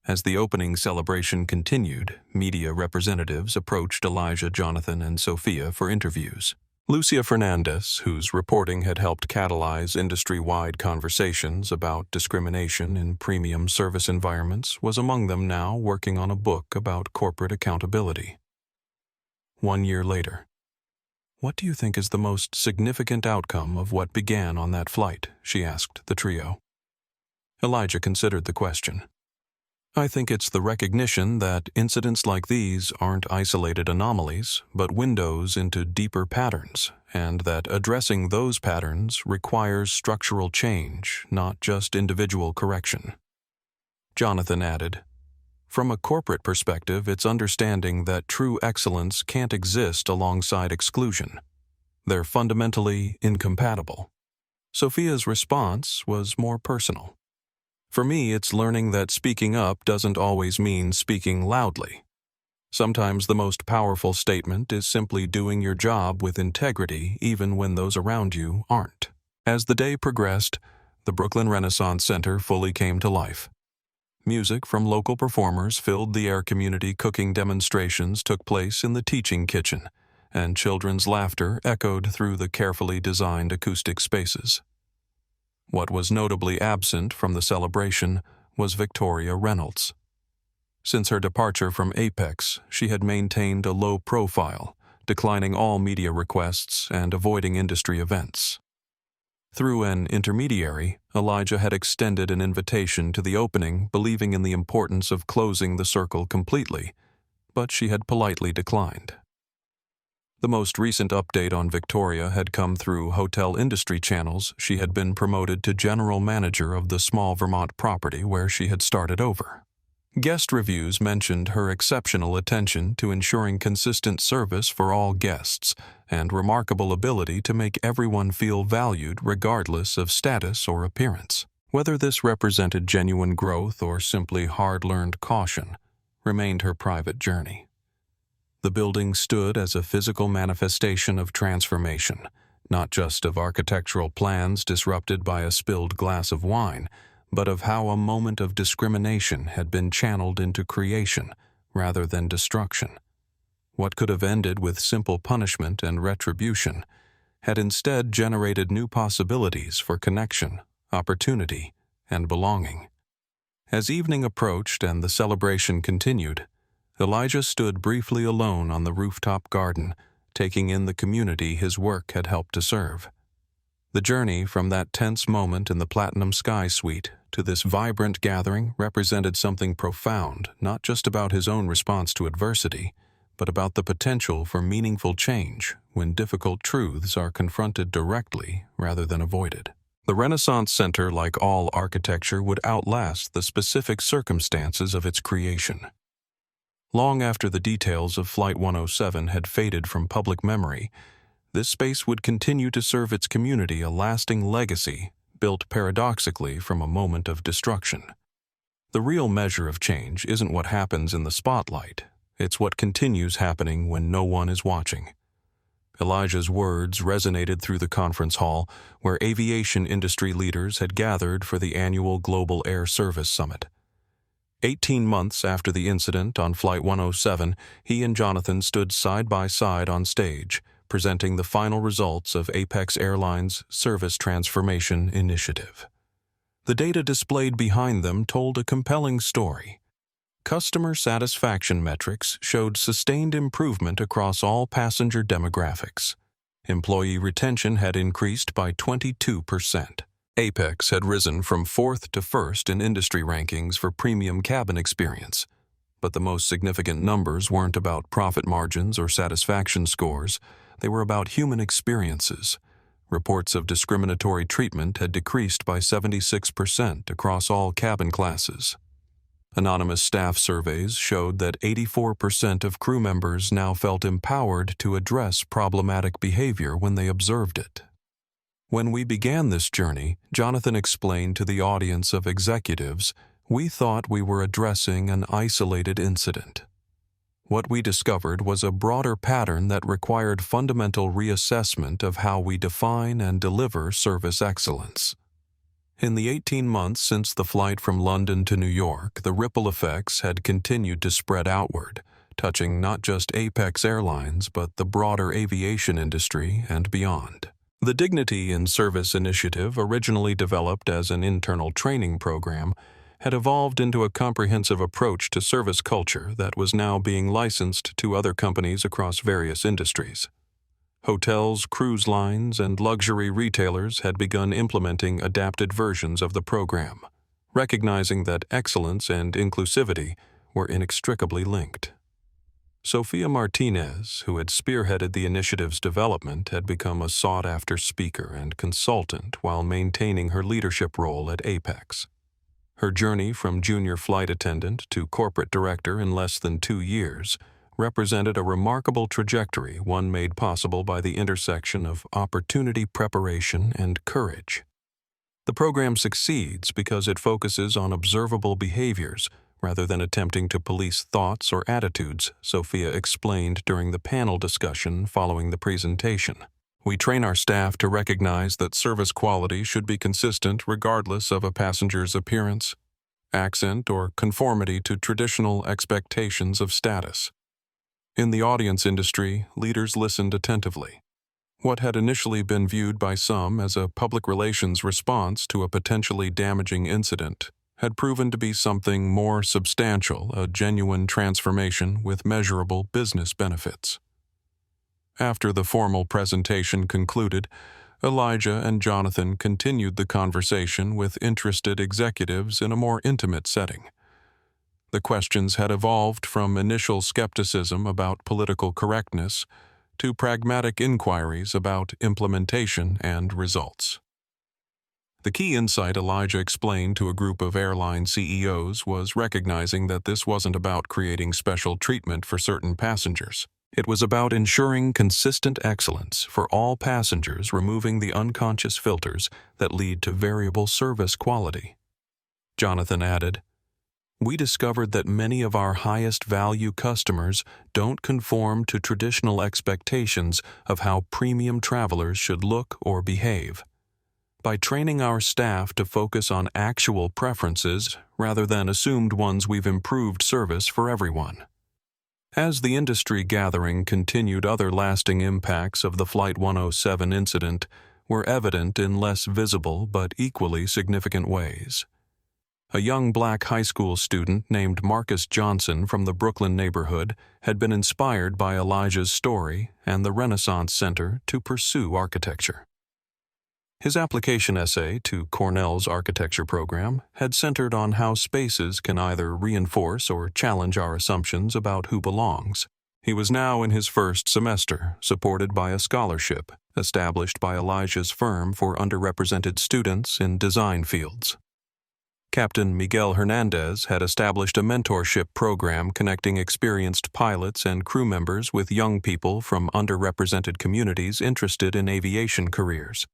As the opening celebration continued, media representatives approached Elijah, Jonathan, and Sophia for interviews. Lucia Fernandez, whose reporting had helped catalyze industry-wide conversations about discrimination in premium service environments, was among them now, working on a book about corporate accountability. 1 year later. "What do you think is the most significant outcome of what began on that flight?" she asked the trio. Elijah considered the question. "I think it's the recognition that incidents like these aren't isolated anomalies, but windows into deeper patterns, and that addressing those patterns requires structural change, not just individual correction." Jonathan added, "From a corporate perspective, it's understanding that true excellence can't exist alongside exclusion. They're fundamentally incompatible." Sophia's response was more personal. "For me, it's learning that speaking up doesn't always mean speaking loudly. Sometimes the most powerful statement is simply doing your job with integrity even when those around you aren't." As the day progressed, the Brooklyn Renaissance Center fully came to life. Music from local performers filled the air community, cooking demonstrations took place in the teaching kitchen, and children's laughter echoed through the carefully designed acoustic spaces. What was notably absent from the celebration was Victoria Reynolds. Since her departure from Apex, she had maintained a low profile, declining all media requests and avoiding industry events. Through an intermediary, Elijah had extended an invitation to the opening, believing in the importance of closing the circle completely, but she had politely declined. The most recent update on Victoria had come through hotel industry channels. She had been promoted to general manager of the small Vermont property where she had started over. Guest reviews mentioned her exceptional attention to ensuring consistent service for all guests and remarkable ability to make everyone feel valued regardless of status or appearance. Whether this represented genuine growth or simply hard-learned caution remained her private journey. The building stood as a physical manifestation of transformation, not just of architectural plans disrupted by a spilled glass of wine, but of how a moment of discrimination had been channeled into creation rather than destruction. What could have ended with simple punishment and retribution had instead generated new possibilities for connection, opportunity, and belonging. As evening approached and the celebration continued, Elijah stood briefly alone on the rooftop garden, taking in the community his work had helped to serve. The journey from that tense moment in the Platinum Sky Suite to this vibrant gathering represented something profound, not just about his own response to adversity, but about the potential for meaningful change when difficult truths are confronted directly rather than avoided. The Renaissance Center, like all architecture, would outlast the specific circumstances of its creation. Long after the details of Flight 107 had faded from public memory, this space would continue to serve its community a lasting legacy built paradoxically from a moment of destruction. The real measure of change isn't what happens in the spotlight, it's what continues happening when no one is watching. Elijah's words resonated through the conference hall where aviation industry leaders had gathered for the annual Global Air Service Summit. 18 months after the incident on Flight 107, he and Jonathan stood side by side on stage, presenting the final results of Apex Airlines' Service Transformation Initiative. The data displayed behind them told a compelling story. Customer satisfaction metrics showed sustained improvement across all passenger demographics. Employee retention had increased by 22%. Apex had risen from 4th to 1st in industry rankings for premium cabin experience. But the most significant numbers weren't about profit margins or satisfaction scores. They were about human experiences. Reports of discriminatory treatment had decreased by 76% across all cabin classes. Anonymous staff surveys showed that 84% of crew members now felt empowered to address problematic behavior when they observed it. When we began this journey, Jonathan explained to the audience of executives, we thought we were addressing an isolated incident. What we discovered was a broader pattern that required fundamental reassessment of how we define and deliver service excellence. In the 18 months since the flight from London to New York, the ripple effects had continued to spread outward, touching not just Apex Airlines but the broader aviation industry and beyond. The Dignity in Service initiative, originally developed as an internal training program, had evolved into a comprehensive approach to service culture that was now being licensed to other companies across various industries. Hotels, cruise lines, and luxury retailers had begun implementing adapted versions of the program, recognizing that excellence and inclusivity were inextricably linked. Sophia Martinez, who had spearheaded the initiative's development, had become a sought-after speaker and consultant while maintaining her leadership role at Apex. Her journey from junior flight attendant to corporate director in less than 2 years represented a remarkable trajectory, one made possible by the intersection of opportunity preparation and courage. The program succeeds because it focuses on observable behaviors rather than attempting to police thoughts or attitudes, Sophia explained during the panel discussion following the presentation. We train our staff to recognize that service quality should be consistent regardless of a passenger's appearance, accent, or conformity to traditional expectations of status. In the audience industry, leaders listened attentively. What had initially been viewed by some as a public relations response to a potentially damaging incident had proven to be something more substantial, a genuine transformation with measurable business benefits. After the formal presentation concluded, Elijah and Jonathan continued the conversation with interested executives in a more intimate setting. The questions had evolved from initial skepticism about political correctness to pragmatic inquiries about implementation and results. The key insight Elijah explained to a group of airline CEOs was recognizing that this wasn't about creating special treatment for certain passengers. It was about ensuring consistent excellence for all passengers, removing the unconscious filters that lead to variable service quality. Jonathan added, "We discovered that many of our highest value customers don't conform to traditional expectations of how premium travelers should look or behave. By training our staff to focus on actual preferences rather than assumed ones, we've improved service for everyone." As the industry gathering continued, other lasting impacts of the Flight 107 incident were evident in less visible but equally significant ways. A young black high school student named Marcus Johnson from the Brooklyn neighborhood had been inspired by Elijah's story and the Renaissance Center to pursue architecture. His application essay to Cornell's architecture program had centered on how spaces can either reinforce or challenge our assumptions about who belongs. He was now in his first semester, supported by a scholarship established by Elijah's firm for underrepresented students in design fields. Captain Miguel Hernandez had established a mentorship program connecting experienced pilots and crew members with young people from underrepresented communities interested in aviation careers.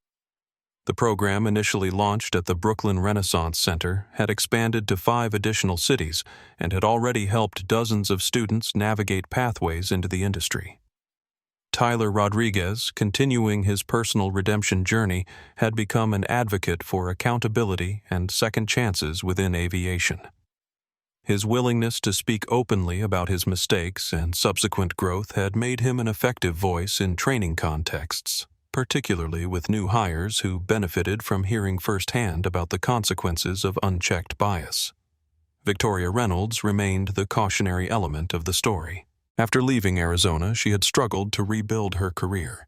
The program, initially launched at the Brooklyn Renaissance Center, had expanded to 5 additional cities and had already helped dozens of students navigate pathways into the industry. Tyler Rodriguez, continuing his personal redemption journey, had become an advocate for accountability and second chances within aviation. His willingness to speak openly about his mistakes and subsequent growth had made him an effective voice in training contexts, particularly with new hires who benefited from hearing firsthand about the consequences of unchecked bias. Victoria Reynolds remained the cautionary element of the story. After leaving Arizona, she had struggled to rebuild her career,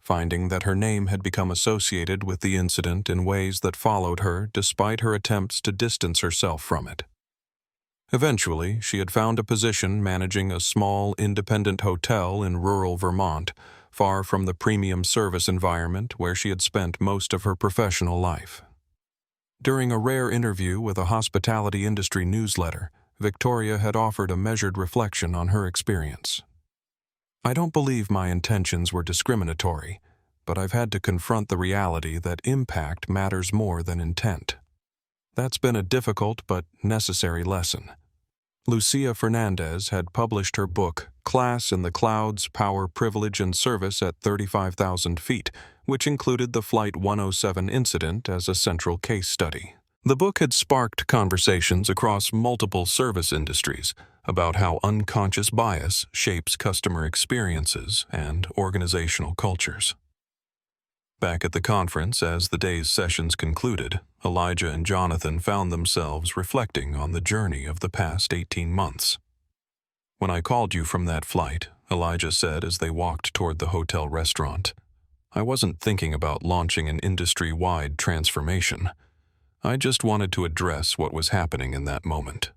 finding that her name had become associated with the incident in ways that followed her despite her attempts to distance herself from it. Eventually, she had found a position managing a small, independent hotel in rural Vermont, far from the premium service environment where she had spent most of her professional life. During a rare interview with a hospitality industry newsletter, Victoria had offered a measured reflection on her experience. "I don't believe my intentions were discriminatory, but I've had to confront the reality that impact matters more than intent. That's been a difficult but necessary lesson." Lucia Fernandez had published her book, Class in the Clouds, Power, Privilege, and Service at 35,000 Feet, which included the Flight 107 incident as a central case study. The book had sparked conversations across multiple service industries about how unconscious bias shapes customer experiences and organizational cultures. Back at the conference, as the day's sessions concluded, Elijah and Jonathan found themselves reflecting on the journey of the past 18 months. "When I called you from that flight," Elijah said as they walked toward the hotel restaurant, "I wasn't thinking about launching an industry-wide transformation. I just wanted to address what was happening in that moment."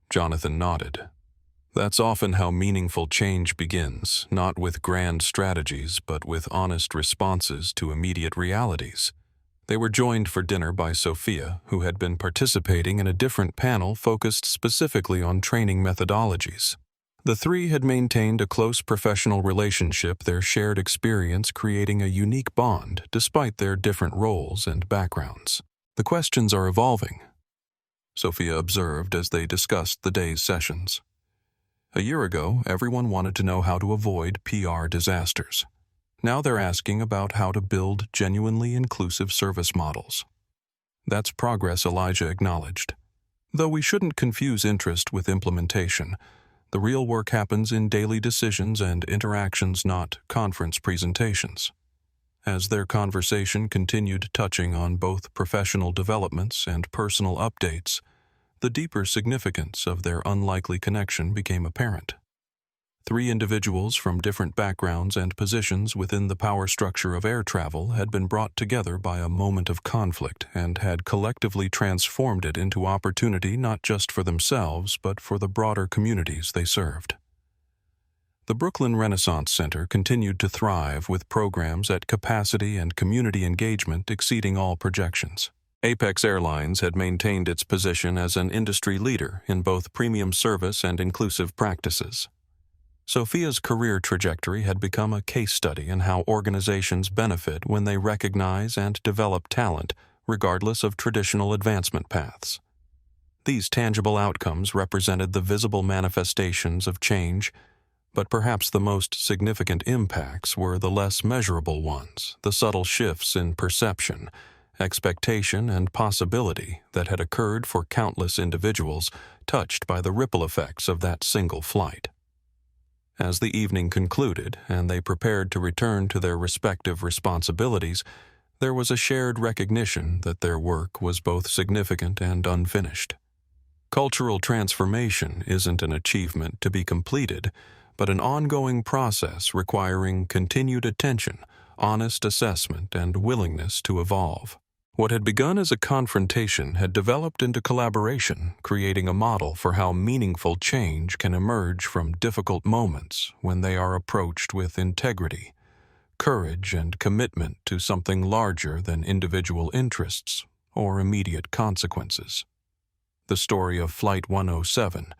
Jonathan nodded. "That's often how meaningful change begins, not with grand strategies, but with honest responses to immediate realities." They were joined for dinner by Sophia, who had been participating in a different panel focused specifically on training methodologies. The three had maintained a close professional relationship, their shared experience creating a unique bond despite their different roles and backgrounds. "The questions are evolving," Sophia observed as they discussed the day's sessions. "A year ago, everyone wanted to know how to avoid PR disasters. Now they're asking about how to build genuinely inclusive service models." "That's progress," Elijah acknowledged. "Though we shouldn't confuse interest with implementation. The real work happens in daily decisions and interactions, not conference presentations." As their conversation continued touching on both professional developments and personal updates, the deeper significance of their unlikely connection became apparent. 3 individuals from different backgrounds and positions within the power structure of air travel had been brought together by a moment of conflict and had collectively transformed it into opportunity not just for themselves but for the broader communities they served. The Brooklyn Renaissance Center continued to thrive with programs at capacity and community engagement exceeding all projections. Apex Airlines had maintained its position as an industry leader in both premium service and inclusive practices. Sophia's career trajectory had become a case study in how organizations benefit when they recognize and develop talent, regardless of traditional advancement paths. These tangible outcomes represented the visible manifestations of change, but perhaps the most significant impacts were the less measurable ones, the subtle shifts in perception, expectation, and possibility that had occurred for countless individuals touched by the ripple effects of that single flight. As the evening concluded and they prepared to return to their respective responsibilities, there was a shared recognition that their work was both significant and unfinished. Cultural transformation isn't an achievement to be completed, but an ongoing process requiring continued attention, honest assessment, and willingness to evolve. What had begun as a confrontation had developed into collaboration, creating a model for how meaningful change can emerge from difficult moments when they are approached with integrity, courage, and commitment to something larger than individual interests or immediate consequences. The story of Flight 107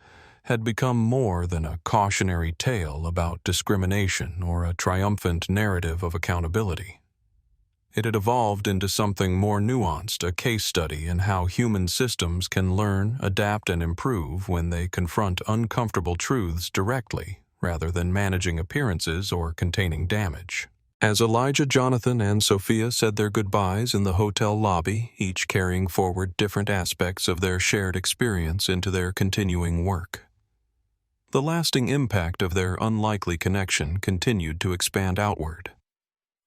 had become more than a cautionary tale about discrimination or a triumphant narrative of accountability. It had evolved into something more nuanced, a case study in how human systems can learn, adapt, and improve when they confront uncomfortable truths directly, rather than managing appearances or containing damage. As Elijah, Jonathan, and Sophia said their goodbyes in the hotel lobby, each carrying forward different aspects of their shared experience into their continuing work, the lasting impact of their unlikely connection continued to expand outward,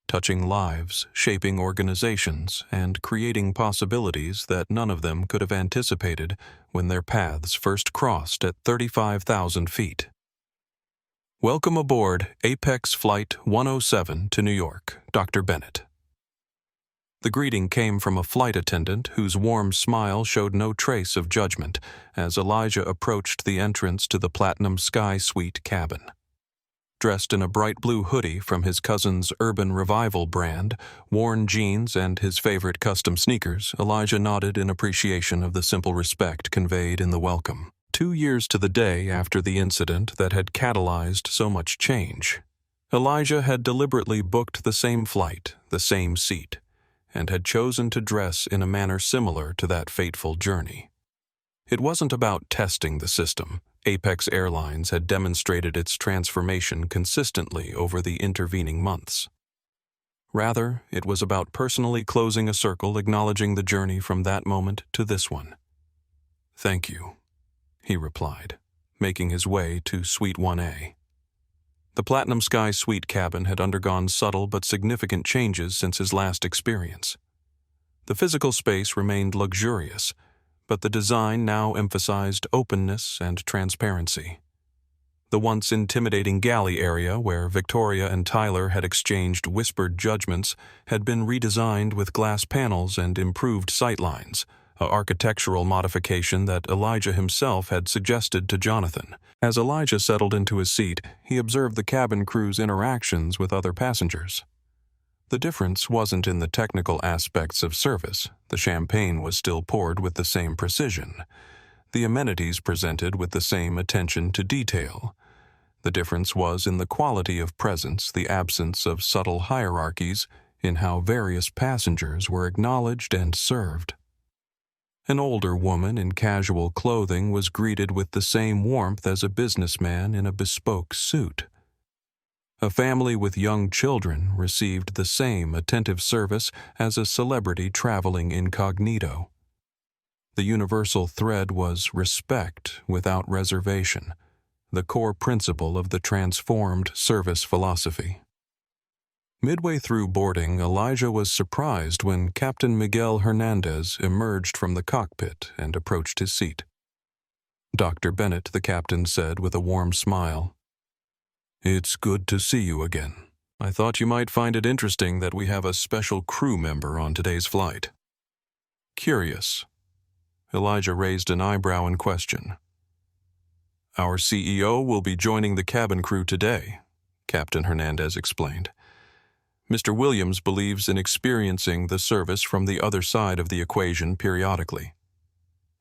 touching lives, shaping organizations, and creating possibilities that none of them could have anticipated when their paths first crossed at 35,000 feet. Welcome aboard Apex Flight 107 to New York, Dr. Bennett. The greeting came from a flight attendant whose warm smile showed no trace of judgment as Elijah approached the entrance to the Platinum Sky Suite cabin. Dressed in a bright blue hoodie from his cousin's Urban Revival brand, worn jeans, and his favorite custom sneakers, Elijah nodded in appreciation of the simple respect conveyed in the welcome. 2 years to the day after the incident that had catalyzed so much change, Elijah had deliberately booked the same flight, the same seat, and had chosen to dress in a manner similar to that fateful journey. It wasn't about testing the system. Apex Airlines had demonstrated its transformation consistently over the intervening months. Rather, it was about personally closing a circle, acknowledging the journey from that moment to this one. "Thank you," he replied, making his way to Suite 1A. The Platinum Sky Suite cabin had undergone subtle but significant changes since his last experience. The physical space remained luxurious, but the design now emphasized openness and transparency. The once intimidating galley area where Victoria and Tyler had exchanged whispered judgments had been redesigned with glass panels and improved sightlines, an architectural modification that Elijah himself had suggested to Jonathan. As Elijah settled into his seat, he observed the cabin crew's interactions with other passengers. The difference wasn't in the technical aspects of service. The champagne was still poured with the same precision. The amenities presented with the same attention to detail. The difference was in the quality of presence, the absence of subtle hierarchies, in how various passengers were acknowledged and served. An older woman in casual clothing was greeted with the same warmth as a businessman in a bespoke suit. A family with young children received the same attentive service as a celebrity traveling incognito. The universal thread was respect without reservation, the core principle of the transformed service philosophy. Midway through boarding, Elijah was surprised when Captain Miguel Hernandez emerged from the cockpit and approached his seat. "Dr. Bennett," the captain said with a warm smile. "It's good to see you again. I thought you might find it interesting that we have a special crew member on today's flight." "Curious." Elijah raised an eyebrow in question. "Our CEO will be joining the cabin crew today," Captain Hernandez explained. "Mr. Williams believes in experiencing the service from the other side of the equation periodically."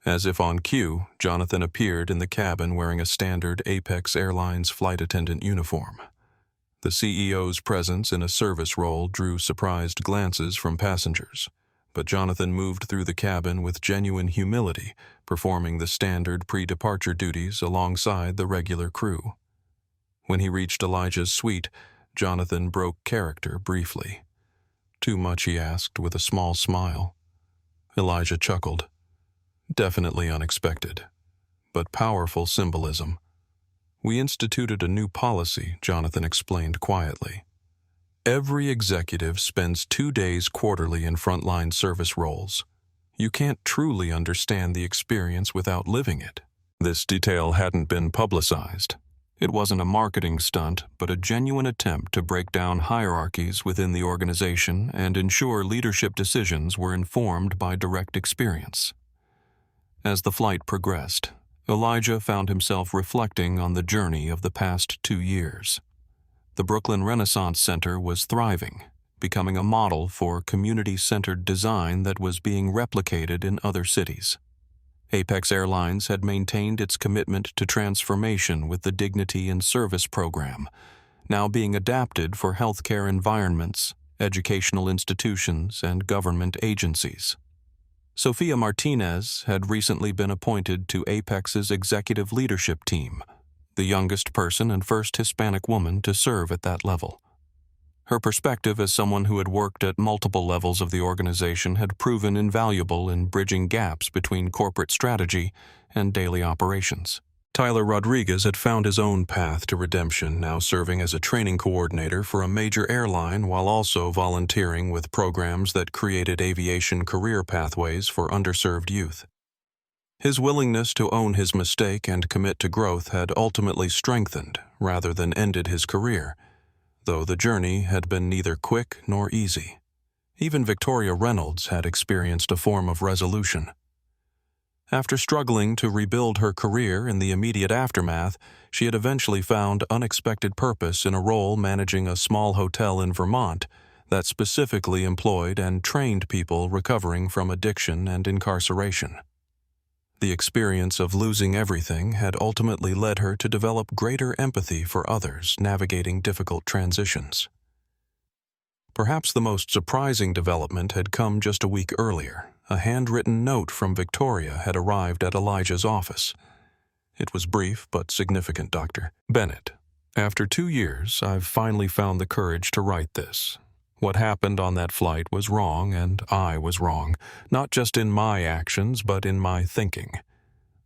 As if on cue, Jonathan appeared in the cabin wearing a standard Apex Airlines flight attendant uniform. The CEO's presence in a service role drew surprised glances from passengers, but Jonathan moved through the cabin with genuine humility, performing the standard pre-departure duties alongside the regular crew. When he reached Elijah's suite, Jonathan broke character briefly. "Too much?" he asked with a small smile. Elijah chuckled. "Definitely unexpected, but powerful symbolism. We instituted a new policy," Jonathan explained quietly. "Every executive spends 2 days quarterly in frontline service roles. You can't truly understand the experience without living it." This detail hadn't been publicized. It wasn't a marketing stunt, but a genuine attempt to break down hierarchies within the organization and ensure leadership decisions were informed by direct experience. As the flight progressed, Elijah found himself reflecting on the journey of the past 2 years. The Brooklyn Renaissance Center was thriving, becoming a model for community-centered design that was being replicated in other cities. Apex Airlines had maintained its commitment to transformation with the Dignity in Service program, now being adapted for healthcare environments, educational institutions, and government agencies. Sofia Martinez had recently been appointed to Apex's executive leadership team, the youngest person and first Hispanic woman to serve at that level. Her perspective as someone who had worked at multiple levels of the organization had proven invaluable in bridging gaps between corporate strategy and daily operations. Tyler Rodriguez had found his own path to redemption, now serving as a training coordinator for a major airline while also volunteering with programs that created aviation career pathways for underserved youth. His willingness to own his mistake and commit to growth had ultimately strengthened rather than ended his career, though the journey had been neither quick nor easy. Even Victoria Reynolds had experienced a form of resolution. After struggling to rebuild her career in the immediate aftermath, she had eventually found unexpected purpose in a role managing a small hotel in Vermont that specifically employed and trained people recovering from addiction and incarceration. The experience of losing everything had ultimately led her to develop greater empathy for others navigating difficult transitions. Perhaps the most surprising development had come just a week earlier. A handwritten note from Victoria had arrived at Elijah's office. It was brief but significant, Dr. Bennett. After 2 years, I've finally found the courage to write this. What happened on that flight was wrong, and I was wrong, not just in my actions, but in my thinking.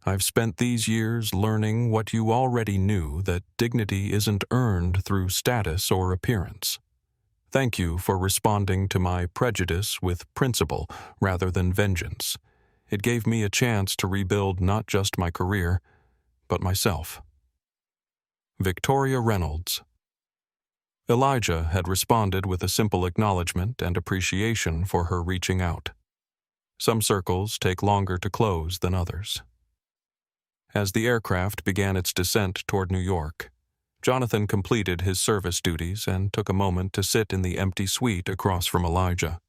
I've spent these years learning what you already knew, that dignity isn't earned through status or appearance. Thank you for responding to my prejudice with principle rather than vengeance. It gave me a chance to rebuild not just my career, but myself. Victoria Reynolds. Elijah had responded with a simple acknowledgement and appreciation for her reaching out. Some circles take longer to close than others. As the aircraft began its descent toward New York, Jonathan completed his service duties and took a moment to sit in the empty suite across from Elijah.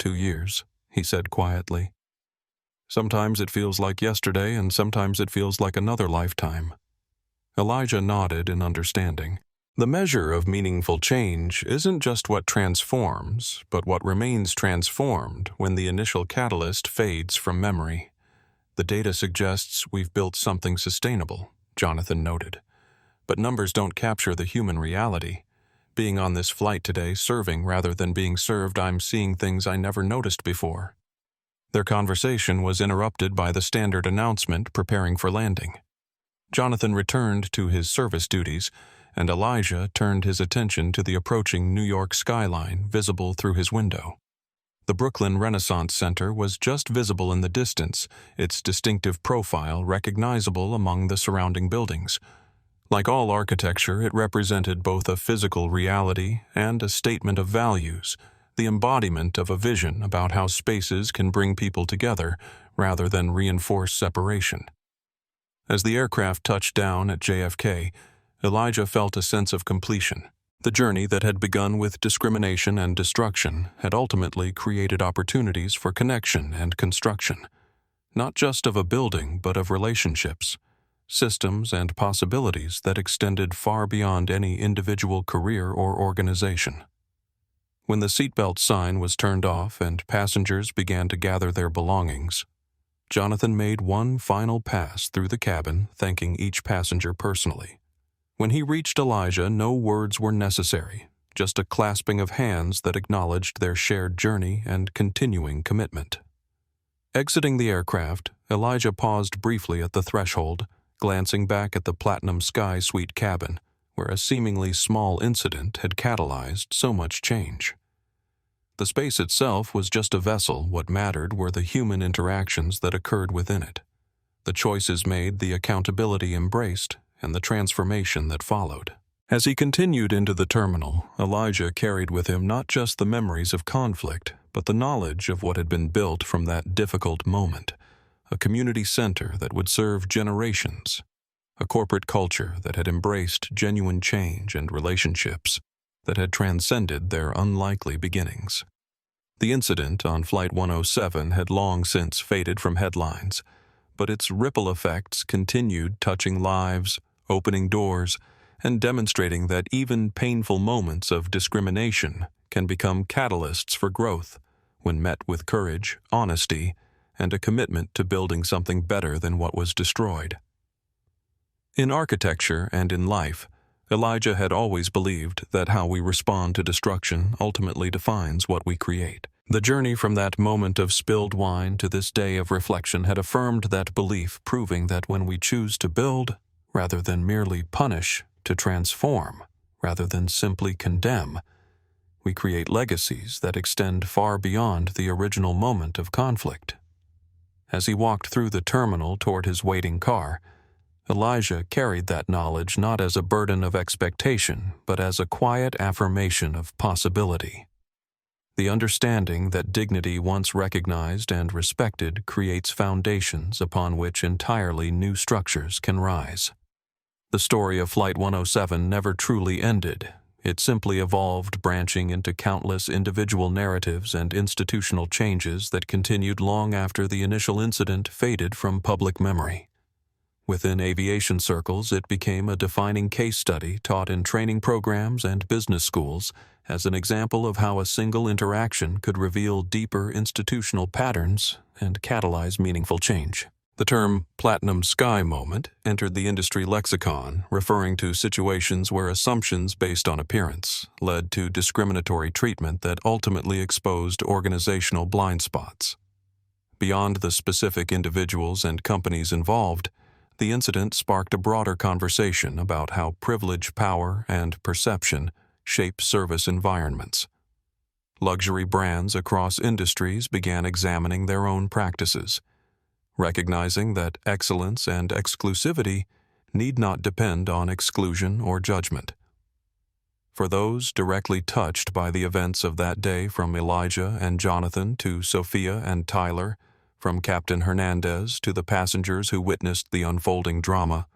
2 years, he said quietly. Sometimes it feels like yesterday, and sometimes it feels like another lifetime. Elijah nodded in understanding. The measure of meaningful change isn't just what transforms, but what remains transformed when the initial catalyst fades from memory. The data suggests we've built something sustainable, Jonathan noted. But numbers don't capture the human reality. Being on this flight today, serving rather than being served, I'm seeing things I never noticed before. Their conversation was interrupted by the standard announcement preparing for landing. Jonathan returned to his service duties, and Elijah turned his attention to the approaching New York skyline visible through his window. The Brooklyn Renaissance Center was just visible in the distance, its distinctive profile recognizable among the surrounding buildings. Like all architecture, it represented both a physical reality and a statement of values, the embodiment of a vision about how spaces can bring people together rather than reinforce separation. As the aircraft touched down at JFK, Elijah felt a sense of completion. The journey that had begun with discrimination and destruction had ultimately created opportunities for connection and construction, not just of a building but of relationships, systems, and possibilities that extended far beyond any individual career or organization. When the seatbelt sign was turned off and passengers began to gather their belongings, Jonathan made one final pass through the cabin, thanking each passenger personally. When he reached Elijah, no words were necessary, just a clasping of hands that acknowledged their shared journey and continuing commitment. Exiting the aircraft, Elijah paused briefly at the threshold, glancing back at the Platinum Sky Suite cabin, where a seemingly small incident had catalyzed so much change. The space itself was just a vessel. What mattered were the human interactions that occurred within it, the choices made, the accountability embraced, and the transformation that followed. As he continued into the terminal, Elijah carried with him not just the memories of conflict, but the knowledge of what had been built from that difficult moment, a community center that would serve generations, a corporate culture that had embraced genuine change and relationships that had transcended their unlikely beginnings. The incident on Flight 107 had long since faded from headlines, but its ripple effects continued, touching lives, opening doors, and demonstrating that even painful moments of discrimination can become catalysts for growth when met with courage, honesty, and a commitment to building something better than what was destroyed. In architecture and in life, Elijah had always believed that how we respond to destruction ultimately defines what we create. The journey from that moment of spilled wine to this day of reflection had affirmed that belief, proving that when we choose to build, rather than merely punish, to transform, rather than simply condemn, we create legacies that extend far beyond the original moment of conflict. As he walked through the terminal toward his waiting car, Elijah carried that knowledge not as a burden of expectation, but as a quiet affirmation of possibility. The understanding that dignity once recognized and respected creates foundations upon which entirely new structures can rise. The story of Flight 107 never truly ended. It simply evolved, branching into countless individual narratives and institutional changes that continued long after the initial incident faded from public memory. Within aviation circles, it became a defining case study taught in training programs and business schools as an example of how a single interaction could reveal deeper institutional patterns and catalyze meaningful change. The term "platinum sky moment" entered the industry lexicon, referring to situations where assumptions based on appearance led to discriminatory treatment that ultimately exposed organizational blind spots. Beyond the specific individuals and companies involved, the incident sparked a broader conversation about how privilege, power, and perception shape service environments. Luxury brands across industries began examining their own practices, recognizing that excellence and exclusivity need not depend on exclusion or judgment. For those directly touched by the events of that day, from Elijah and Jonathan to Sophia and Tyler, from Captain Hernandez to the passengers who witnessed the unfolding drama,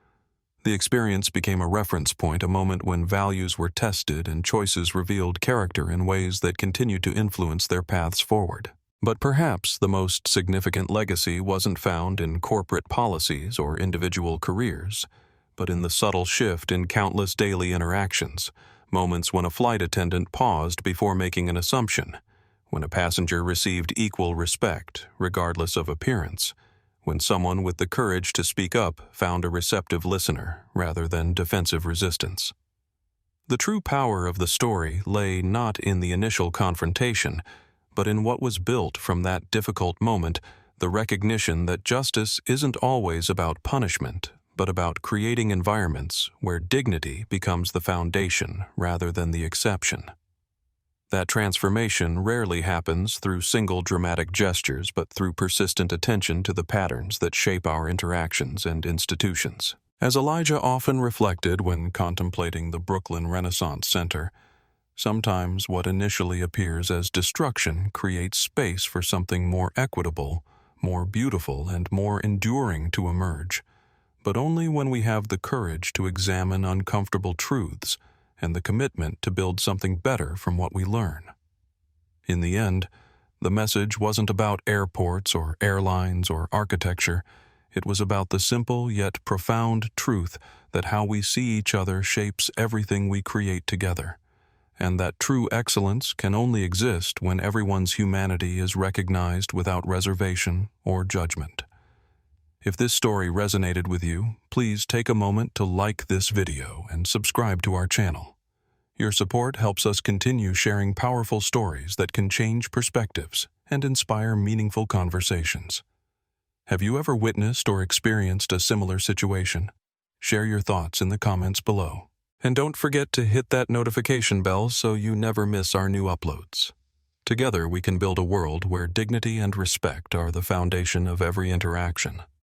the experience became a reference point, a moment when values were tested and choices revealed character in ways that continued to influence their paths forward. But perhaps the most significant legacy wasn't found in corporate policies or individual careers, but in the subtle shift in countless daily interactions, moments when a flight attendant paused before making an assumption, when a passenger received equal respect, regardless of appearance, when someone with the courage to speak up found a receptive listener rather than defensive resistance. The true power of the story lay not in the initial confrontation, but in what was built from that difficult moment, the recognition that justice isn't always about punishment, but about creating environments where dignity becomes the foundation rather than the exception. That transformation rarely happens through single dramatic gestures, but through persistent attention to the patterns that shape our interactions and institutions. As Elijah often reflected when contemplating the Brooklyn Renaissance Center, sometimes what initially appears as destruction creates space for something more equitable, more beautiful, and more enduring to emerge. but only when we have the courage to examine uncomfortable truths and the commitment to build something better from what we learn. In the end, the message wasn't about airports or airlines or architecture. It was about the simple yet profound truth that how we see each other shapes everything we create together, and that true excellence can only exist when everyone's humanity is recognized without reservation or judgment. If this story resonated with you, please take a moment to like this video and subscribe to our channel. Your support helps us continue sharing powerful stories that can change perspectives and inspire meaningful conversations. Have you ever witnessed or experienced a similar situation? Share your thoughts in the comments below. And don't forget to hit that notification bell so you never miss our new uploads. Together we can build a world where dignity and respect are the foundation of every interaction.